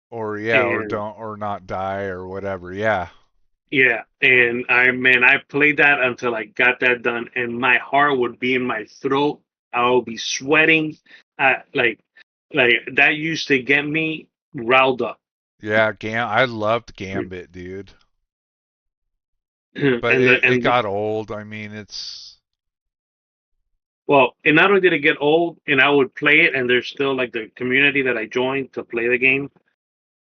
Or or not die or whatever. Yeah. Yeah, and I played that until I got that done, and my heart would be in my throat. I would be sweating. Like that used to get me riled up. Yeah, I loved Gambit, dude. But it got old. I mean, it's... Well, and not only did it get old, and I would play it, and there's still like the community that I joined to play the game.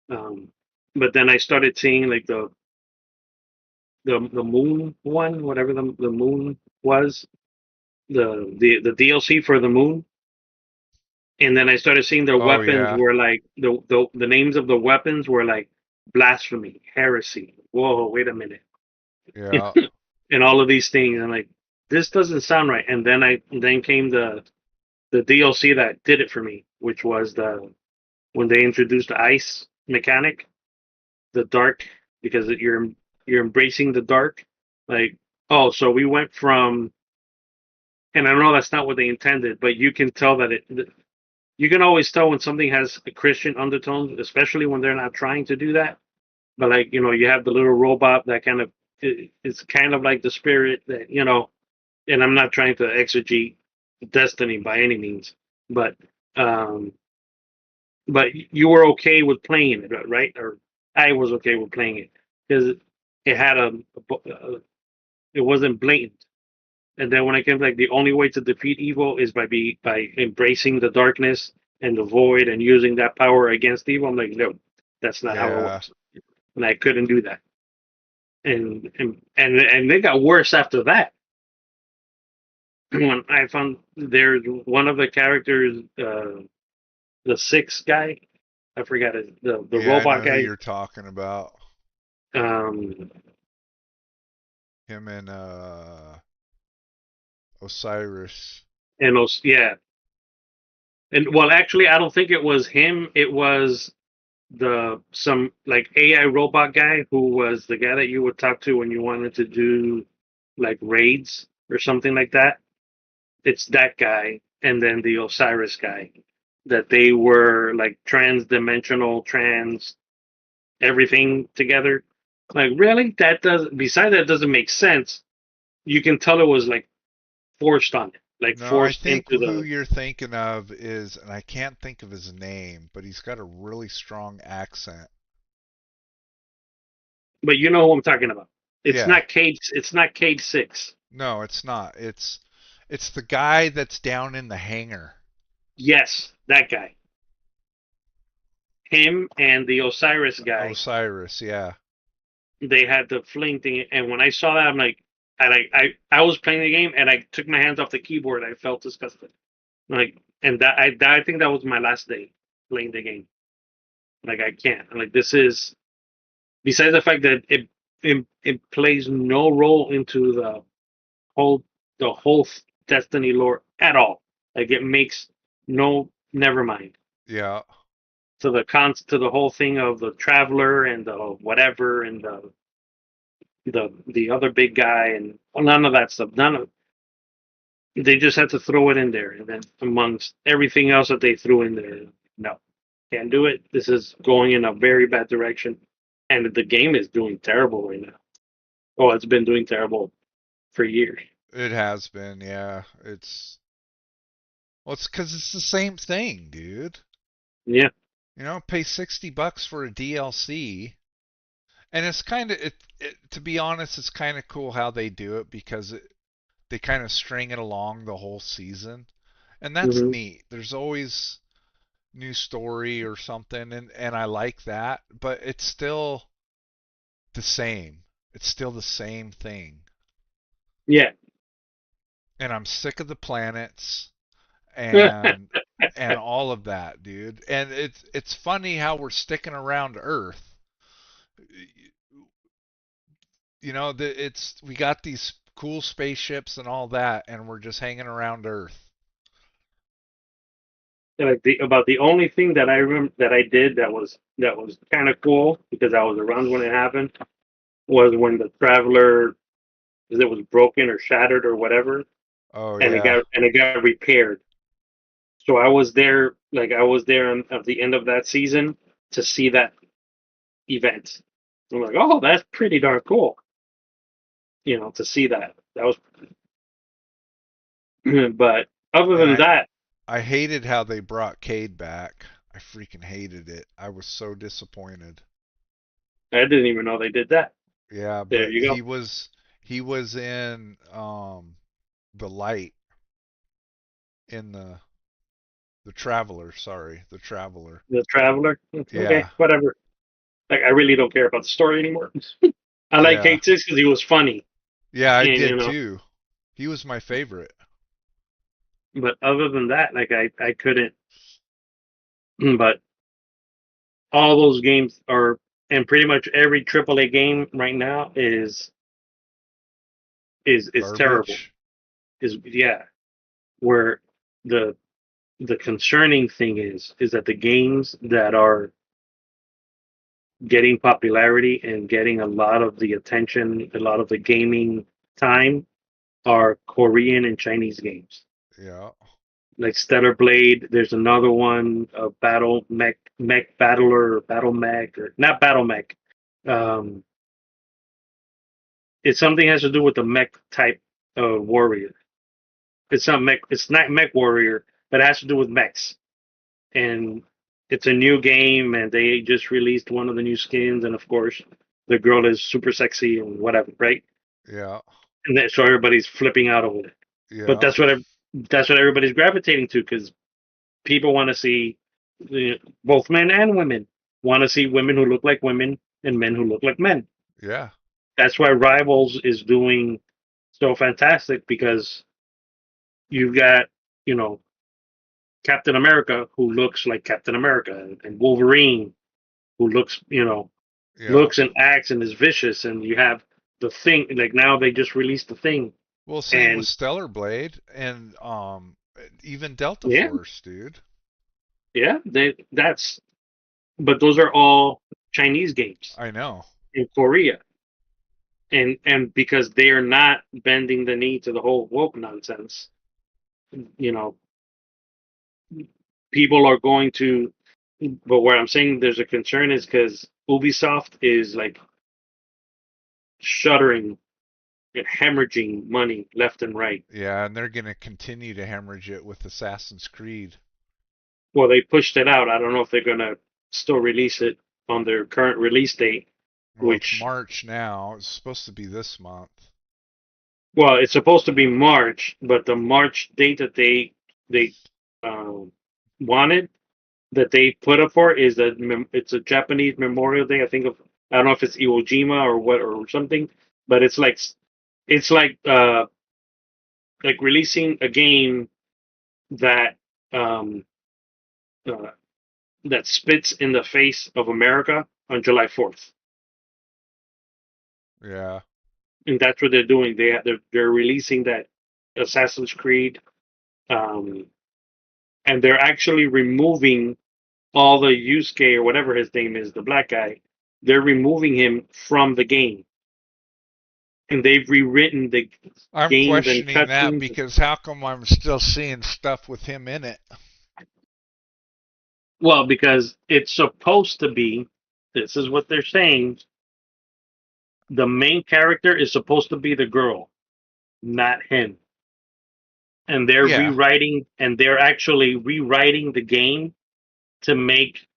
But then I started seeing like the moon one, whatever the moon was, the DLC for the moon. And then I started seeing their weapons were like the names of the weapons were like blasphemy, heresy. Whoa, wait a minute. Yeah. And all of these things. I'm like, this doesn't sound right. And then came the DLC that did it for me, which was when they introduced the ice mechanic, the dark, because you're embracing the dark. Like, oh, so we went from, and I know that's not what they intended, but you can tell that you can always tell when something has a Christian undertone, especially when they're not trying to do that. But like, you have the little robot that kind of, it's kind of like the spirit that, and I'm not trying to exegete Destiny by any means, but um, but you were okay with playing it, right? Or I was okay with playing it because it had it wasn't blatant. And then when I came like the only way to defeat evil is by embracing the darkness and the void and using that power against evil. I'm like, no, that's not how it Yeah. works. And I couldn't do that. And they got worse after that. When I found there's one of the characters, the sixth guy, I forgot it, the Yeah, I know robot who guy. you're talking about. Um, Him and Osiris. and yeah, and well, actually, I don't think it was him. It was some like AI robot guy who was the guy that you would talk to when you wanted to do like raids or something like that. It's that guy, and then the Osiris guy. That they were like trans-dimensional, trans everything together. Like, really? That does. Besides, that doesn't make sense. You can tell it was like forced on it, like No, I forced think into who the. you're thinking of is, and I can't think of his name, but he's got a really strong accent. But you know who I'm talking about. It's Yeah. not Cade. It's not Cade 6. No, it's not. It's the guy that's down in the hangar. Yes, that guy. Him and the Osiris guy. Osiris, yeah. They had the fling thing, and when I saw that, I'm like, I was playing the game, and I took my hands off the keyboard. I felt disgusted. Like, and I think that was my last day playing the game. Like, I can't. I'm like, this is, besides the fact that it plays no role into whole the whole Destiny lore at all. Like, it makes no, never mind. Yeah. To the whole thing of the traveler and the whatever and the other big guy and none of that stuff. None of, they just had to throw it in there, and then amongst everything else that they threw in there, no, can't do it. This is going in a very bad direction, and the game is doing terrible right now. Oh, it's been doing terrible for years. It has been, yeah. Well, it's because it's the same thing, dude. Yeah, Pay $60 for a DLC, and it's kind of to be honest, it's kind of cool how they do it because they kind of string it along the whole season, and that's hmm neat. There's always new story or something, and I like that, but it's still the same. It's still the same thing. yeah. And I'm sick of the planets and all of that, dude. And it's funny how we're sticking around Earth. It's we got these cool spaceships and all that, and we're just hanging around Earth. Like about the only thing that I remember that I did that was kind of cool because I was around when it happened was when the traveler, because it was broken or shattered or whatever, Oh and yeah, it got repaired. So I was there, like I was there at the end of that season to see that event. I'm like, oh, that's pretty darn cool. To see that. That was, but other and than I that, I hated how they brought Cade back. I freaking hated it. I was so disappointed. I didn't even know they did that. Yeah, There but you go. he was in the light in the Traveler, sorry, the Traveler. The traveler. Okay, Yeah. whatever. Like I really don't care about the story anymore. I like Yeah. Kate Six because he was funny, Yeah, I and did too. He was my favorite. but other than that, like I couldn't. But all those games are, and pretty much every AAA game right now is terrible. Garbage. is where the concerning thing is that the games that are getting popularity and getting a lot of the attention, a lot of the gaming time, are Korean and Chinese games. Yeah. Like Stellar Blade, there's another one, Battle Mech Battler, or Battle Mech, or not Battle Mech. Um, it's something has to do with the mech type warrior. It's not mech. It's not Mech Warrior, but it has to do with mechs. And it's a new game, and they just released one of the new skins, and of course, the girl is super sexy and whatever, right? Yeah. And so everybody's flipping out over it. But Yeah. that's what everybody's gravitating to, because people want to see both men and women want to see women who look like women and men who look like men. Yeah. That's why Rivals is doing so fantastic, because you've got, you know, Captain America who looks like Captain America, and Wolverine who looks, Yeah. looks and acts and is vicious, and you have the Thing. Like now they just released the Thing, Well, same with and Stellar Blade and even Delta yeah, Force, dude. yeah, but those are all Chinese games I know. in Korea, and because they are not bending the knee to the whole woke nonsense, you know, people are going to. But where I'm saying there's a concern is because Ubisoft is like shuttering and hemorrhaging money left and right. Yeah, and they're gonna continue to hemorrhage it with Assassin's Creed. Well, they pushed it out. I don't know if they're gonna still release it on their current release date, Well, it's which, March now. It's supposed to be this month. well, it's supposed to be March, but the March date that they um, wanted, that they put up for, is that it's a Japanese Memorial Day. I don't know if it's Iwo Jima or what or something, but it's like releasing a game that um, uh, that spits in the face of America on July 4th. Yeah. And that's what they're doing. They're releasing that Assassin's Creed, um, and they're actually removing all the Yusuke or whatever his name is, the black guy. They're removing him from the game, and they've rewritten the I'm games and questioning that cutscenes. because how come I'm still seeing stuff with him in it? Well, because it's supposed to be. This is what they're saying. The main character is supposed to be the girl, not him. And Yeah. they're actually rewriting the game to make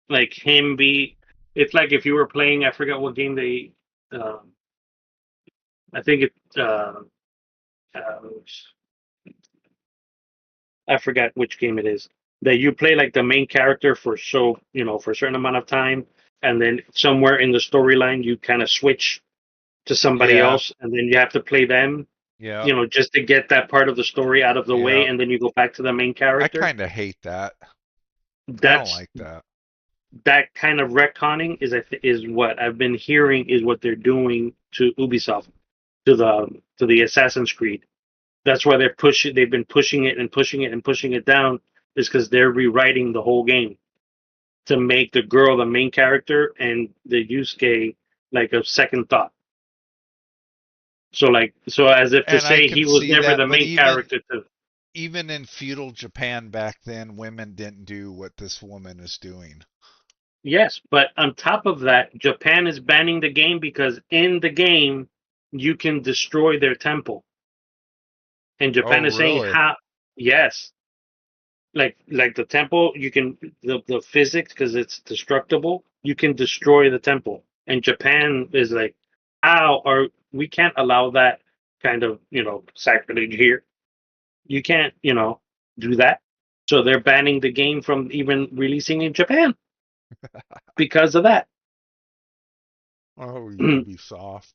like him be. It's like if you were playing, I forgot what game they, um, I think it, uh, I forgot which game it is, that you play like the main character for, for a certain amount of time, and then somewhere in the storyline you kind of switch to somebody Yeah. else, and then you have to play them, Yeah. just to get that part of the story out of the way, Yeah. and then you go back to the main I character. kind of hate that. I don't That's like that. that kind of retconning is what I've been hearing is what they're doing to Ubisoft, to the Assassin's Creed. That's why they've been pushing it and pushing it and pushing it down, is because they're rewriting the whole game to make the girl the main character and the Yusuke like a second thought. So as if to And I say can he was see never that, the but main character to. even in feudal Japan back then, women didn't do what this woman is doing. Yes, but on top of that, Japan is banning the game because in the game you can destroy their temple. And Oh, Japan is saying really? how. Yes, like the temple, you can, the physics, because it's destructible, you can destroy the temple. And Japan is like, how are we can't allow that kind of, sacrilege here. You can't, do that. So they're banning the game from even releasing in Japan because of that. Oh, Ubisoft.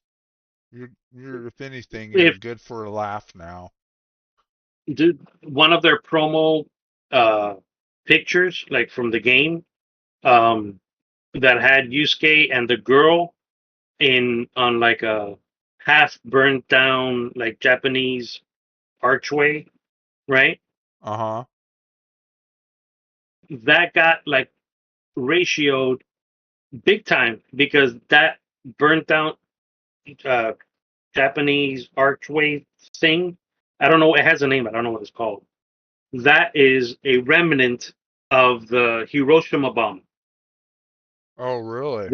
You're, if anything, you're If good for a laugh now. Dude, one of their promo uh pictures, like from the game, um that had Yusuke and the girl in on like a half burnt down like Japanese archway, right? Uh-huh. That got like ratioed big time because that burnt out uh, Japanese archway thing. I don't know. It has a name. I don't know what it's called. That is a remnant of the Hiroshima bomb. Oh, really?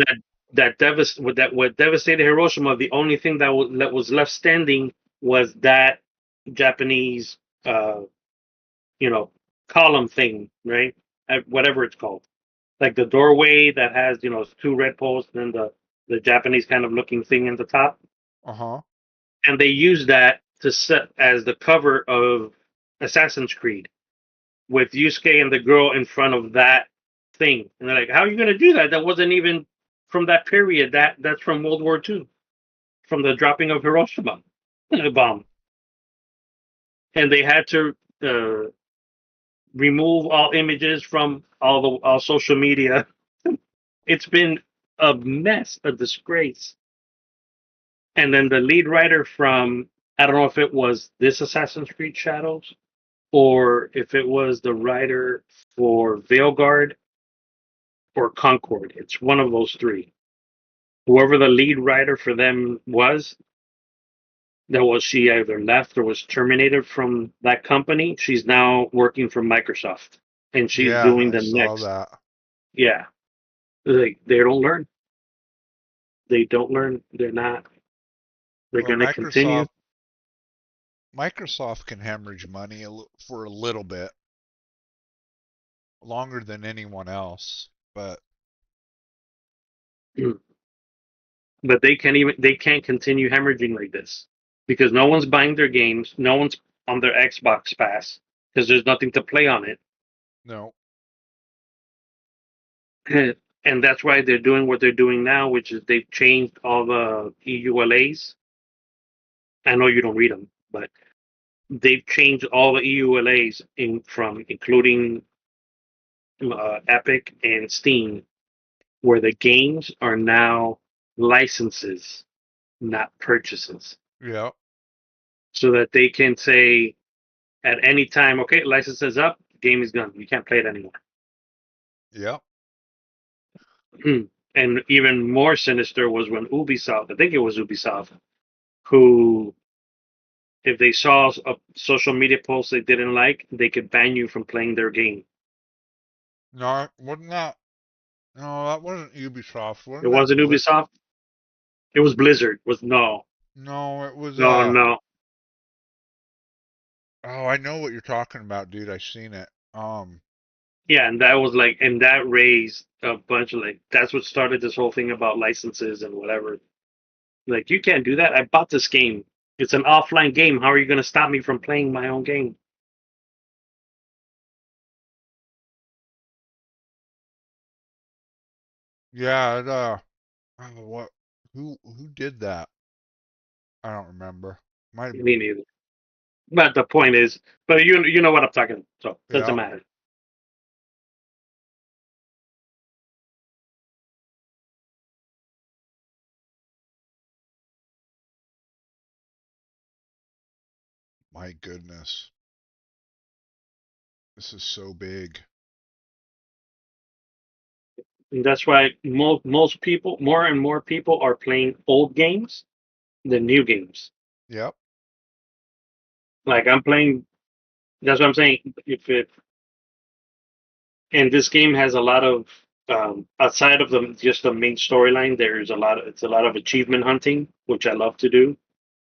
That what devastated Hiroshima. The only thing that was left standing was that Japanese, uh, you know, column thing, right? Whatever it's called, like the doorway that has two red posts and the Japanese kind of looking thing in the top, Uh-huh. and they used that to set as the cover of Assassin's Creed with Yusuke and the girl in front of that thing. And they're like, "How are you going to do that? That wasn't even from that period. That's from World War II, from the dropping of Hiroshima bomb." And they had to remove all images from all social media. It's been a mess, a disgrace. And then the lead writer from, I don't know if it was this Assassin's Creed Shadows or if it was the writer for Veilguard or Concord. It's one of those three. Whoever the lead writer for them was, she either left or was terminated from that company. She's now working for Microsoft, and she's Yeah, doing I the saw next. that. Yeah, like they don't learn. They don't learn. They're not. They're Well, going to continue. Microsoft can hemorrhage money for a little bit longer than anyone else, but But they can't continue hemorrhaging like this because no one's buying their games, no one's on their Xbox Pass because there's nothing to play on it. no. And that's why they're doing what they're doing now, which is they've changed all the EULAs. I know you don't read them, but they've changed all the EULAs from including Epic and Steam, where the games are now licenses, not purchases, Yeah. so that they can say at any time, okay, license is up, game is gone. You can't play it anymore. Yeah. And even more sinister was when Ubisoft, I think it was Ubisoft, who, if they saw a social media post they didn't like, they could ban you from playing their game. No, wasn't that? No, that wasn't Ubisoft. It Wasn't that wasn't Ubisoft. It was Blizzard. Was no, No, it was no, no. Oh, I know what you're talking about, dude. I seen it. Yeah, and that was like, and that raised a bunch of like, that's what started this whole thing about licenses and whatever. Like, you can't do that. I bought this game. It's an offline game. How are you going to stop me from playing my own game? Yeah, oh, what who did that? I don't remember. Might have, Me neither. But the point is, but you know what I'm talking about, so it doesn't yeah. matter. My goodness. This is so big. And that's why most people, more and more people, are playing old games than new games. Yep. Like I'm playing. That's what I'm saying. If it and this game has a lot of outside of the just the main storyline, there's it's a lot of achievement hunting, which I love to do.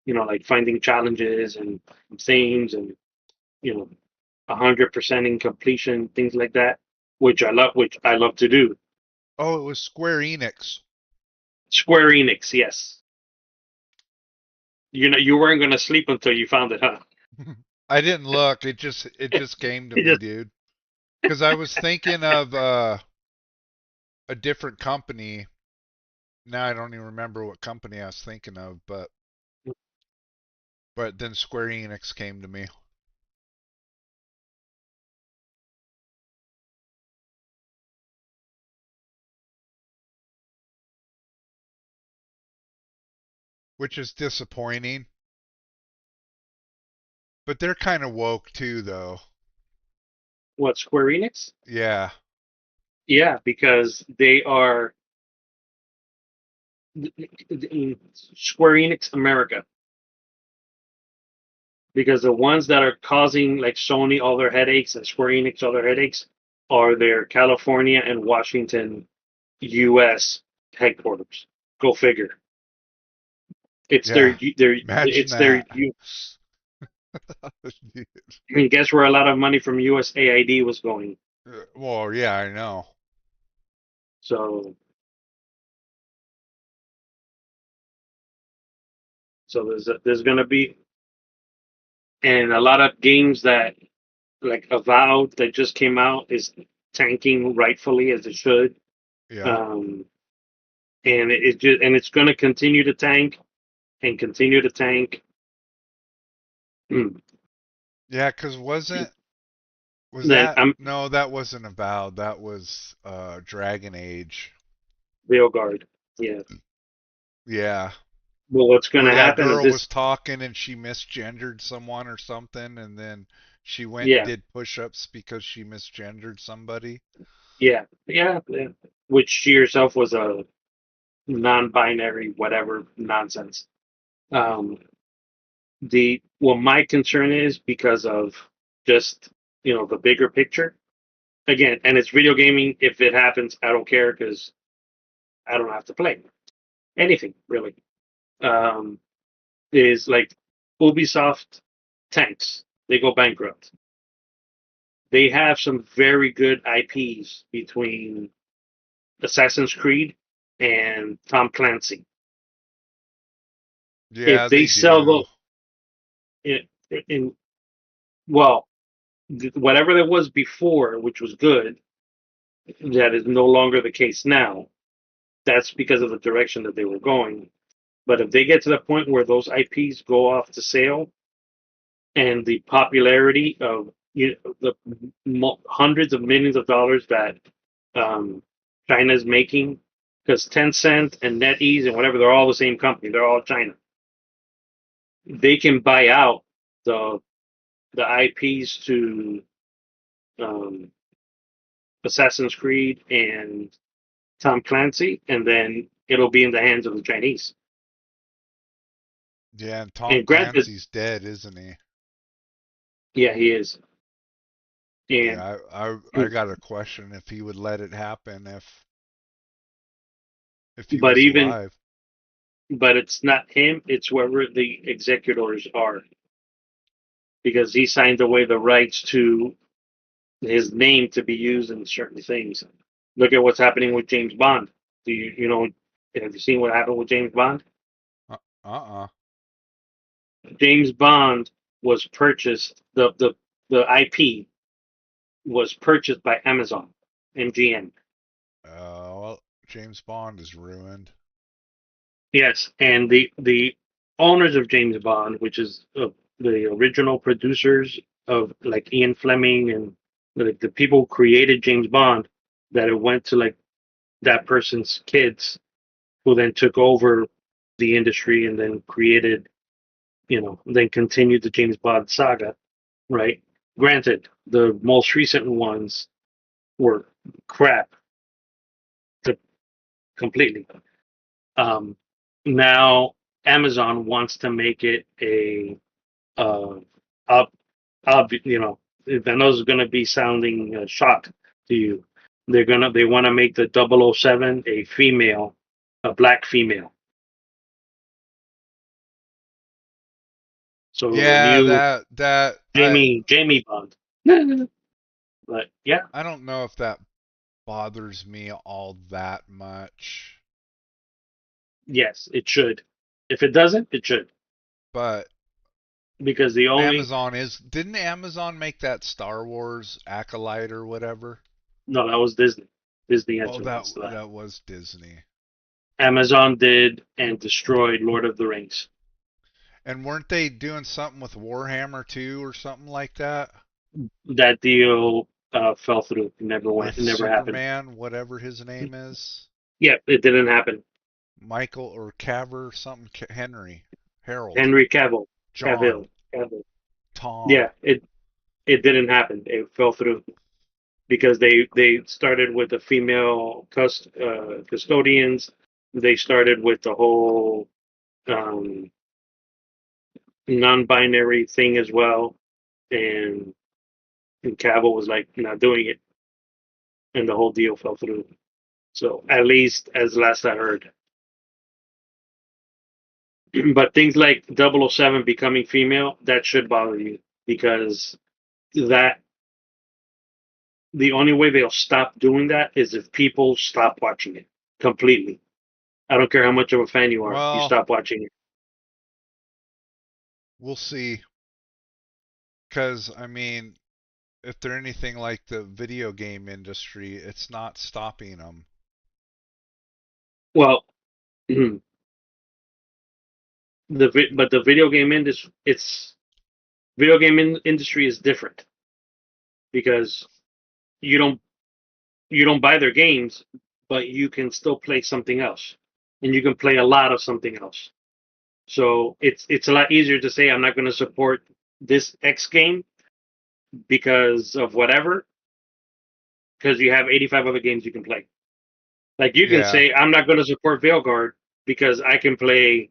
Like finding challenges and things, and you know, 100% in completion, things like that, which I love to do. Oh, it was Square Enix. Square Enix, yes. You weren't gonna sleep until you found it, huh? I didn't look. It just came to It me, just dude. Because I was thinking of a different company. Now I don't even remember what company I was thinking of, but then Square Enix came to me. Which is disappointing. But they're kind of woke too, though. What, Square Enix? Yeah. Yeah, because they are Square Enix America. Because the ones that are causing like Sony all their headaches and Square Enix all their headaches are their California and Washington, U.S. headquarters. Go figure. It's Yeah. their Imagine it's their. that. And guess where a lot of money from USAID was going. Well, yeah, I know. So there's gonna be, and a lot of games that like Avowed that just came out is tanking rightfully as it should. Yeah. Um, and it's going to continue to tank and continue to tank. Mm. Yeah, 'cause was Then that I'm no, that wasn't Avowed. That was Dragon Age. Veilguard. Yeah. Yeah. Well, what's going Where to that happen is girl was this. talking and she misgendered someone or something, and then she went and Yeah, did push-ups because she misgendered somebody. yeah. Which she herself was a non-binary, whatever nonsense. Um, my concern is because of just the bigger picture again, and it's video gaming. If it happens, I don't care because I don't have to play anything really. Um, is like Ubisoft tanks. They go bankrupt. They have some very good IPs between Assassin's Creed and Tom Clancy. Yeah, If they they sell do. those, in well, whatever there was before, which was good, that is no longer the case now. That's because of the direction that they were going. But if they get to the point where those IPs go off to sale, and the popularity of the hundreds of millions of dollars that China is making, because Tencent and NetEase and whatever, they're all the same company. They're all China. They can buy out the IPs to um, Assassin's Creed and Tom Clancy, and then it'll be in the hands of the Chinese. Yeah, and Tom And granted, Clancy's dead, isn't he? yeah, he is. And Yeah, I got a question if he would let it happen if he but was even alive. but it's not him, it's whoever the executors are, because he signed away the rights to his name to be used in certain things. Look at what's happening with James Bond. Do have you seen what happened with James Bond? Uh-uh. James Bond was purchased, the IP was purchased by Amazon, MGM. Well, James Bond is ruined. Yes, and the owners of James Bond, which is the original producers of like Ian Fleming and like the people who created James Bond, that it went to like that person's kids, who then took over the industry and then created, then continued the James Bond saga, right? Granted, the most recent ones were crap, completely. Um, Now Amazon wants to make it a uh, up, I know it's going to be sounding shock to you. They want to make the 007 a female, a black female. So the Yeah, new that Jamie Bond. But yeah, I don't know if that bothers me all that much, yes, it should. If it doesn't, it should, but because the only didn't Amazon make that Star Wars Acolyte or whatever? no, that was Disney. Disney had Oh, the that rights to that. that was Disney. Amazon did and destroyed Lord of the Rings. And weren't they doing something with Warhammer too or something like that? That deal fell through. It never went. With It never happened. Superman, whatever his name is? Yeah, it didn't happen. Michael or Caver something Henry. Harold. Henry Cavill. John. Cavill. Tom. Yeah, it didn't happen. It fell through because they started with the female custodians. They started with the whole um, non-binary thing as well, and Cavill was like not doing it, and the whole deal fell through. So at least as last I heard. But things like 007 becoming female, that should bother you because that the only way they'll stop doing that is if people stop watching it completely. I don't care how much of a fan you are, you Well, stop watching it. we'll see. Because, I mean, if they're anything like the video game industry, it's not stopping them. Well, but the video game industry, industry is different because you don't you don't buy their games, but you can still play something else, and you can play a lot of something else. So it's a lot easier to say I'm not going to support this X game because of whatever, because you have 85 other games you can play. Like you can Yeah. say I'm not going to support Veilguard because I can play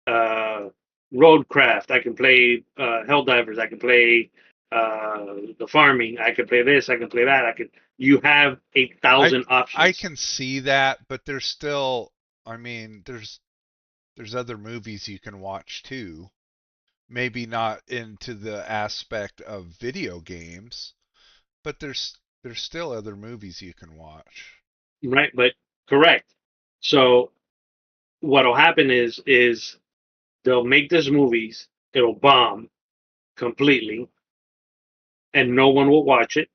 uh, Roadcraft, I can play Helldivers, I can play the farming, I can play this, I can play that. I can. You have I 1,000 I options. can see that, but there's still, I mean, there's other movies you can watch too. Maybe not into the aspect of video games, but there's still other movies you can watch. Right, but correct. So what'll happen is they'll make these movies, it'll bomb completely, and no one will watch it.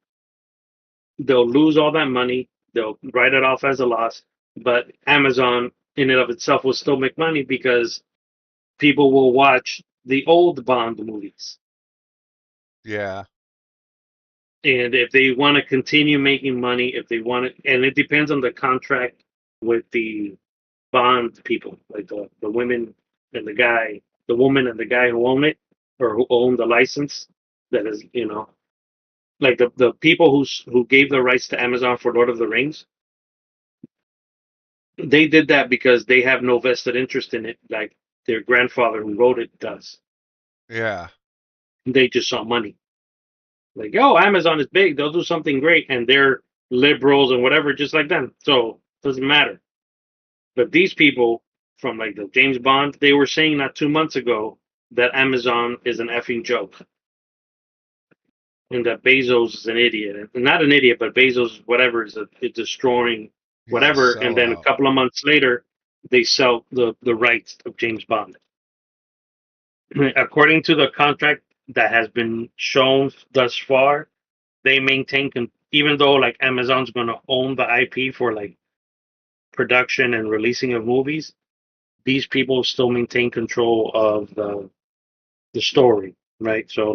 They'll lose all that money. They'll write it off as a loss. But Amazon, in and of itself, will still make money because people will watch the old Bond movies. Yeah. And if they want to continue making money, if they want to, and it depends on the contract with the Bond people, like the women and the guy, the woman and the guy who own it or who own the license. That is, like the people who gave the rights to Amazon for Lord of the Rings. They did that because they have no vested interest in it, like their grandfather who wrote it does. Yeah. They just saw money. Like, oh, Amazon is big; they'll do something great, and they're liberals and whatever, just like them. So it doesn't matter. But these people from like the James Bond, they were saying not 2 months ago that Amazon is an effing joke and that Bezos is an idiot, and not an idiot, but Bezos, whatever, is destroying He's a whatever. And then a sellout. couple of months later, they sell the rights of James Bond. According to the contract that has been shown thus far, they maintain even though like Amazon's going to own the IP for like production and releasing of movies, these people still maintain control of the story, right? So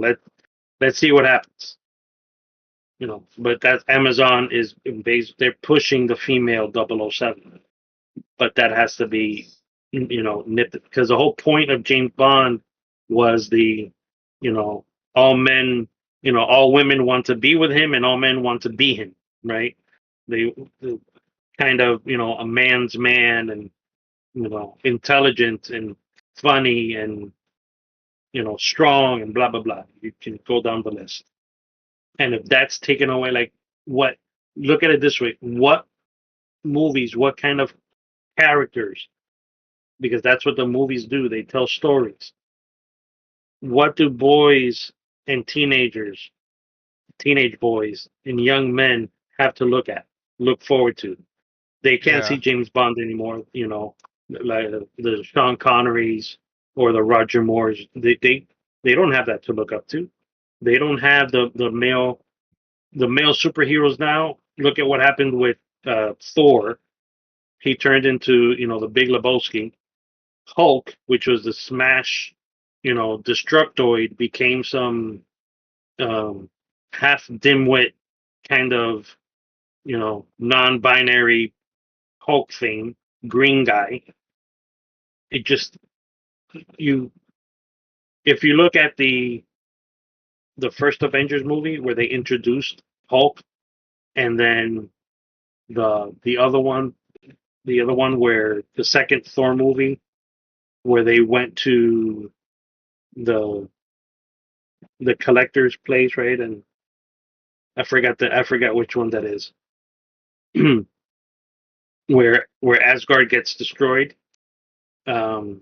let's see what happens. But that Amazon is they're pushing the female 007, but that has to be nipped because the whole point of James Bond was you know all men, all women want to be with him and all men want to be him, right? The kind of a man's man, and intelligent and funny and strong and blah blah blah. You can go down the list. And if that's taken away, like what? Look at it this way: what movies, what kind of characters? Because that's what the movies do. They tell stories. What do boys and teenage boys and young men have to look forward to? They can't see Yeah. James Bond anymore. Like the Sean Connerys or the Roger Moores. They don't have that to look up to. They don't have the male superheroes now. Look at what happened with Thor. He turned into the Big Lebowski. Hulk, which was the smash, Destructoid, became some um, half dimwit kind of non-binary Hulk thing, green guy. It just you if you look at the first Avengers movie where they introduced Hulk, and then the other one, where the second Thor movie where they went to the collector's place, right? And I forgot which one that is. where Asgard gets destroyed. Um,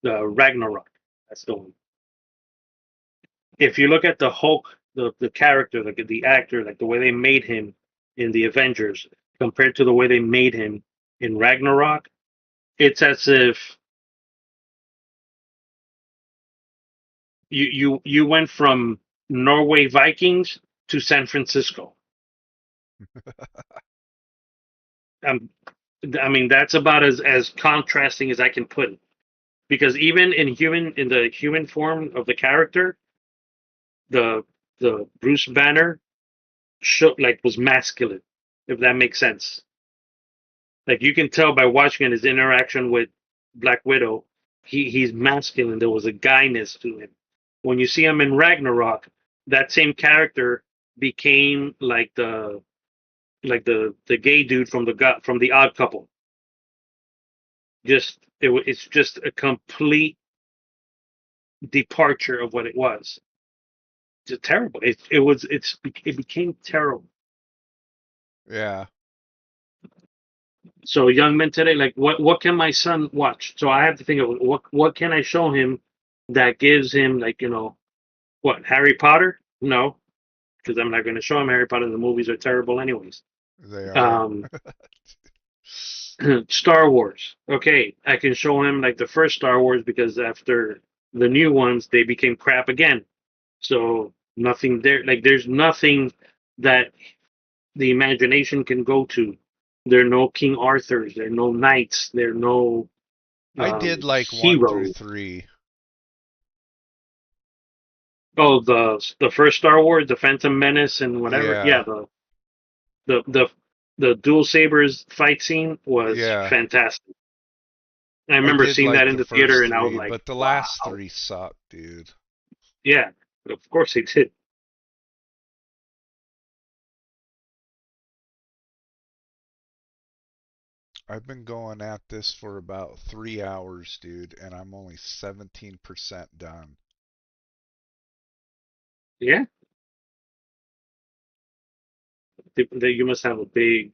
the Ragnarok. That's the one. If you look at the Hulk, the character, like the actor, like the way they made him in the Avengers, compared to the way they made him in Ragnarok, it's as if you went from Norway Vikings to San Francisco. I mean, that's about as contrasting as I can put it. Because even in the human form of the character, the Bruce Banner was masculine, if that makes sense. Like you can tell by watching his interaction with Black Widow, he's masculine. There was a guyness to him. When you see him in Ragnarok, that same character became like the gay dude from the Odd Couple. It's just a complete departure of what it was. It's terrible. It became terrible. Yeah. So young men today, like what can my son watch? So I have to think of what can I show him that gives him, like, what, Harry Potter? No, because I'm not going to show him Harry Potter. The movies are terrible anyways. They are. Star Wars. Okay, I can show him like the first Star Wars because after the new ones they became crap again. So nothing there. Like there's nothing that the imagination can go to. There are no King Arthurs. There are no knights. There are no I did like 1 through heroes. 3. Oh, the first Star Wars, the Phantom Menace, and whatever. Yeah. The dual sabers fight scene was Yeah. fantastic. I remember did seeing like that in the theater, and I was 3, like, but the last wow. 3 sucked, dude. Yeah, of course they did. I've been going at this for about 3 hours, dude, and I'm only 17% done. Yeah, you must have a big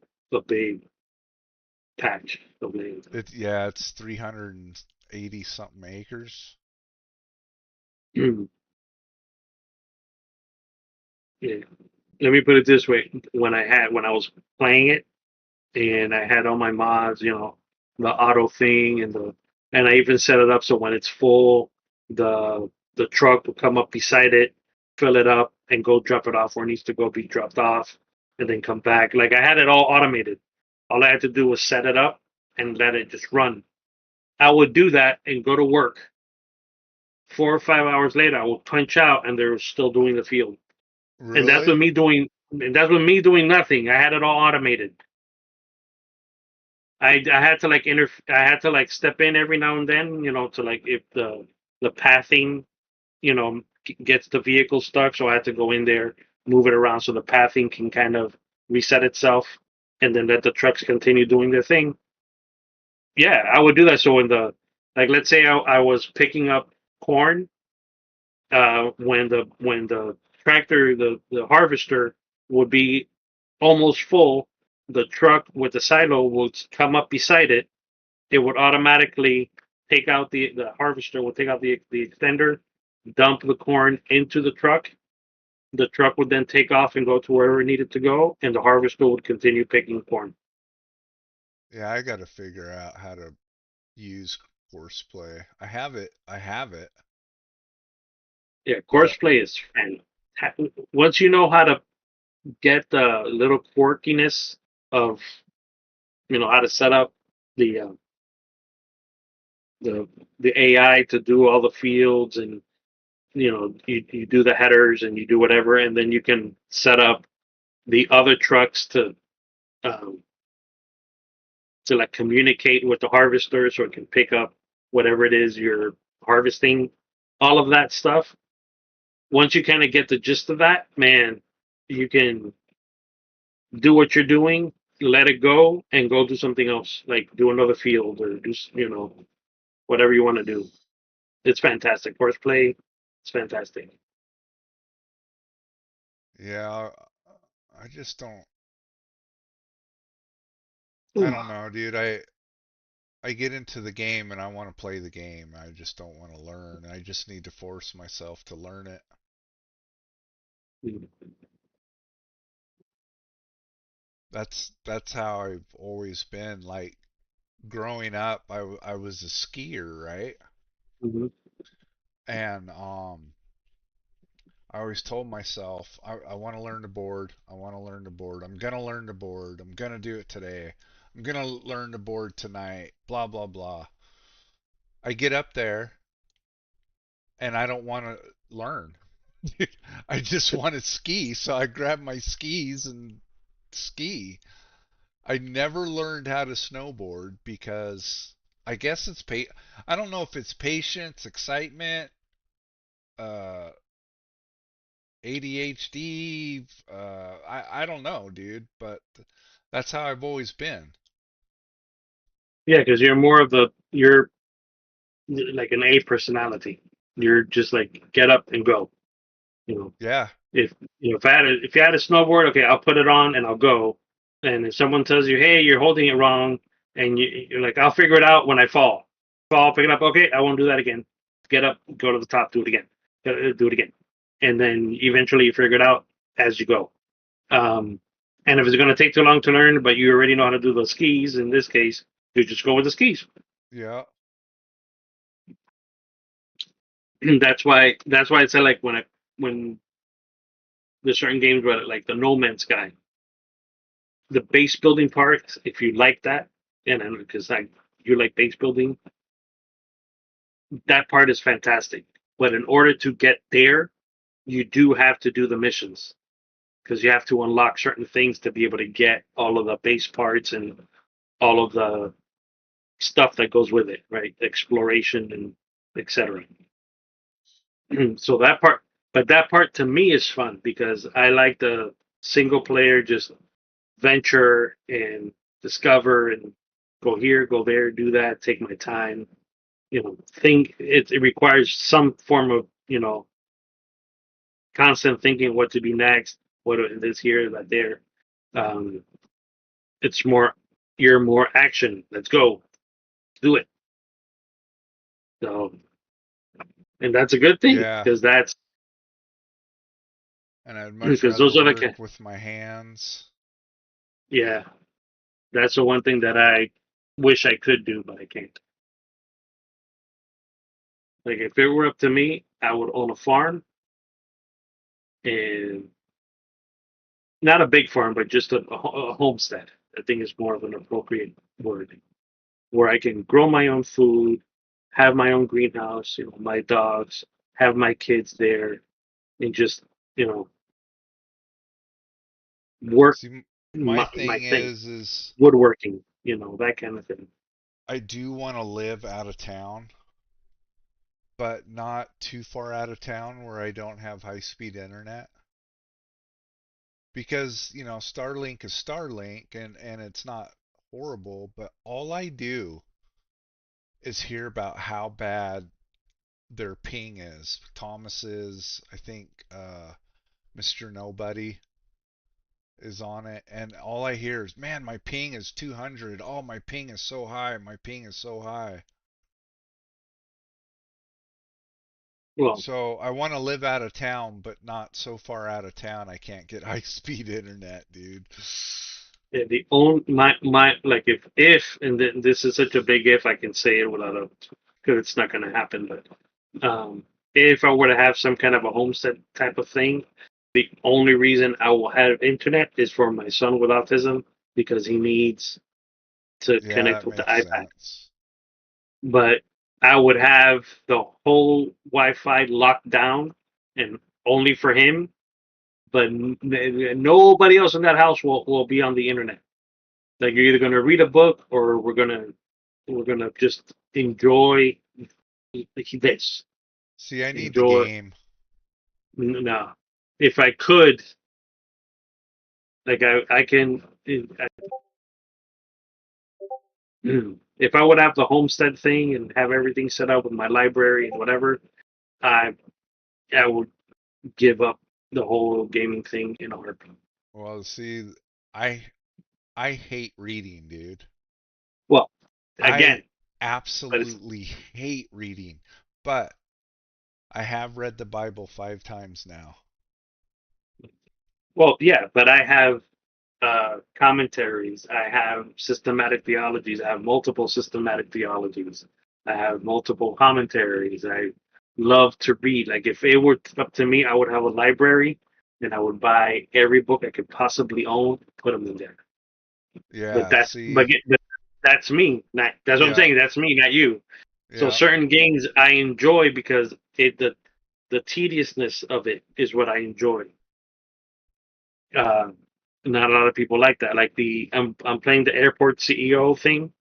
patch of land. It's 380 something acres. Yeah. Let me put it this way: when I was playing it, and I had all my mods, the auto thing, and I even set it up so when it's full, the truck will come up beside it, fill it up, and go drop it off where it needs to go be dropped off, and then come back. Like I had it all automated. All I had to do was set it up and let it just run. I would do that and go to work. 4 or 5 hours later, I would punch out, and they're still doing the field. Really? And that's with me doing nothing. I had it all automated. I had to I had to like step in every now and then, to like if the pathing, gets the vehicle stuck, so I had to go in there, move it around so the pathing can kind of reset itself, and then let the trucks continue doing their thing. Yeah, I would do that. So let's say I was picking up corn, when the tractor, the harvester would be almost full, the truck with the silo would come up beside it. It would automatically take out the harvester would take out the extender, dump the corn into the truck. The truck would then take off and go to wherever it needed to go, and the harvester would continue picking corn. Yeah, I got to figure out how to use Horseplay. I have it. Yeah, Horseplay is fantastic. Once you know how to get the little quirkiness of, how to set up the the AI to do all the fields, and you do the headers and you do whatever, and then you can set up the other trucks um, to like communicate with the harvester so it can pick up whatever it is you're harvesting, all of that stuff. once you kind of get the gist of that, man, you can do what you're doing, let it go, and go do something else, like do another field or do whatever you want to do. It's fantastic. Horseplay, it's fantastic. Yeah, I just don't. I don't know, dude. I get into the game and I want to play the game. I just don't want to learn. I just need to force myself to learn it. That's how I've always been. Like growing up, I was a skier, right? Mm-hmm. And I always told myself I want to learn to board. I want to learn to board. I'm gonna learn to board. I'm gonna do it today. I'm gonna learn to board tonight. Blah blah blah. I get up there and I don't want to learn. I just want to ski, so I grab my skis and ski. I never learned how to snowboard because I guess I don't know if it's patience, excitement, uh ADHD, I don't know, dude, but that's how I've always been. Yeah, because you're like an A personality. You're just like get up and go. You know, Yeah. if if you had a snowboard, okay, I'll put it on and I'll go. And if someone tells you, hey, you're holding it wrong, and you're like, I'll figure it out when I fall. Fall, pick it up. Okay, I won't do that again. Get up, go to the top, do it again. Do it again, and then eventually you figure it out as you go. Um, and if it's going to take too long to learn, but you already know how to do the skis, in this case, you just go with the skis. Yeah. That's why I said like when there's certain games where like the No Man's Sky, the base building part, if you like that, and because like you like base building, that part is fantastic. But in order to get there, you do have to do the missions because you have to unlock certain things to be able to get all of the base parts and all of the stuff that goes with it, right? Exploration and etc. So that part, but that part to me is fun because I like the single player, just venture and discover and go here, go there, do that, take my time. Think it requires some form of constant thinking what to do next, what this here, that there. Um, it's more you're more action. Let's go, do it. So, and that's a good thing Yeah. because that's And I'd much because rather those are work with my hands. yeah, that's the one thing that I wish I could do, but I can't. Like if it were up to me, I would own a farm and not a big farm, but just a homestead. I think is more of an appropriate word where I can grow my own food, have my own greenhouse, my dogs, have my kids there, and just you know work See, my my thing thing, is woodworking, that kind of thing. I do want to live out of town, but not too far out of town where I don't have high-speed internet. Because, Starlink is Starlink and it's not horrible, but all I do is hear about how bad their ping is. Thomas's, I think Mr. Nobody is on it, and all I hear is, man, my ping is 200. Oh, my ping is so high. My ping is so high. Well, So I want to live out of town, but not so far out of town I can't get high speed internet, dude. yeah, the only my like if and this is such a big if, I can say it without a because it's not going to happen, but if I were to have some kind of a homestead type of thing, the only reason I will have internet is for my son with autism because he needs to Yeah, connect that with the makes iPad. sense. But I would have the whole Wi-Fi locked down and only for him. But nobody else in that house will be on the internet. Like you're either going to read a book or we're gonna just enjoy this. See, I need the Enjoy. game. No, if I could, like I can. If I would have the homestead thing and have everything set up with my library and whatever, I I would give up the whole gaming thing in a heartbeat. Well, see, I I hate reading, dude. Well, I again, but it's absolutely hate reading, but I have read the Bible 5 times now. well, yeah, but I have commentaries. I have systematic theologies. I have multiple systematic theologies. I have multiple commentaries. I love to read. Like if it were up to me, I would have a library and I would buy every book I could possibly own, put them in there. But Yeah, that's see, but that's me. Not that's what I'm yeah, saying. That's me, not you. So yeah, certain games I enjoy because the tediousness of it is what I enjoy. Uh, Not a lot of people like that. Like I'm playing the airport CEO thing,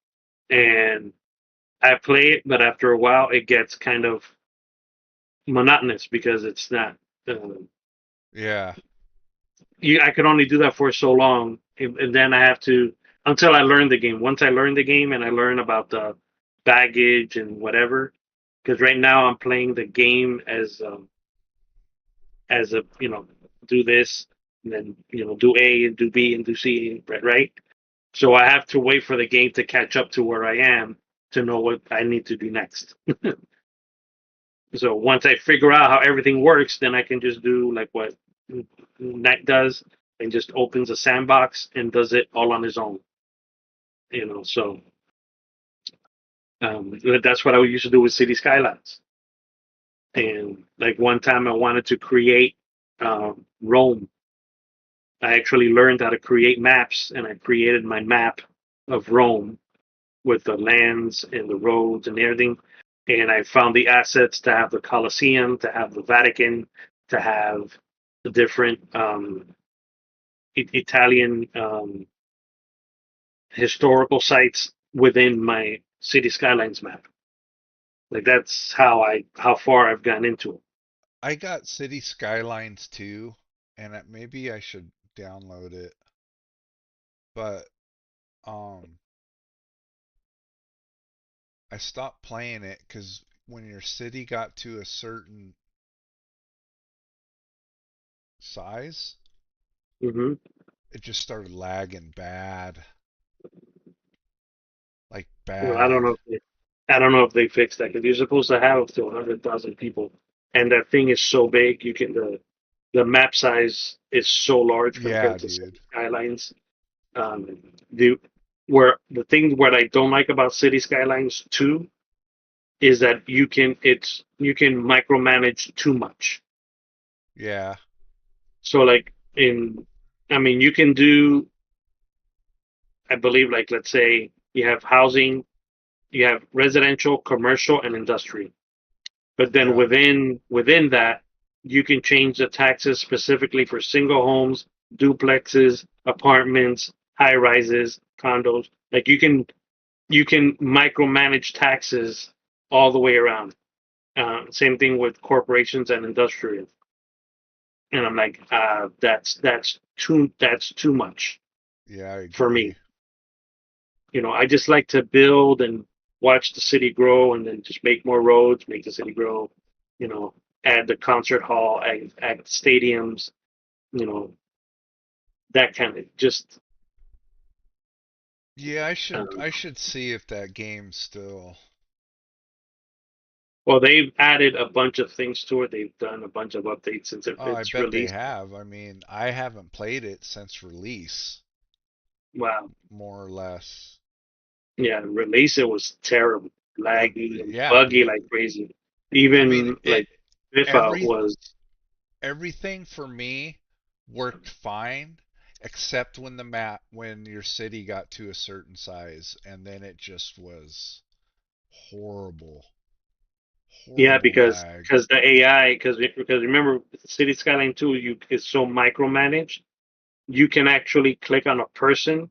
and I play it, but after a while it gets kind of monotonous because it's not. yeah, I could only do that for so long, and then I have to until I learn the game. Once I learn the game and I learn about the baggage and whatever, because right now I'm playing the game as a do this and then do A and do B and do C, right? So I have to wait for the game to catch up to where I am to know what I need to do next. So once I figure out how everything works, then I can just do like what Knight does and just opens a sandbox and does it all on his own. So that's what I used to do with City Skylines. And like one time I wanted to create Rome. I actually learned how to create maps, and I created my map of Rome with the lands and the roads and everything. And I found the assets to have the Colosseum, to have the Vatican, to have the different Italian historical sites within my City Skylines map. Like that's how far I've gotten into it. I got City Skylines too, and maybe I should download it, but um, I stopped playing it because when your city got to a certain size, Hmm. it just started lagging bad, like Well, bad. I don't know if they fixed that because you're supposed to have up to 100,000 people, and that thing is so big. The map size is so large Yeah, compared to dude. City Skylines. The where the thing what I don't like about City Skylines 2 is that you can micromanage too much. Yeah, So like I mean, you can do, I believe, like let's say you have housing, you have residential, commercial, and industrial. But then yeah, within that, you can change the taxes specifically for single homes, duplexes, apartments, high rises, condos. Like you can micromanage taxes all the way around. Same thing with corporations and industrial. And I'm like, that's too much yeah, I for me. agree. I just like to build and watch the city grow, and then just make more roads, make the city grow. You know, add the concert hall, add stadiums. You know, that kind of just. Yeah, Um, I should see if that game's still. well, they've added a bunch of things to it. They've done a bunch of updates since Oh, I it's bet they released. have. I mean, I haven't played it since release, Wow, more or less. yeah, release it was terrible, Uh, laggy and yeah, buggy dude. like crazy. I mean, Even like FIFA every was. everything for me worked fine except when your city got to a certain size and then it just was horrible. Yeah, Horrible lag. because the AI because remember City Skyline 2 you is so micromanaged. You can actually click on a person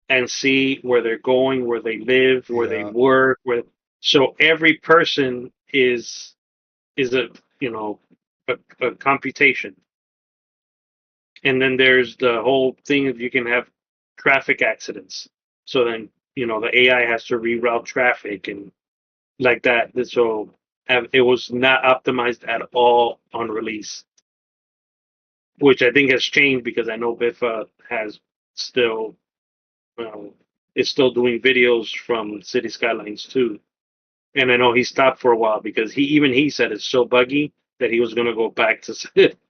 and see where they're going, where they live, where they Yeah. work, where so every person is a a computation. And then there's the whole thing of you can have traffic accidents. So then, the AI has to reroute traffic and like that. So it was not optimized at all on release, which I think has changed because I know Biffa has still, is still doing videos from City Skylines too. And I know he stopped for a while because he said it's so buggy that he was going to go back to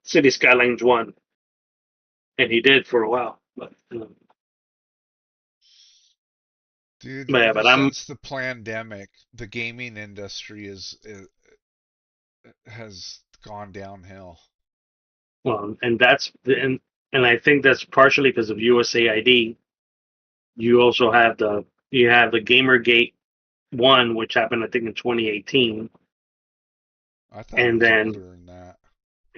City Skylines 1. And he did for a while. Dude, Yeah, ever but I'm since the pandemic, the gaming industry has gone downhill. and and I think that's partially because of USAID. You also have the Gamergate one, which happened I think in 2018, I thought it and was then older than that.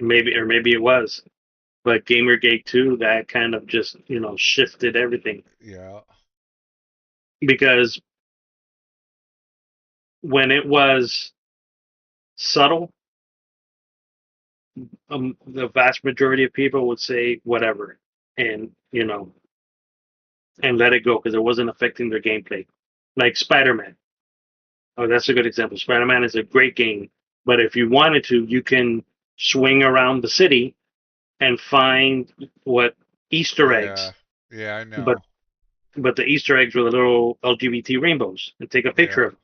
maybe it was, but Gamergate 2 that kind of just shifted everything Yeah. because when it was subtle, the vast majority of people would say whatever, and and let it go because it wasn't affecting their gameplay. Like Spider-Man. Oh, that's a good example. Spider-Man is a great game, but if you wanted to, you can swing around the city and find what Easter Yeah. eggs, Yeah, I but know. the Easter eggs were the little LGBT rainbows, and take a picture Yeah. of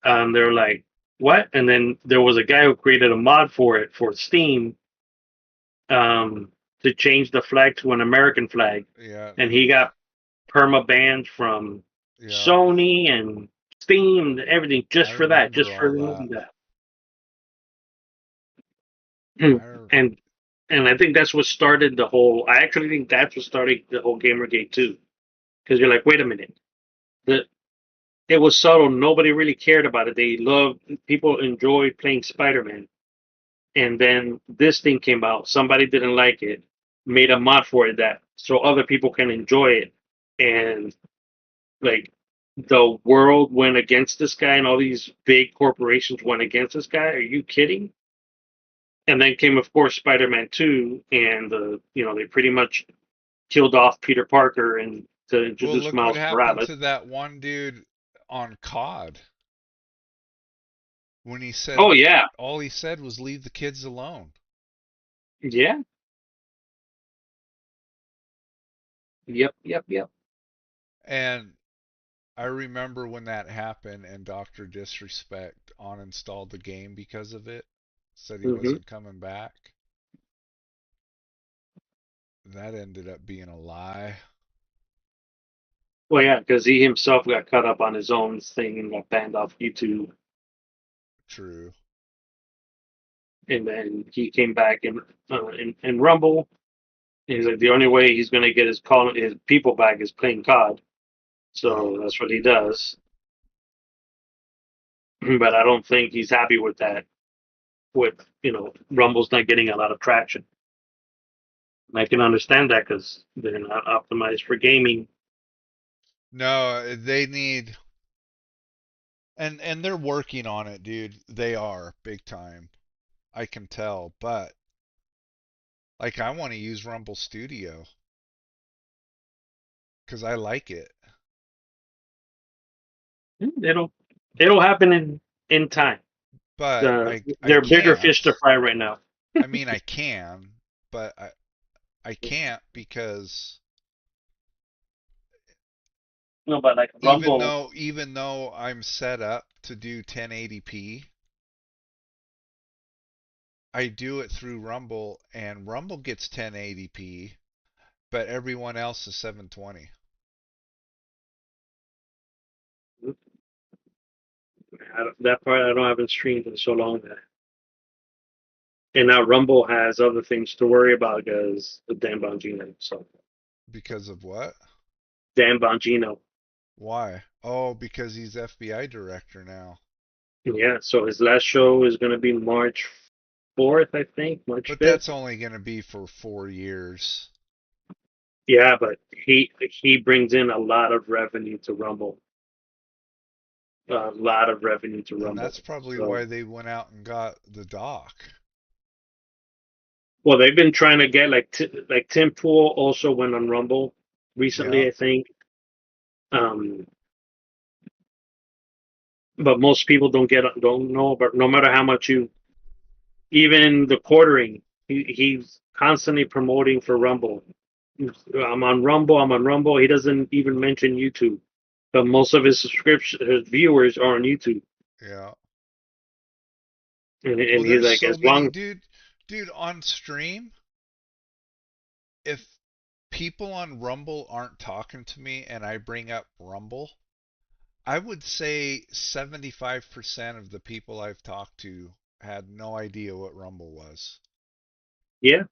them. They're like, what? And then there was a guy who created a mod for it for Steam, to change the flag to an American flag, Yeah. and he got perma banned from Yeah. Sony and Steam and everything I just for that, just remember for all that. removing that. I re- and and I think that's what started the whole. I actually think that's what started the whole Gamergate too, because you're like, wait a minute, the it was subtle. Nobody really cared about it. They loved people enjoyed playing Spider-Man, and then this thing came out. Somebody didn't like it, made a mod for it that so other people can enjoy it, and like the world went against this guy, and all these big corporations went against this guy. Are you kidding? And then came, of course, Spider-Man 2, and they pretty much killed off Peter Parker and to Well, introduce look what Miles happened Morales. to that one dude on COD when he said Oh yeah, all he said was leave the kids alone. yeah, yep. And I remember when that happened and Dr. Disrespect uninstalled the game because of it. Said he hmm wasn't coming back. That ended up being a lie. Well, yeah, because he himself got caught up on his own thing and got banned off YouTube, True. and then he came back in Rumble. And he's like, the only way he's gonna get his people back is playing COD. Yeah. So that's what he does. But I don't think he's happy with that. With Rumble's not getting a lot of traction. And I can understand that because they're not optimized for gaming. No, they need and they're working on it, dude. They are big time. I can tell, but like I want to use Rumble Studio cuz I like it. It'll happen in time. But I There are bigger can't. fish to fry right now. I mean, I can, but I can't because No, but like Rumble, even though I'm set up to do 1080p, I do it through Rumble and Rumble gets 1080p, but everyone else is 720. that part I don't haven't streamed in so long. And now Rumble has other things to worry about because the Dan Bongino. So Because of what? Dan Bongino. Why? Oh, because he's FBI director now. Yeah, so his last show is going to be March 4th, I think, March But 5th. that's only going to be for 4 years. Yeah, but he brings in a lot of revenue to Rumble. A lot of revenue to And Rumble. that's probably So why they went out and got the doc. Well, they've been trying to get like Tim Pool also went on Rumble recently, Yeah. I think. But most people don't know. But no matter how much you, even the quartering, he's constantly promoting for Rumble. I'm on Rumble. I'm on Rumble. He doesn't even mention YouTube, but most of his viewers are on YouTube, Yeah. Well, and he's there's like, so as many, long dude, on stream, if people on Rumble aren't talking to me and I bring up Rumble, I would say 75% of the people I've talked to had no idea what Rumble was. yeah,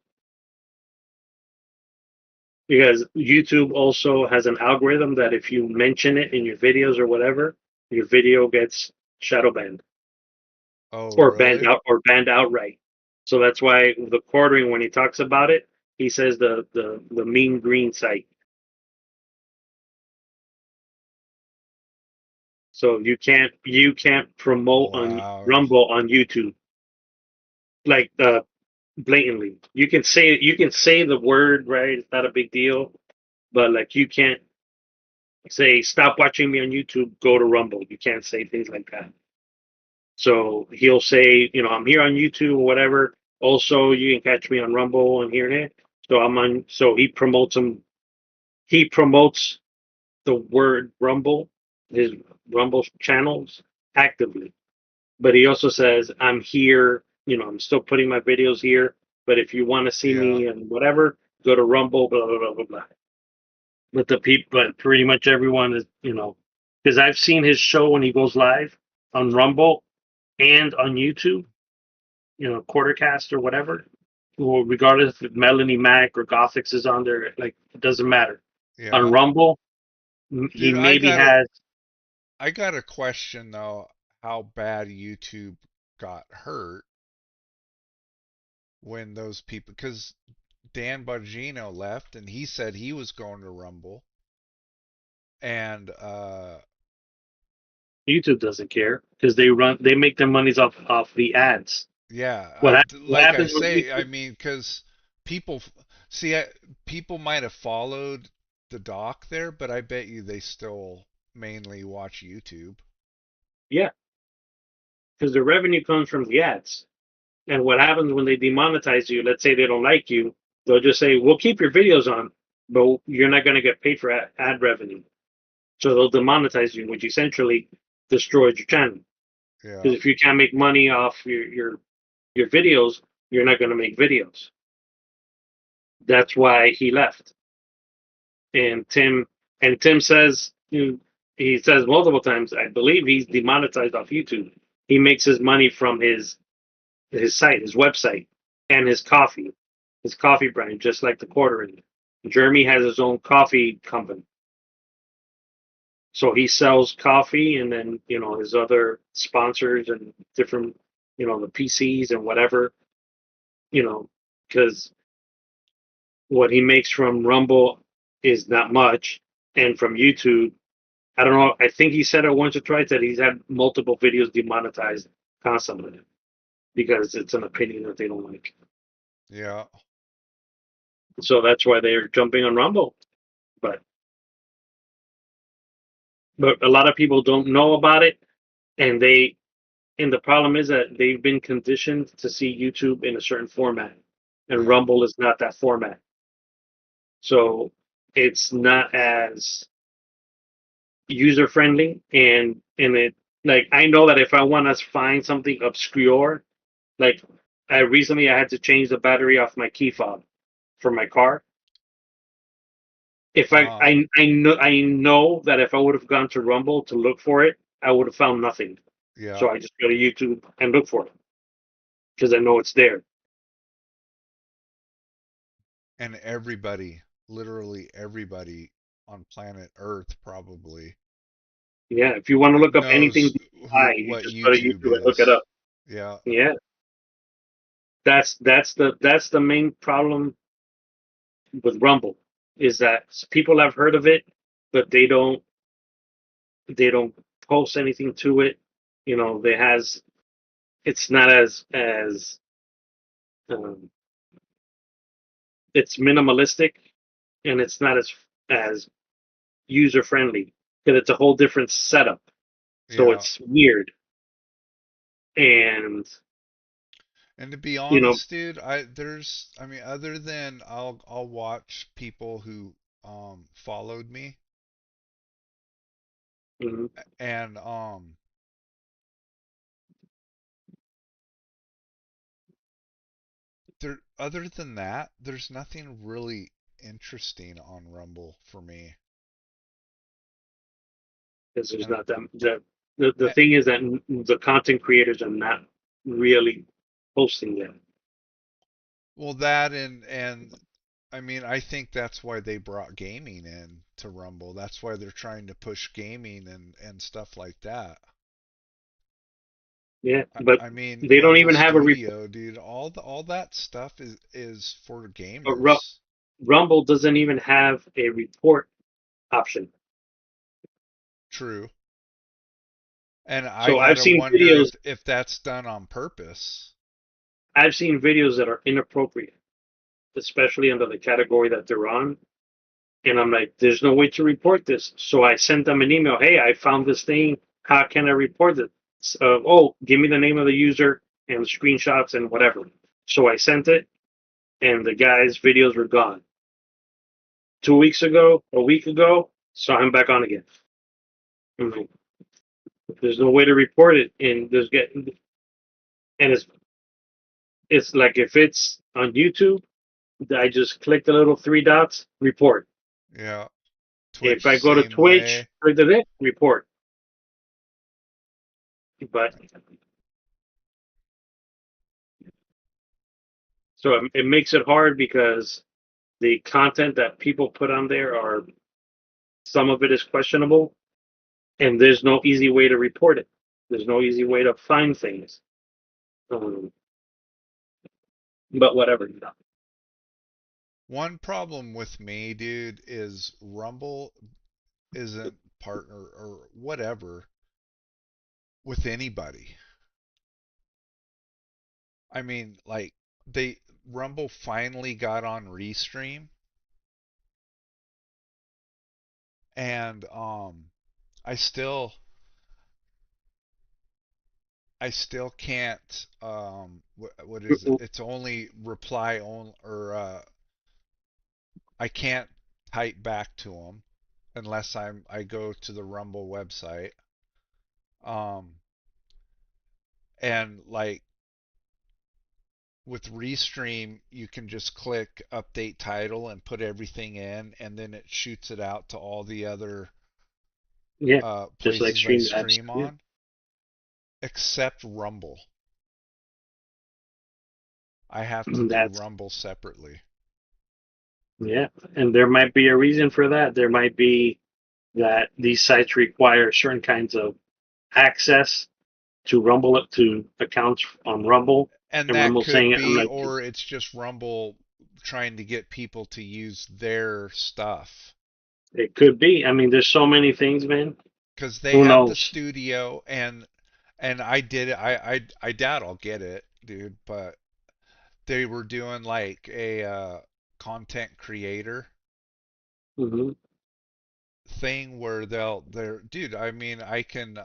because YouTube also has an algorithm that if you mention it in your videos or whatever, your video gets shadow banned Oh, or banned really? out or banned outright. So that's why the quartering, when he talks about it, he says the mean green site. So you can't promote on Wow. Rumble on YouTube like blatantly. You can say the word, right? It's not a big deal, but like you can't say stop watching me on YouTube, go to Rumble. You can't say things like that. So he'll say, I'm here on YouTube or whatever. Also, you can catch me on Rumble and here and there. So I'm on. So he promotes him. He promotes the word Rumble, his Rumble channels actively. But he also says, I'm here. I'm still putting my videos here. But if you want to see Yeah. me and whatever, go to Rumble. Blah blah blah blah blah. But the people, but pretty much everyone is, because I've seen his show when he goes live on Rumble and on YouTube, Quartercast or whatever. Well, regardless if Melanie Mac or Gothix is on there, like it doesn't matter. On Yeah. Rumble, he Dude, I maybe got a has. I got a question though, how bad YouTube got hurt when those people, because Dan Bongino left and he said he was going to Rumble and YouTube doesn't care because they make their monies off the ads. yeah, What like I happens with say, I YouTube? mean, because people see, people might have followed the doc there, but I bet you they still mainly watch YouTube. Yeah, because the revenue comes from the ads. And what happens when they demonetize you? Let's say they don't like you, they'll just say, "We'll keep your videos on, but you're not going to get paid for ad revenue." So they'll demonetize you, which essentially destroys your channel. Yeah, Because if you can't make money off your videos, you're not going to make videos. That's why he left. And Tim says, he says multiple times, I believe he's demonetized off YouTube. He makes his money from his site, his website, and his coffee brand, just like the quartering. Jeremy has his own coffee company. So he sells coffee and then, his other sponsors and different, the PCs and whatever, you know, because what he makes from Rumble is not much. And from YouTube, I don't know. I think he said it once or twice that he's had multiple videos demonetized constantly because it's an opinion that they don't like. yeah. So that's why they're jumping on Rumble. But a lot of people don't know about it, and the problem is that they've been conditioned to see YouTube in a certain format, and Yeah. Rumble is not that format. So it's not as user friendly, and it, like, I know that if I want to find something obscure, like I had to change the battery off my key fob for my car. If I Uh, I I know that if I would have gone to Rumble to look for it, I would have found nothing. yeah. So I just go to YouTube and look for it because I know it's there. And everybody, literally everybody on planet Earth probably Yeah, if you want to look up anything knows DIY, who you what just go to YouTube YouTube and look it is. up. Yeah. Yeah, that's the main problem with Rumble is that people have heard of it, but they don't post anything to it. They has it's not as um, it's minimalistic and it's not as user friendly because it's a whole different setup. So Yeah. it's weird. And And to be you know, honest, dude, I mean, other than I'll watch people who followed me, mhm. and there other than that, there's nothing really interesting on Rumble for me. because there's And not that the eh, thing is that the content creators are not really posting that. well, that and I mean, I think that's why they brought gaming in to Rumble. That's why they're trying to push gaming and stuff like that. Yeah, but I mean, they don't Rumble even have a report. Studio, dude, all that stuff is for But gamers. Rumble doesn't even have a report option. True. And I So I've gotta seen wonder videos. if that's done on purpose. I've seen videos that are inappropriate, especially under the category that they're on. And I'm like, there's no way to report this. So I sent them an email. Hey, I found this thing. How can I report it? Oh, give me the name of the user and screenshots and whatever. So I sent it, and the guy's videos were gone. 2 weeks ago, a week ago, saw him back on again. I'm like, there's no way to report it, and it's like if it's on YouTube, I just click the little three dots, report. Yeah. If Twitch I go to same Twitch, way. click the report. But so it makes it hard because the content that people put on there are some of it is questionable, and there's no easy way to report it. There's no easy way to find things. Um, but whatever. One problem with me, dude, is Rumble isn't partner or whatever with anybody. I mean, like they Rumble finally got on Restream and I still I still can't what is it? It's only reply on or I can't type back to them unless I go to the Rumble website. Um and like with Restream, you can just click update title and put everything in, and then it shoots it out to all the other Yeah, just like places I stream apps. stream Yeah, on, except Rumble. I have to do that's Rumble separately. yeah, and there might be a reason for that. There might be that these sites require certain kinds of access to Rumble to accounts on Rumble, And and that Rumble saying could it. I'm be, like, or it's just Rumble trying to get people to use their stuff. it could be. I mean, there's so many things, man. Because they Who have the knows? studio and I did it. I doubt I'll get it, dude. But they were doing like a content creator Hmm. thing where they're dude, I mean I can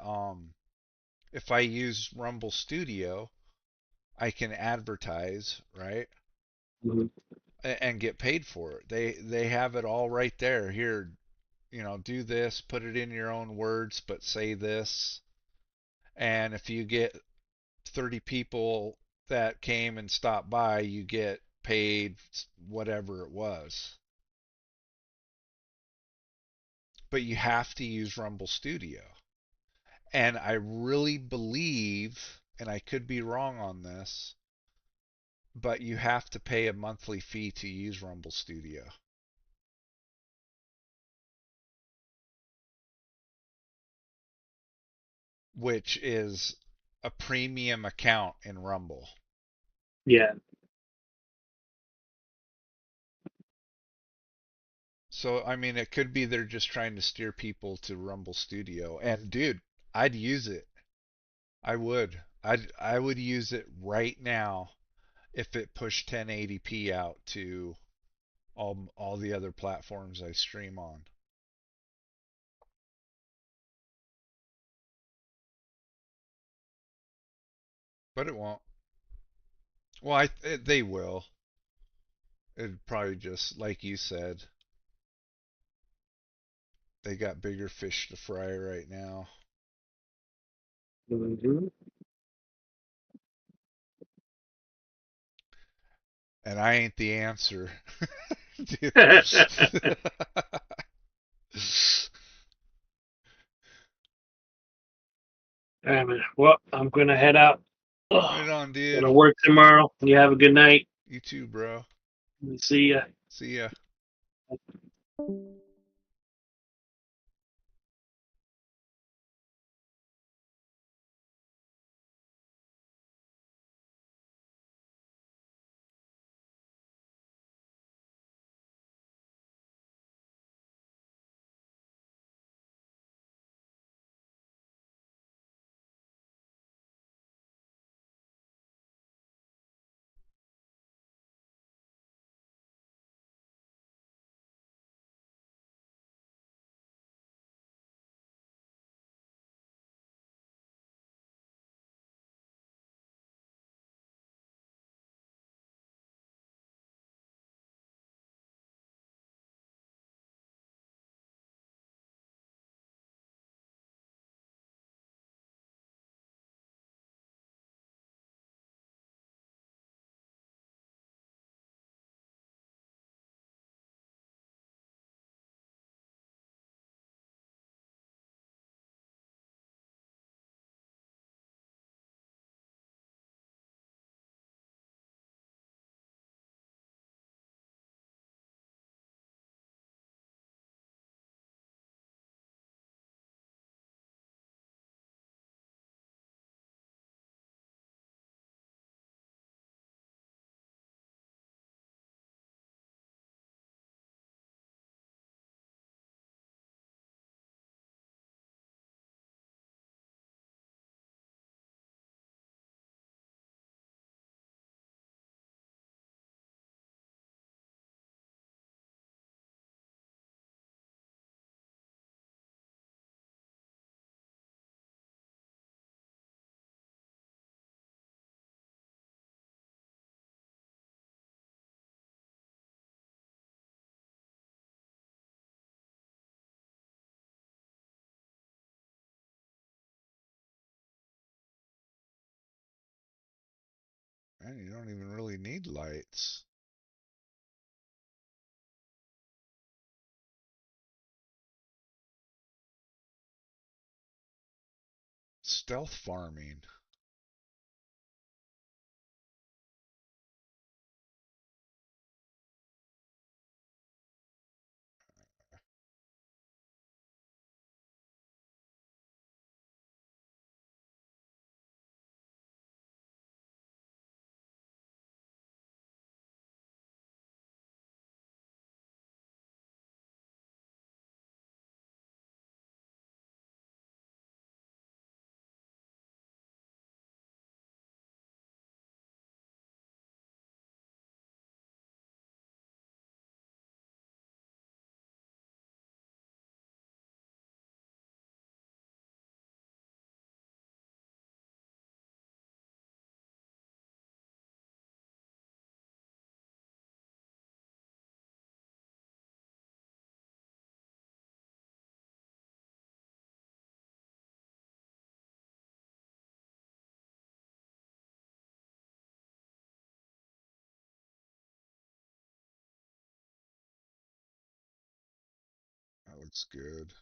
if I use Rumble Studio, I can advertise, right? Hmm. And get paid for it. They have it all right there. Here, do this, put it in your own words, but say this. And if you get 30 people that came and stopped by, you get paid whatever it was. But you have to use Rumble Studio. And I really believe, and I could be wrong on this, but you have to pay a monthly fee to use Rumble Studio, which is a premium account in Rumble. Yeah. So, I mean, it could be they're just trying to steer people to Rumble Studio. And dude, I'd use it. I would. I would use it right now if it pushed 1080p out to all the other platforms I stream on. But it won't. Well, they will. It'd probably just like you said. They got bigger fish to fry right now. Mm-hmm. And I ain't the answer. Well, I'm gonna head out. Right Ugh, on, dude. gotta work tomorrow. You have a good night. You too, bro. See ya. See ya. Man, you don't even really need lights. Stealth farming. That looks good.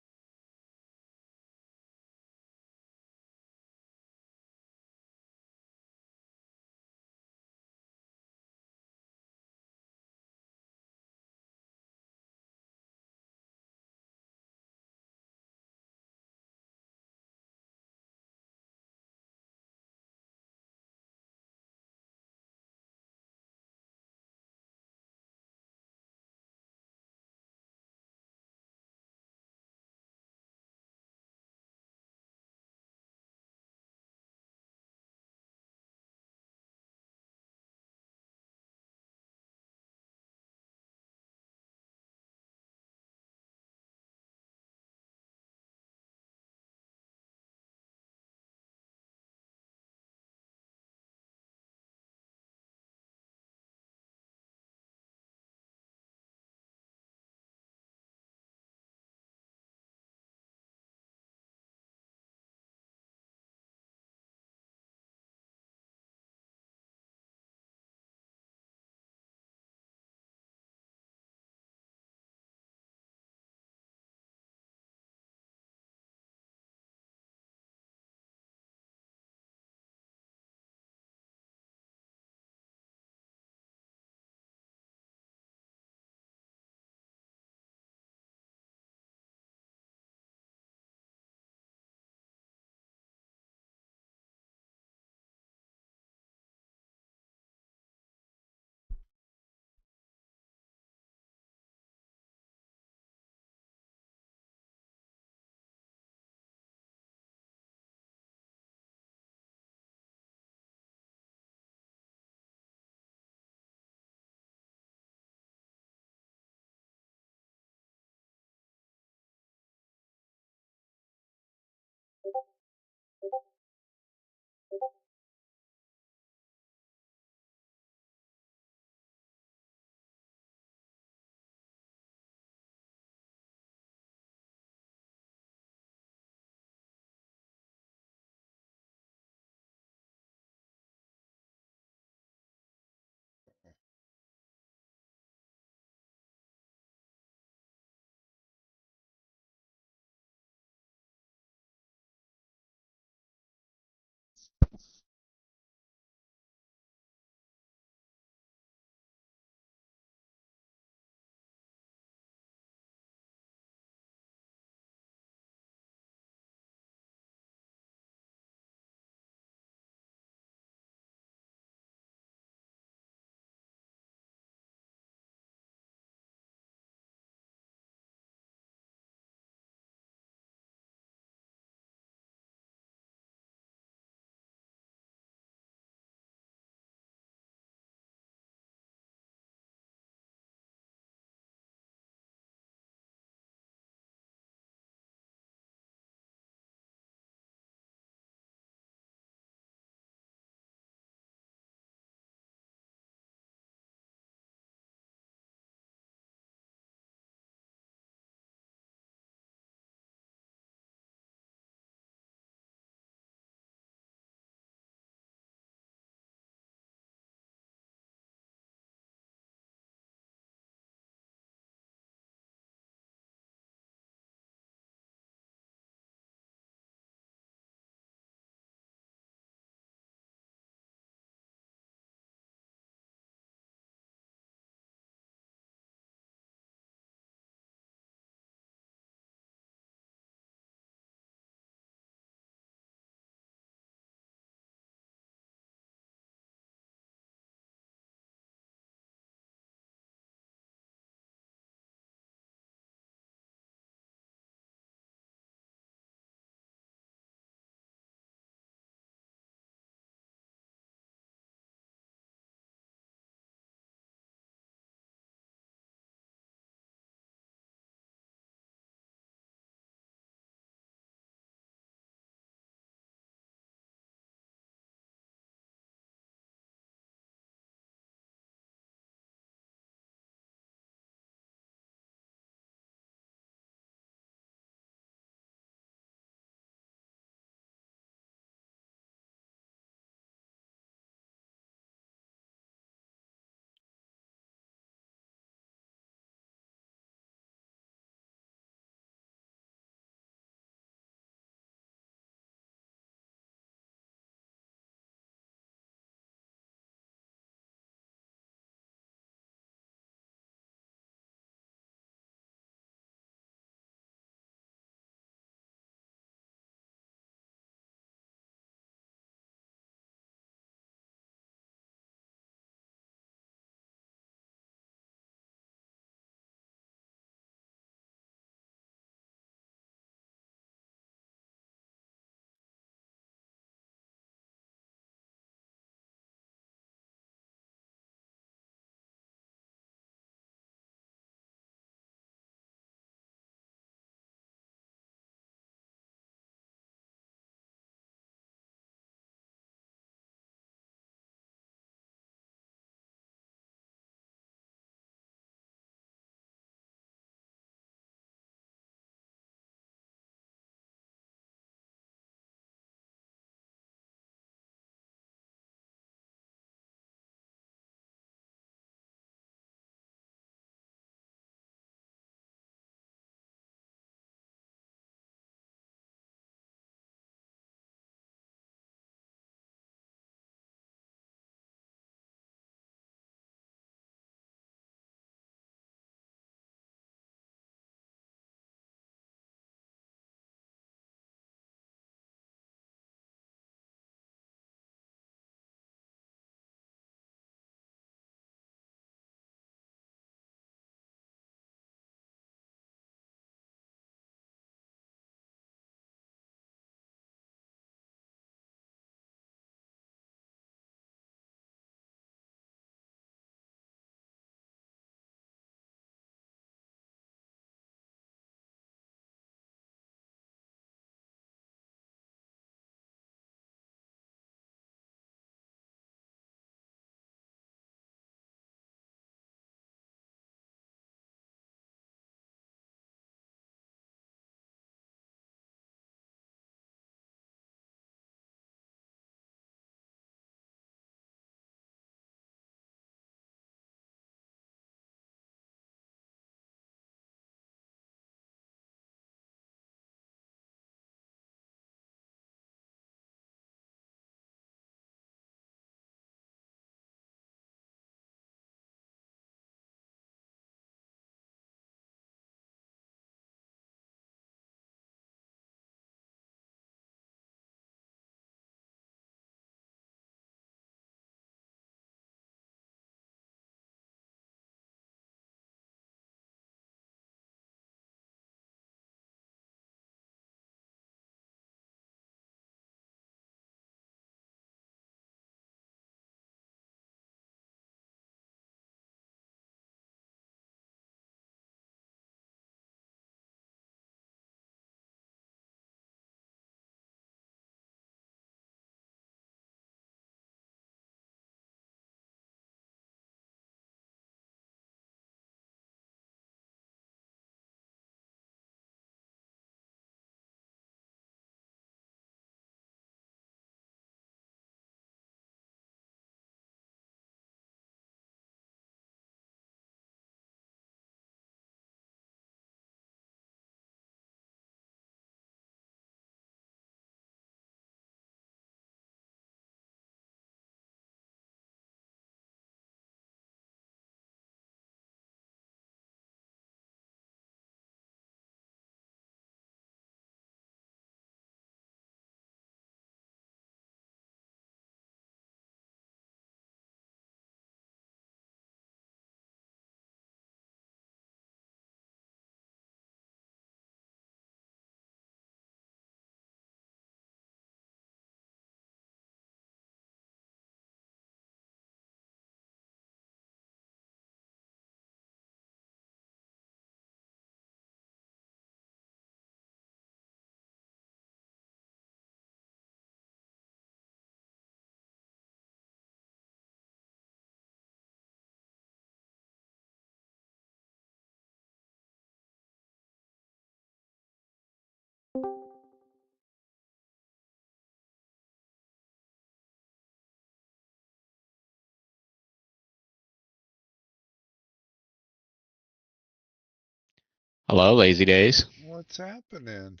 Hello, Lazy Days. What's happening?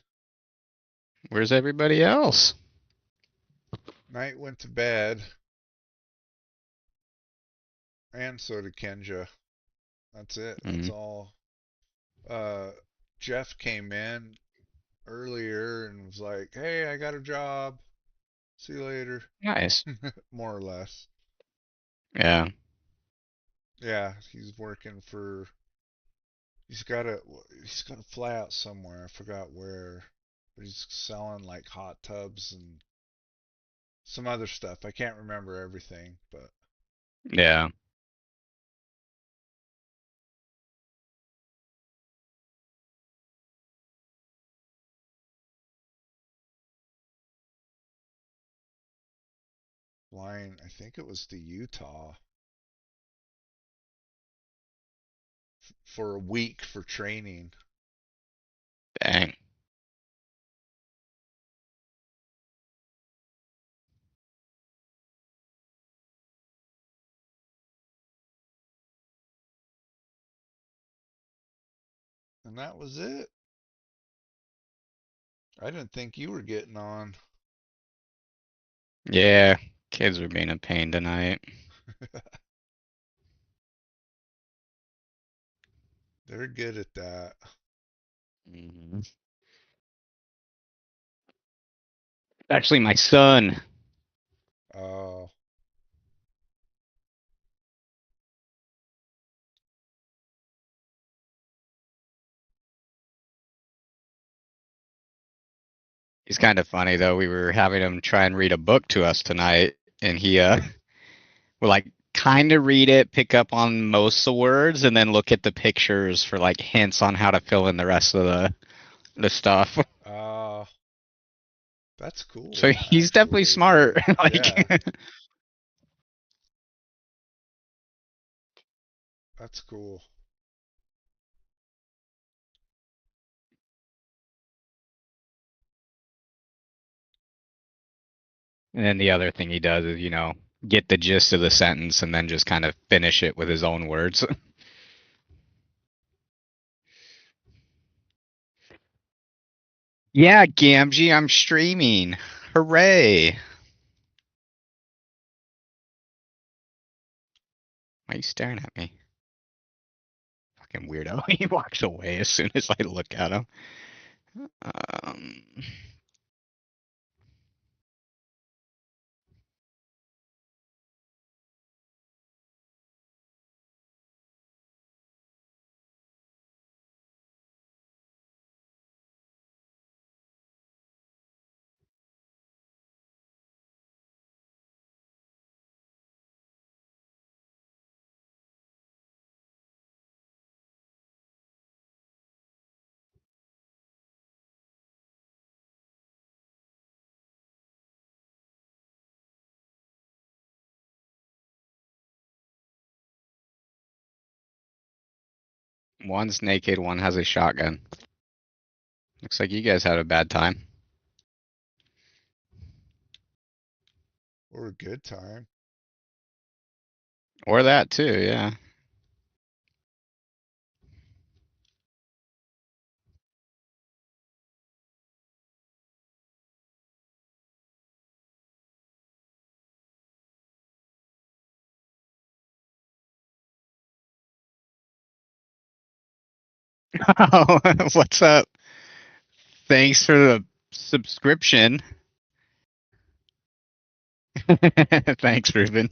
Where's everybody else? Knight went to bed, and so did Kenja. That's it. That's all. Jeff came in earlier and was like, "Hey, I got a job. See you later." Nice. More or less. Yeah. Yeah, he's working for. He's gotta fly out somewhere. I forgot where. But he's selling like hot tubs and some other stuff. I can't remember everything, but Yeah. flying. I think it was to Utah for a week for training. Dang. And that was it. I didn't think you were getting on. Yeah. Kids are being a pain tonight. They're good at that. Hmm. Actually, my son. Oh, He's kind of funny though. We were having him try and read a book to us tonight, and he will like kind of read it, pick up on most of the words, and then look at the pictures for like hints on how to fill in the rest of the stuff. uh, that's cool. So he's definitely actually, smart. dude. Yeah, Like, that's cool. and then the other thing he does is, get the gist of the sentence and then just kind of finish it with his own words. Yeah, Gamgee, I'm streaming. Hooray. Why are you staring at me? Fucking weirdo. He walks away as soon as I look at him. Um, One's naked, one has a shotgun. Looks like you guys had a bad time. Or a good time. Or that too, yeah. What's up? Thanks for the subscription. Thanks, Ruben.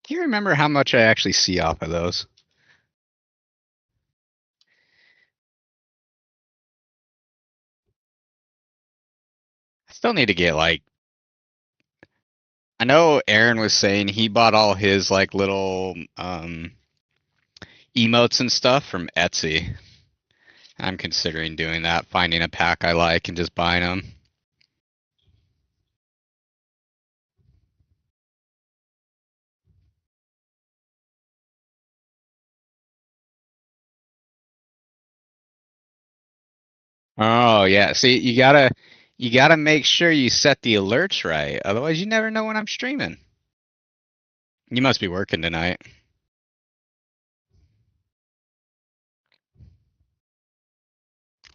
Do you remember how much I actually see off of those? I still need to get like, I know Aaron was saying he bought all his like little emotes and stuff from Etsy. I'm considering doing that, finding a pack I like and just buying them. Oh yeah. See, you gotta make sure you set the alerts right. Otherwise, you never know when I'm streaming. You must be working tonight.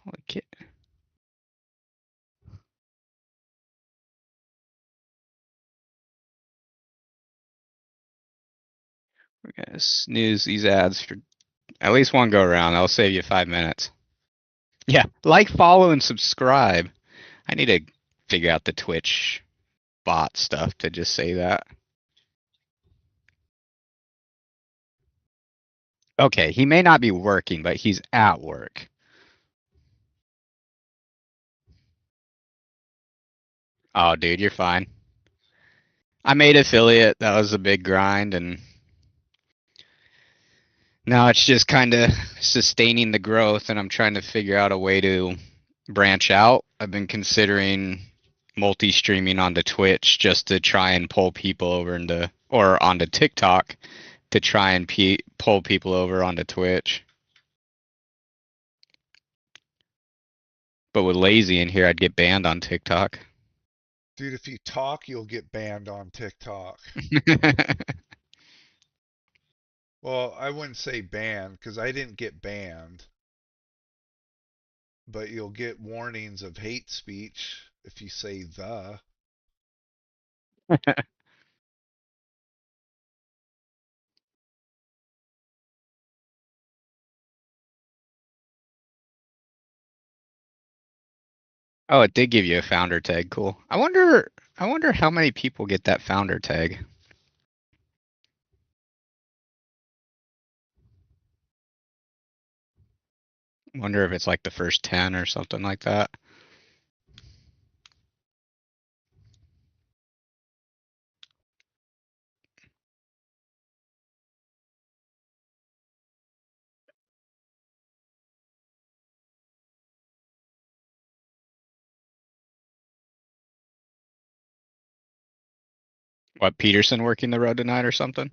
Holy kid. We're gonna snooze these ads for at least one go around. That'll save you 5 minutes. Yeah, like, follow, and subscribe. I need to figure out the Twitch bot stuff to just say that. Okay, he may not be working, but he's at work. Oh, dude, you're fine. I made affiliate. That was a big grind, and now it's just kind of sustaining the growth, and I'm trying to figure out a way to branch out. I've been considering multi-streaming onto Twitch just to try and pull people over or onto TikTok to try and pull people over onto Twitch. But with Lazy in here, I'd get banned on TikTok. Dude, if you talk, you'll get banned on TikTok. Well, I wouldn't say banned because I didn't get banned. But you'll get warnings of hate speech if you say the. Oh, it did give you a founder tag. Cool. I wonder how many people get that founder tag. Wonder if it's like the first 10 or something like that. What, Peterson working the road tonight or something?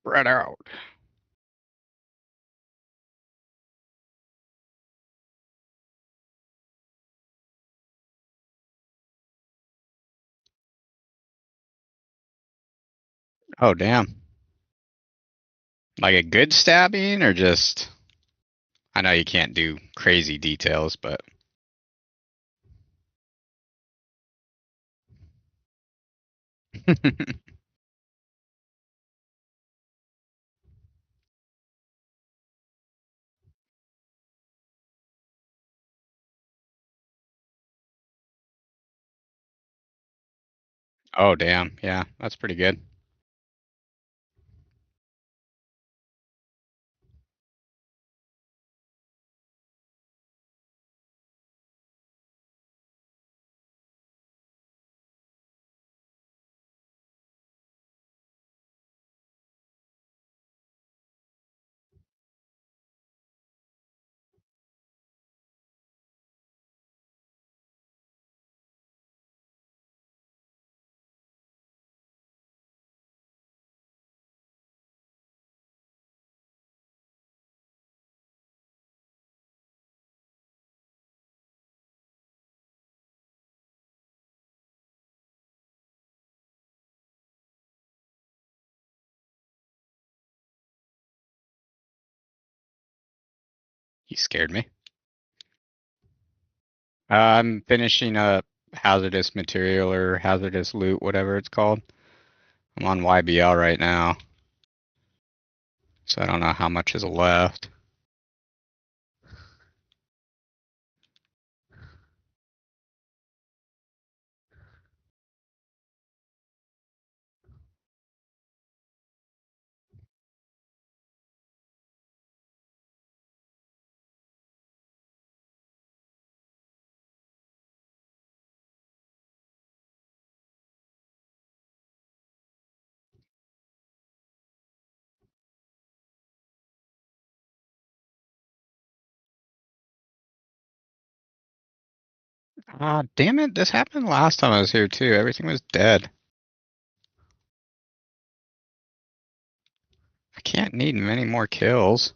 Spread out. Oh, damn. Like a good stabbing or just. I know you can't do crazy details, but. Oh, damn. Yeah, that's pretty good. You scared me. I'm finishing up hazardous material or hazardous loot, whatever it's called. I'm on YBL right now, so I don't know how much is left. Ah, damn it. This happened last time I was here too. Everything was dead. I can't need many more kills.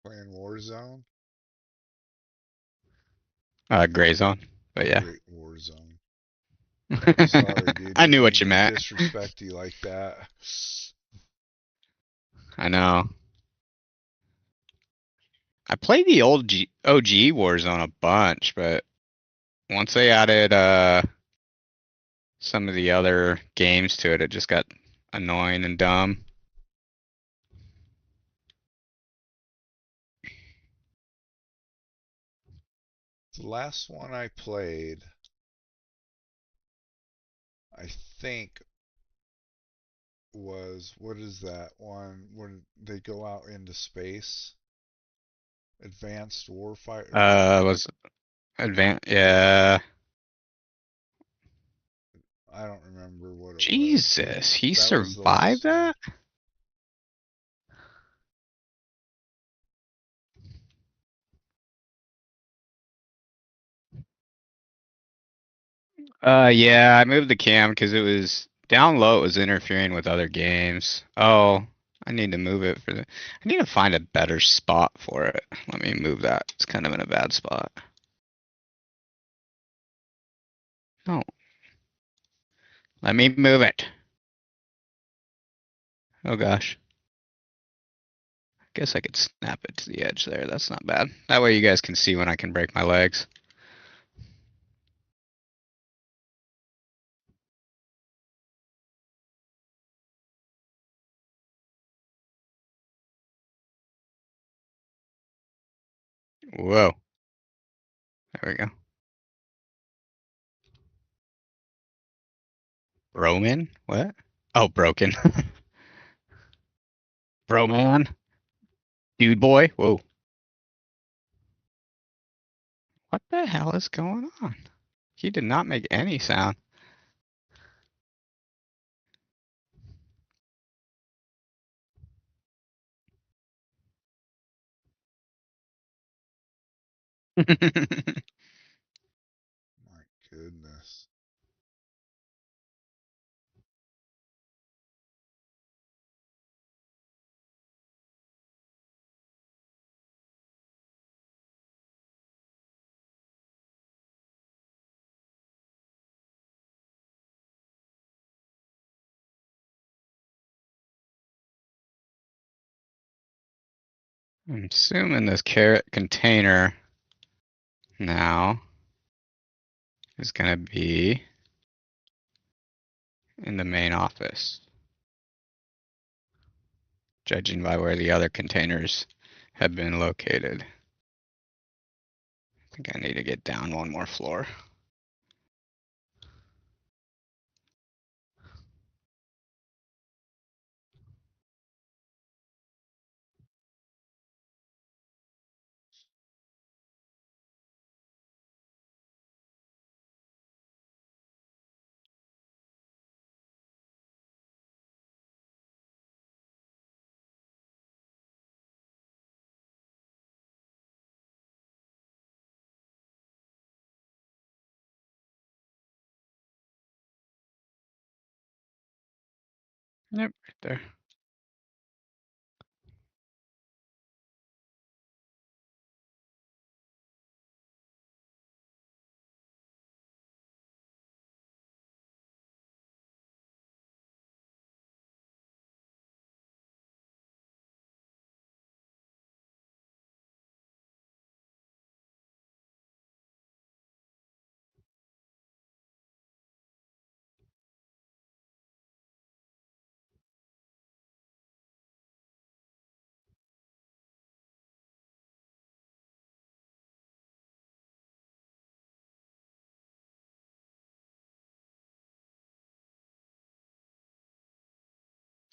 Playing Warzone. Gray zone. But yeah. Great Warzone. Sorry, dude. I knew Didn't what mean you to meant. disrespect you like that. I know. I played the old OG Warzone a bunch, but once they added some of the other games to it, it just got annoying and dumb. The last one I played, I think, was what is that one when they go out into space? Advanced Warfighter. Was advanced? Yeah. I don't remember what it was. Jesus, he That was the survived last one. that? Yeah, I moved the cam because it was down low. It was interfering with other games. Oh, I need to move it for the. I need to find a better spot for it. Let me move that. It's kind of in a bad spot. No. Let me move it. Oh gosh. Guess I could snap it to the edge there. That's not bad. That way you guys can see when I can break my legs. Whoa. There we go. Broman? What? Oh, broken. Broman? Dude boy? Whoa. What the hell is going on? He did not make any sound. My goodness. I'm assuming this carrot container now is going to be in the main office, judging by where the other containers have been located. I think I need to get down one more floor. Yep, right there.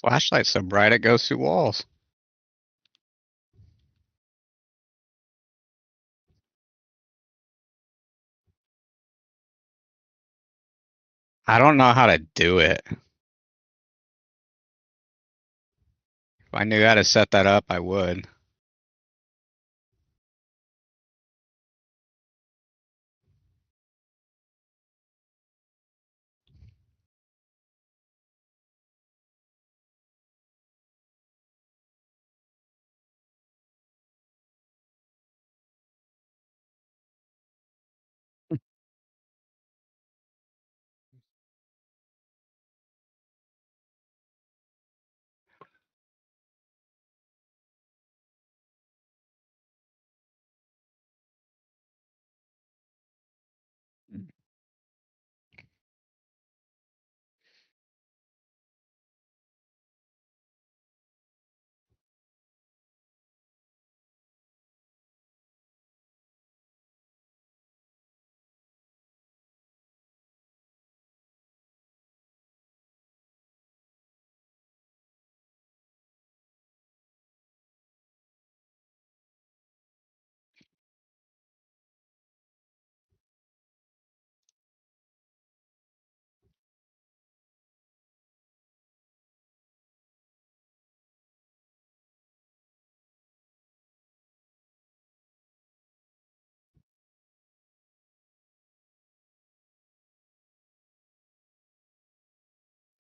Flashlight's so bright it goes through walls. I don't know how to do it. If I knew how to set that up, I would.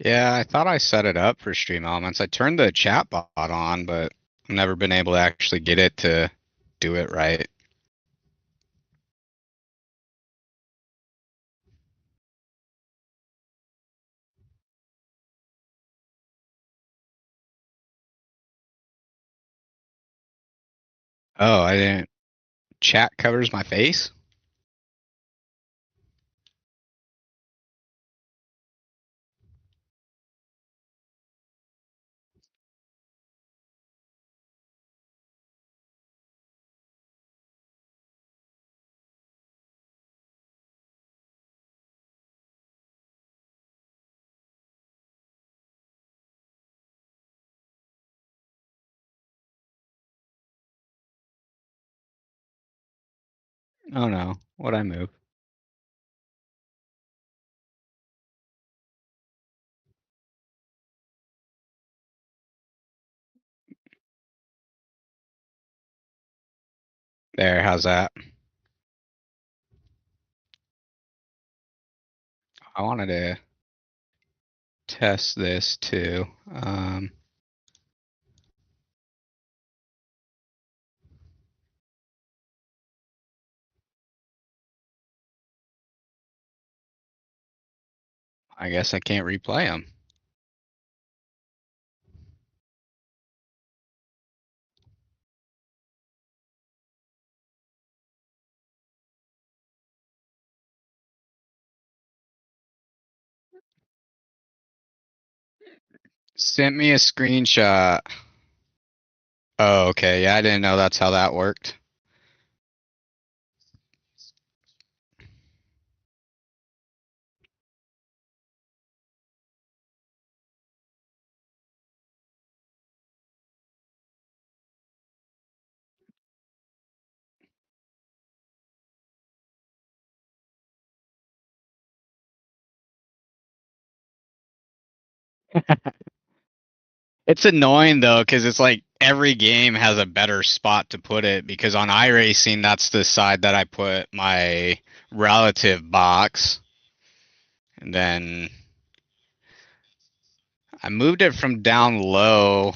Yeah, I thought I set it up for stream elements. I turned the chat bot on, but I've never been able to actually get it to do it right. Oh, I didn't. Chat covers my face? Oh no. What'd I move? There, how's that? I wanted to test this too. I guess I can't replay them. Sent me a screenshot. Oh, okay. Yeah, I didn't know that's how that worked. It's annoying though, because it's like every game has a better spot to put it. Because on iRacing, that's the side that I put my relative box. And then I moved it from down low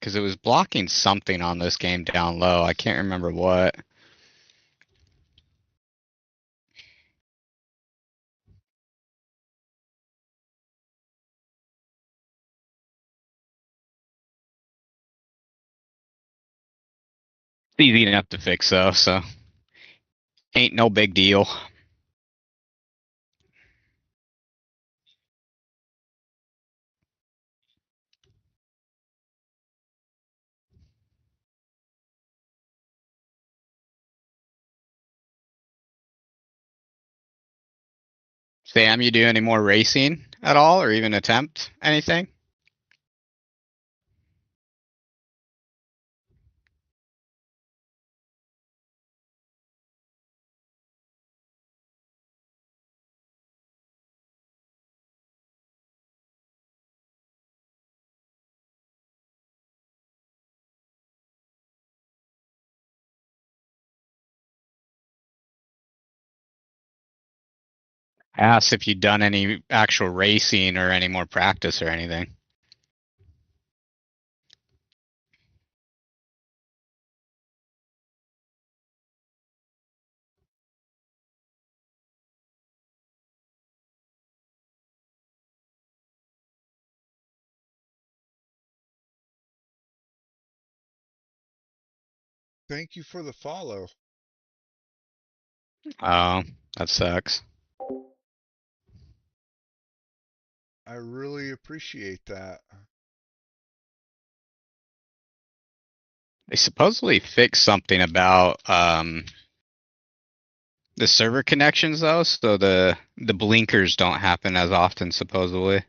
because it was blocking something on this game down low. I can't remember what. It's easy enough to fix though, so ain't no big deal. Sam, you do any more racing at all, or even attempt anything? I asked if you'd done any actual racing or any more practice or anything. Thank you for the follow. Oh, that sucks. I really appreciate that. They supposedly fixed something about the server connections though, so the blinkers don't happen as often supposedly.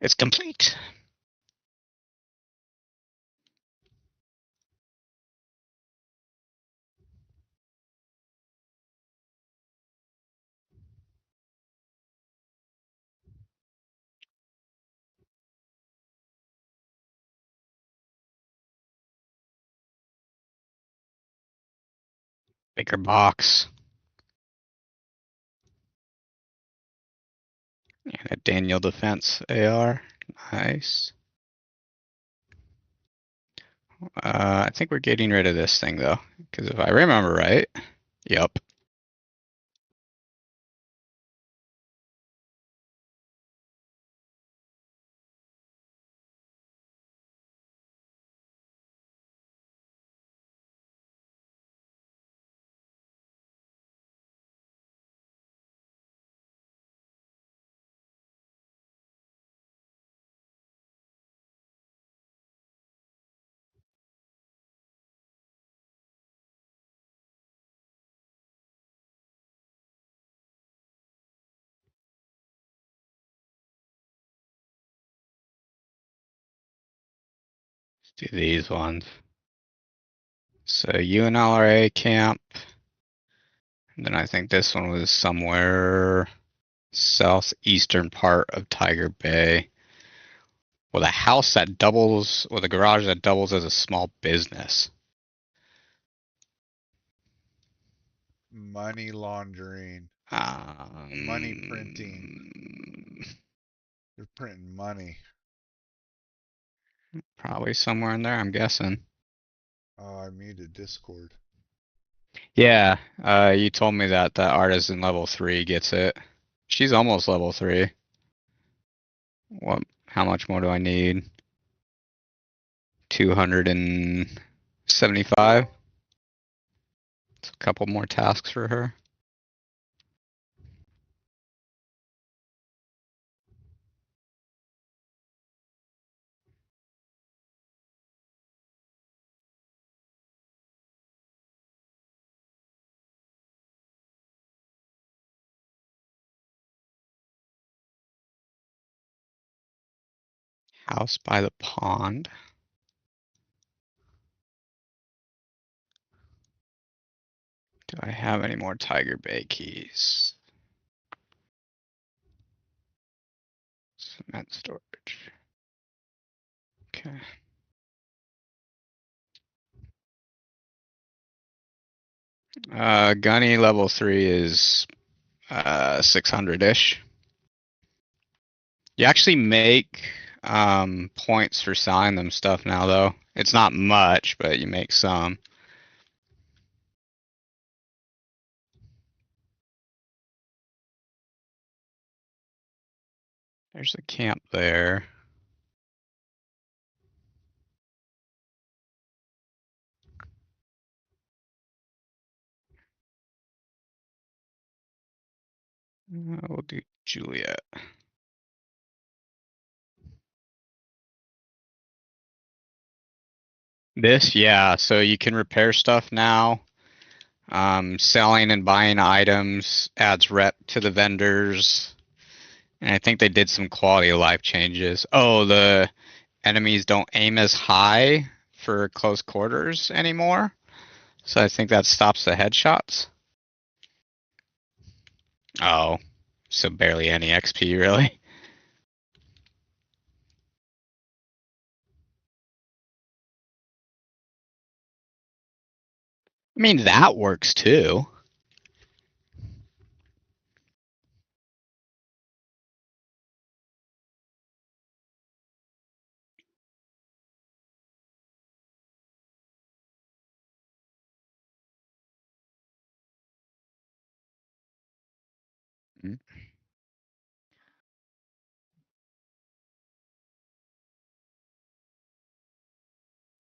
It's complete. Bigger box. And a Daniel Defense AR. Nice. I think we're getting rid of this thing though, because if I remember right, yep. Let's do these ones. So UNLRA camp. And then I think this one was somewhere southeastern part of Tiger Bay. With a house that doubles, with a garage that doubles as a small business. Money laundering. Money printing. They're printing money. Probably somewhere in there, I'm guessing. Oh, I muted Discord. Yeah, you told me that artisan level 3 gets it. She's almost level 3. What? How much more do I need? 275. It's a couple more tasks for her. House by the pond. Do I have any more Tiger Bay keys? Cement storage. Okay. Gunny level 3 is 600-ish. You actually make points for selling them stuff now, though. It's not much, but you make some. There's a camp there. We'll do Juliet. This, yeah, so you can repair stuff now. Selling and buying items adds rep to the vendors. And I think they did some quality of life changes. Oh, the enemies don't aim as high for close quarters anymore. So I think that stops the headshots. Oh, so barely any XP, really. I mean, that works too.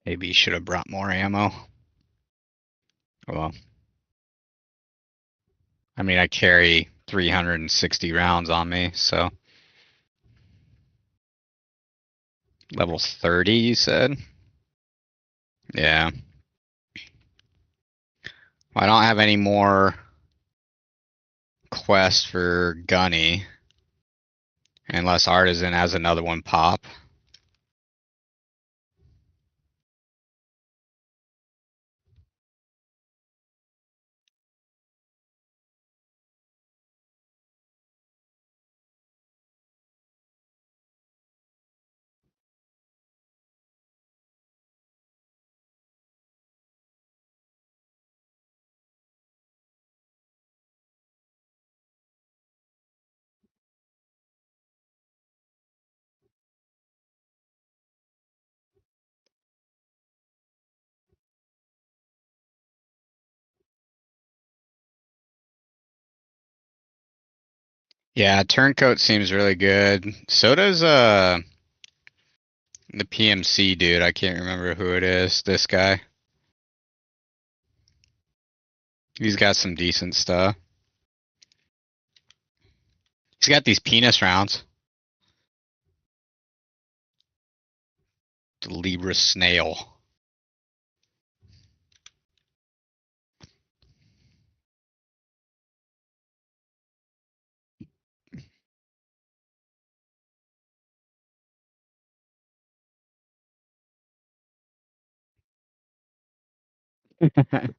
Maybe you should have brought more ammo. Well, I mean, I carry 360 rounds on me, so. Level 30, you said? Yeah. Well, I don't have any more quests for Gunny. Unless Artisan has another one pop. Yeah, Turncoat seems really good. So does the PMC dude. I can't remember who it is. This guy. He's got some decent stuff. He's got these penis rounds. The Libra snail. There's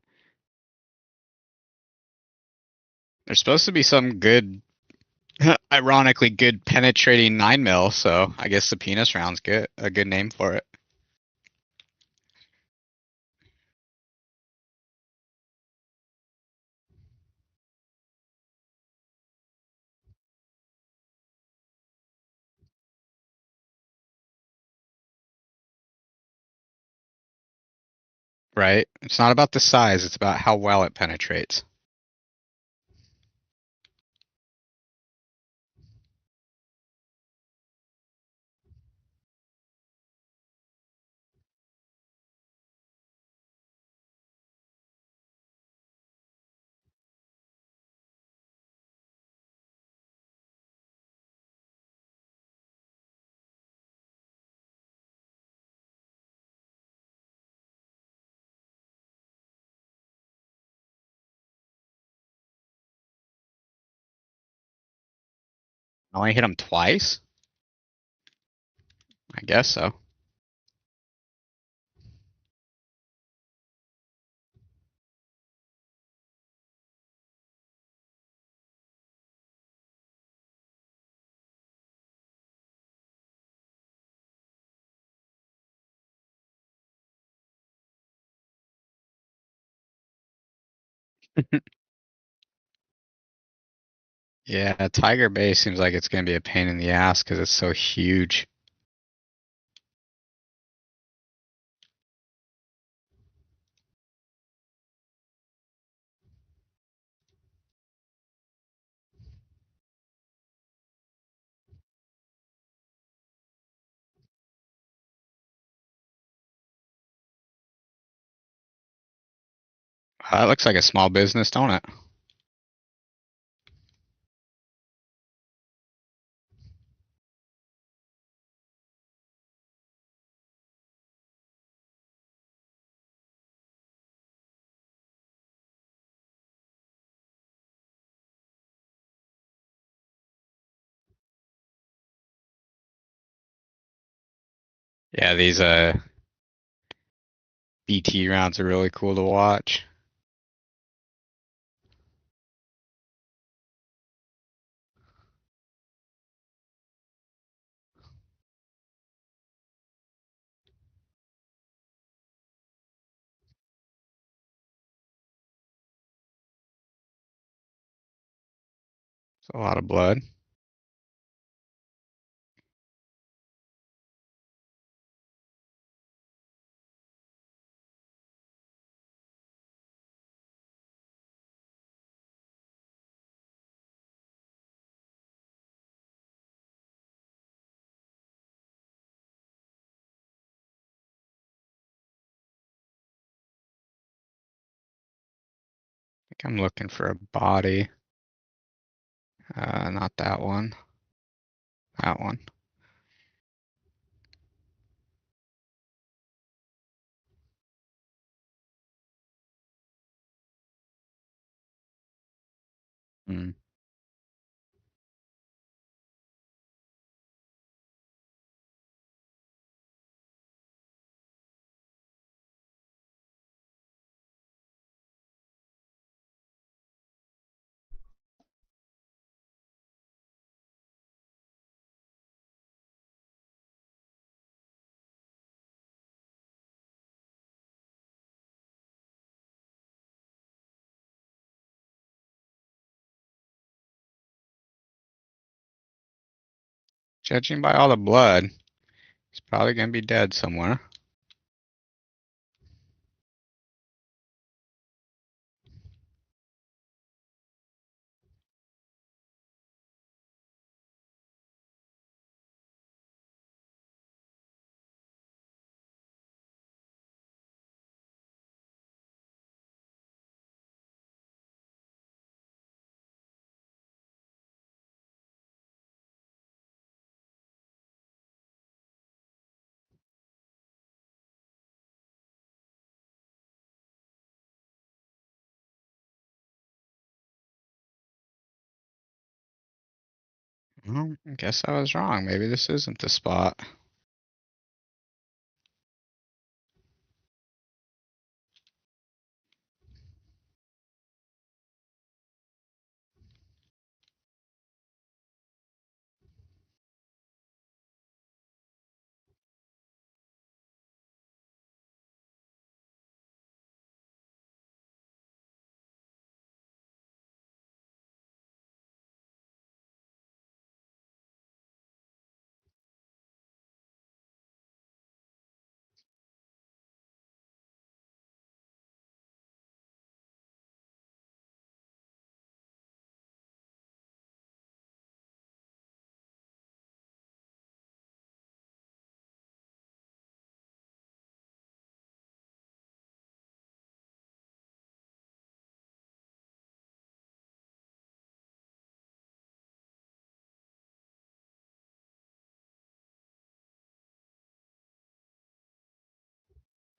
supposed to be some good, ironically good penetrating 9mm, so I guess the penis round's good. A good name for it. Right? It's not about the size, it's about how well it penetrates. I only hit him twice? I guess so. Yeah, Tiger Bay seems like it's gonna be a pain in the ass because it's so huge. That looks like a small business, don't it? Yeah, these BT rounds are really cool to watch. It's a lot of blood. I think I'm looking for a body. Not that one. That one. Hmm. Judging by all the blood, he's probably gonna be dead somewhere. Well, I guess I was wrong. Maybe this isn't the spot.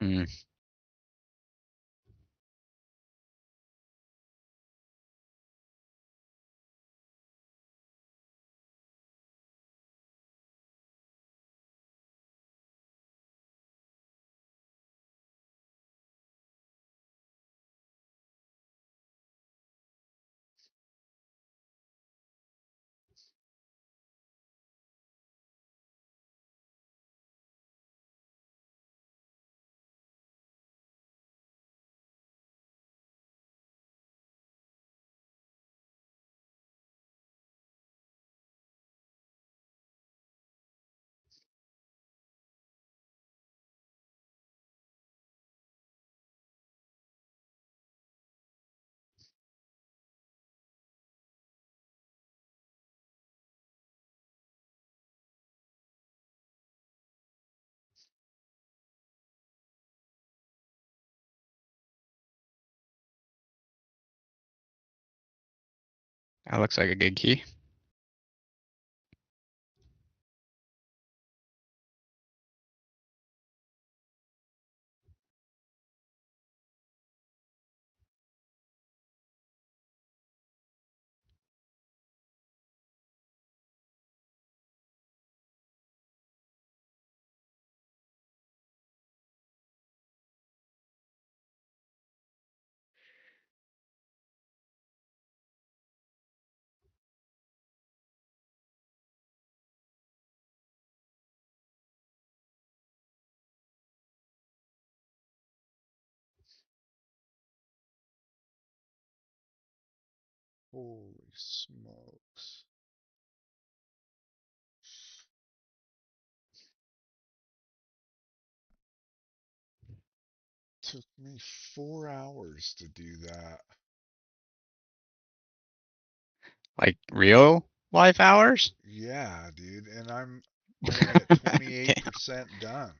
Hmm. That looks like a good key. Holy smokes. Took me 4 hours to do that. Like real life hours? Yeah, dude. And I'm only at 28% done.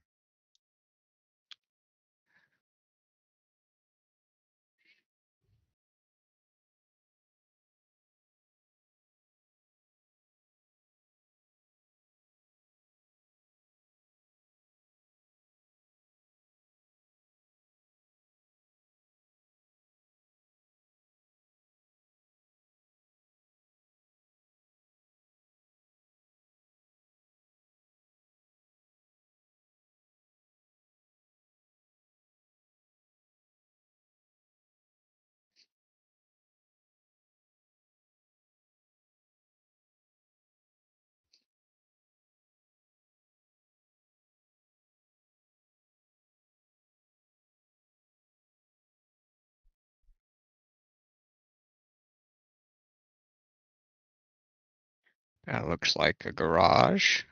That looks like a garage.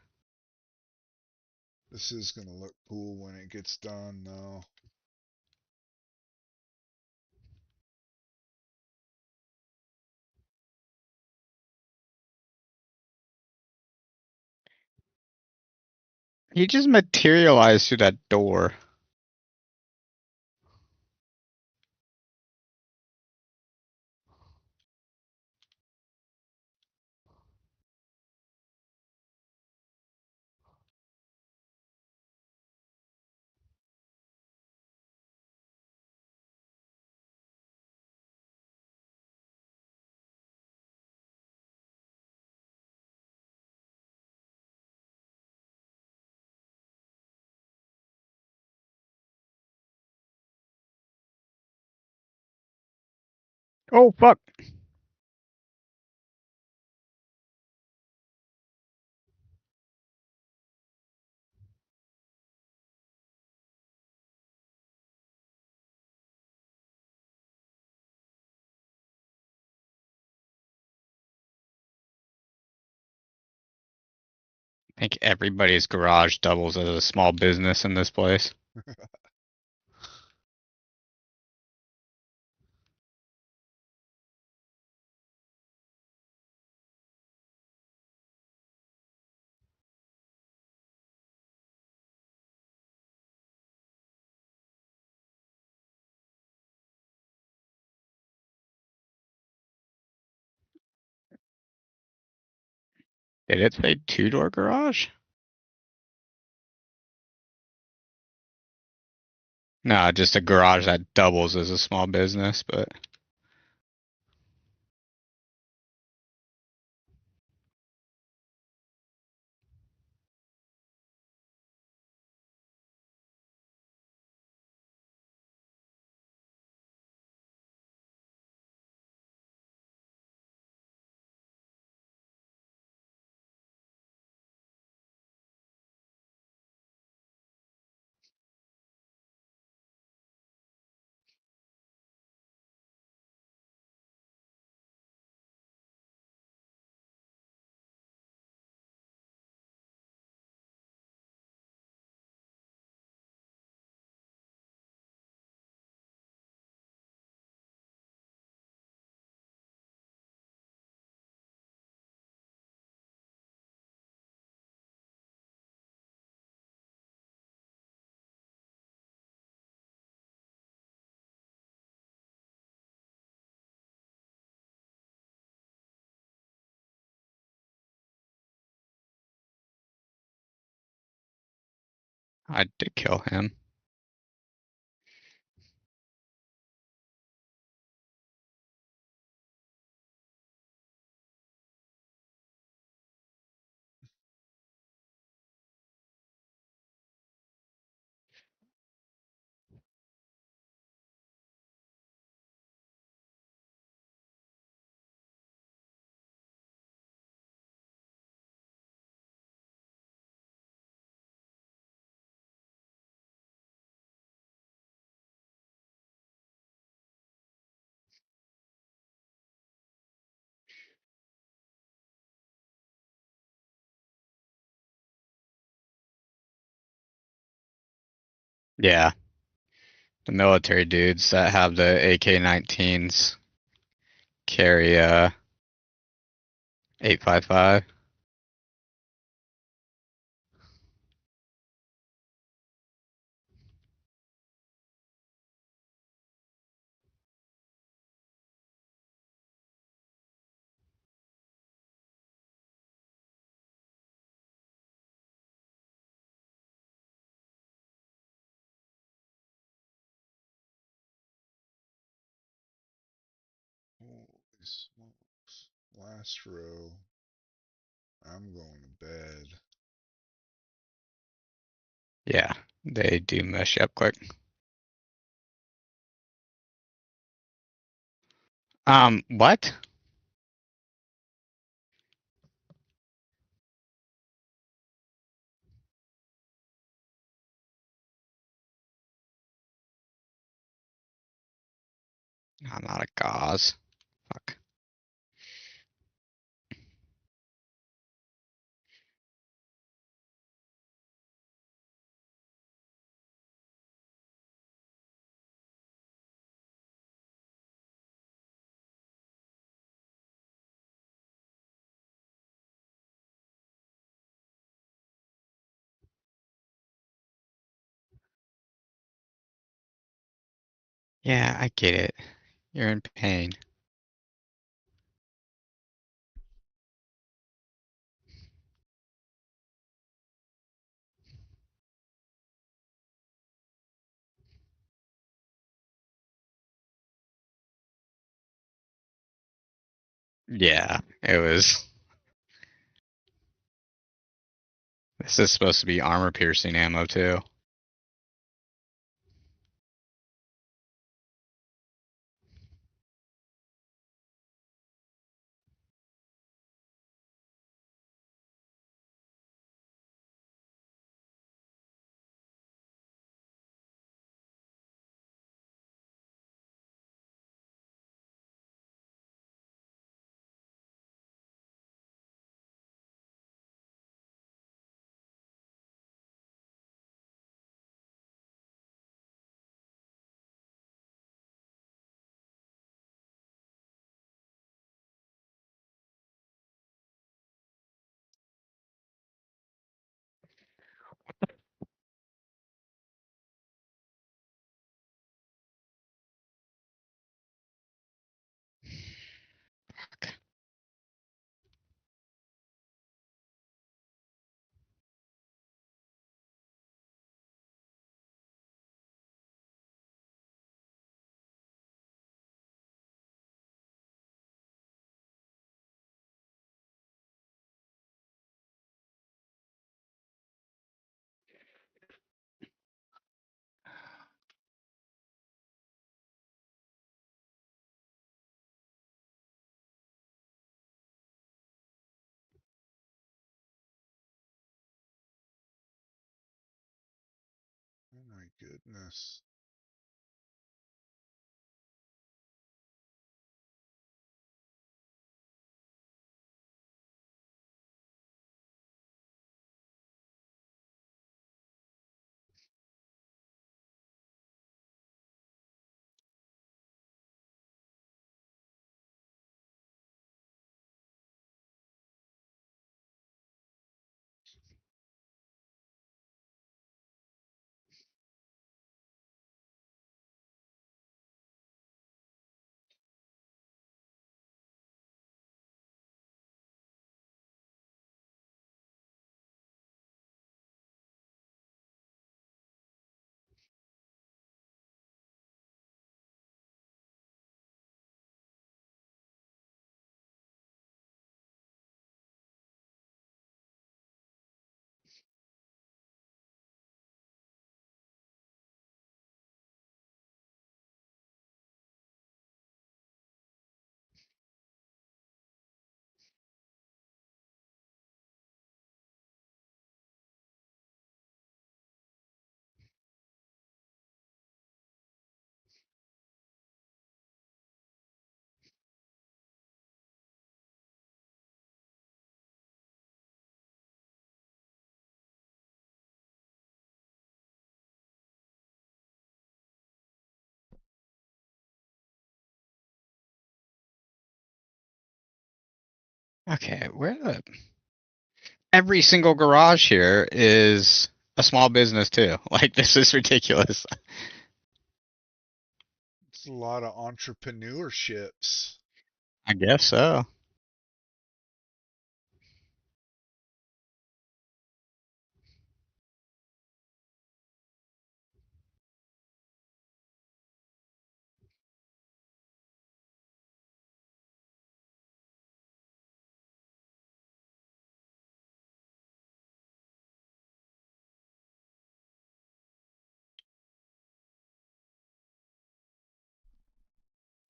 This is going to look cool when it gets done, though. He just materialized through that door. Oh, fuck. I think everybody's garage doubles as a small business in this place. Did it say two-door garage? No, just a garage that doubles as a small business, but I did kill him. Yeah, the military dudes that have the AK-19s carry 855. Holy smokes. Last row. I'm going to bed. Yeah, they do mesh up quick. What? I'm out of gauze. Fuck. Yeah, I get it. You're in pain. Yeah, it was. This is supposed to be armor piercing ammo too. goodness. Okay, every single garage here is a small business too. Like this is ridiculous. It's a lot of entrepreneurships. I guess so.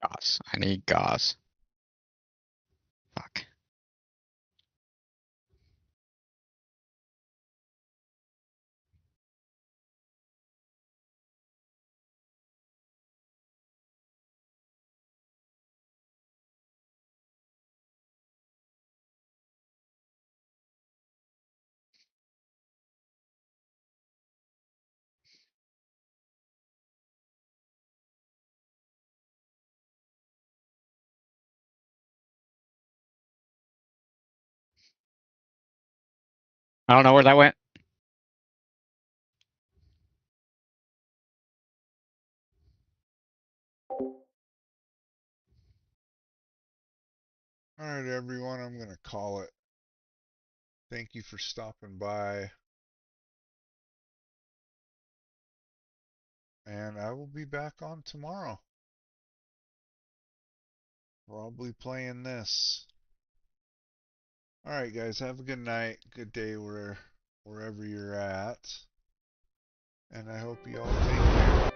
Gauze. I need gauze. Fuck. I don't know where that went. All right, everyone, I'm going to call it. Thank you for stopping by. And I will be back on tomorrow. Probably playing this. All right, guys, have a good night, good day wherever you're at. And I hope you all take care.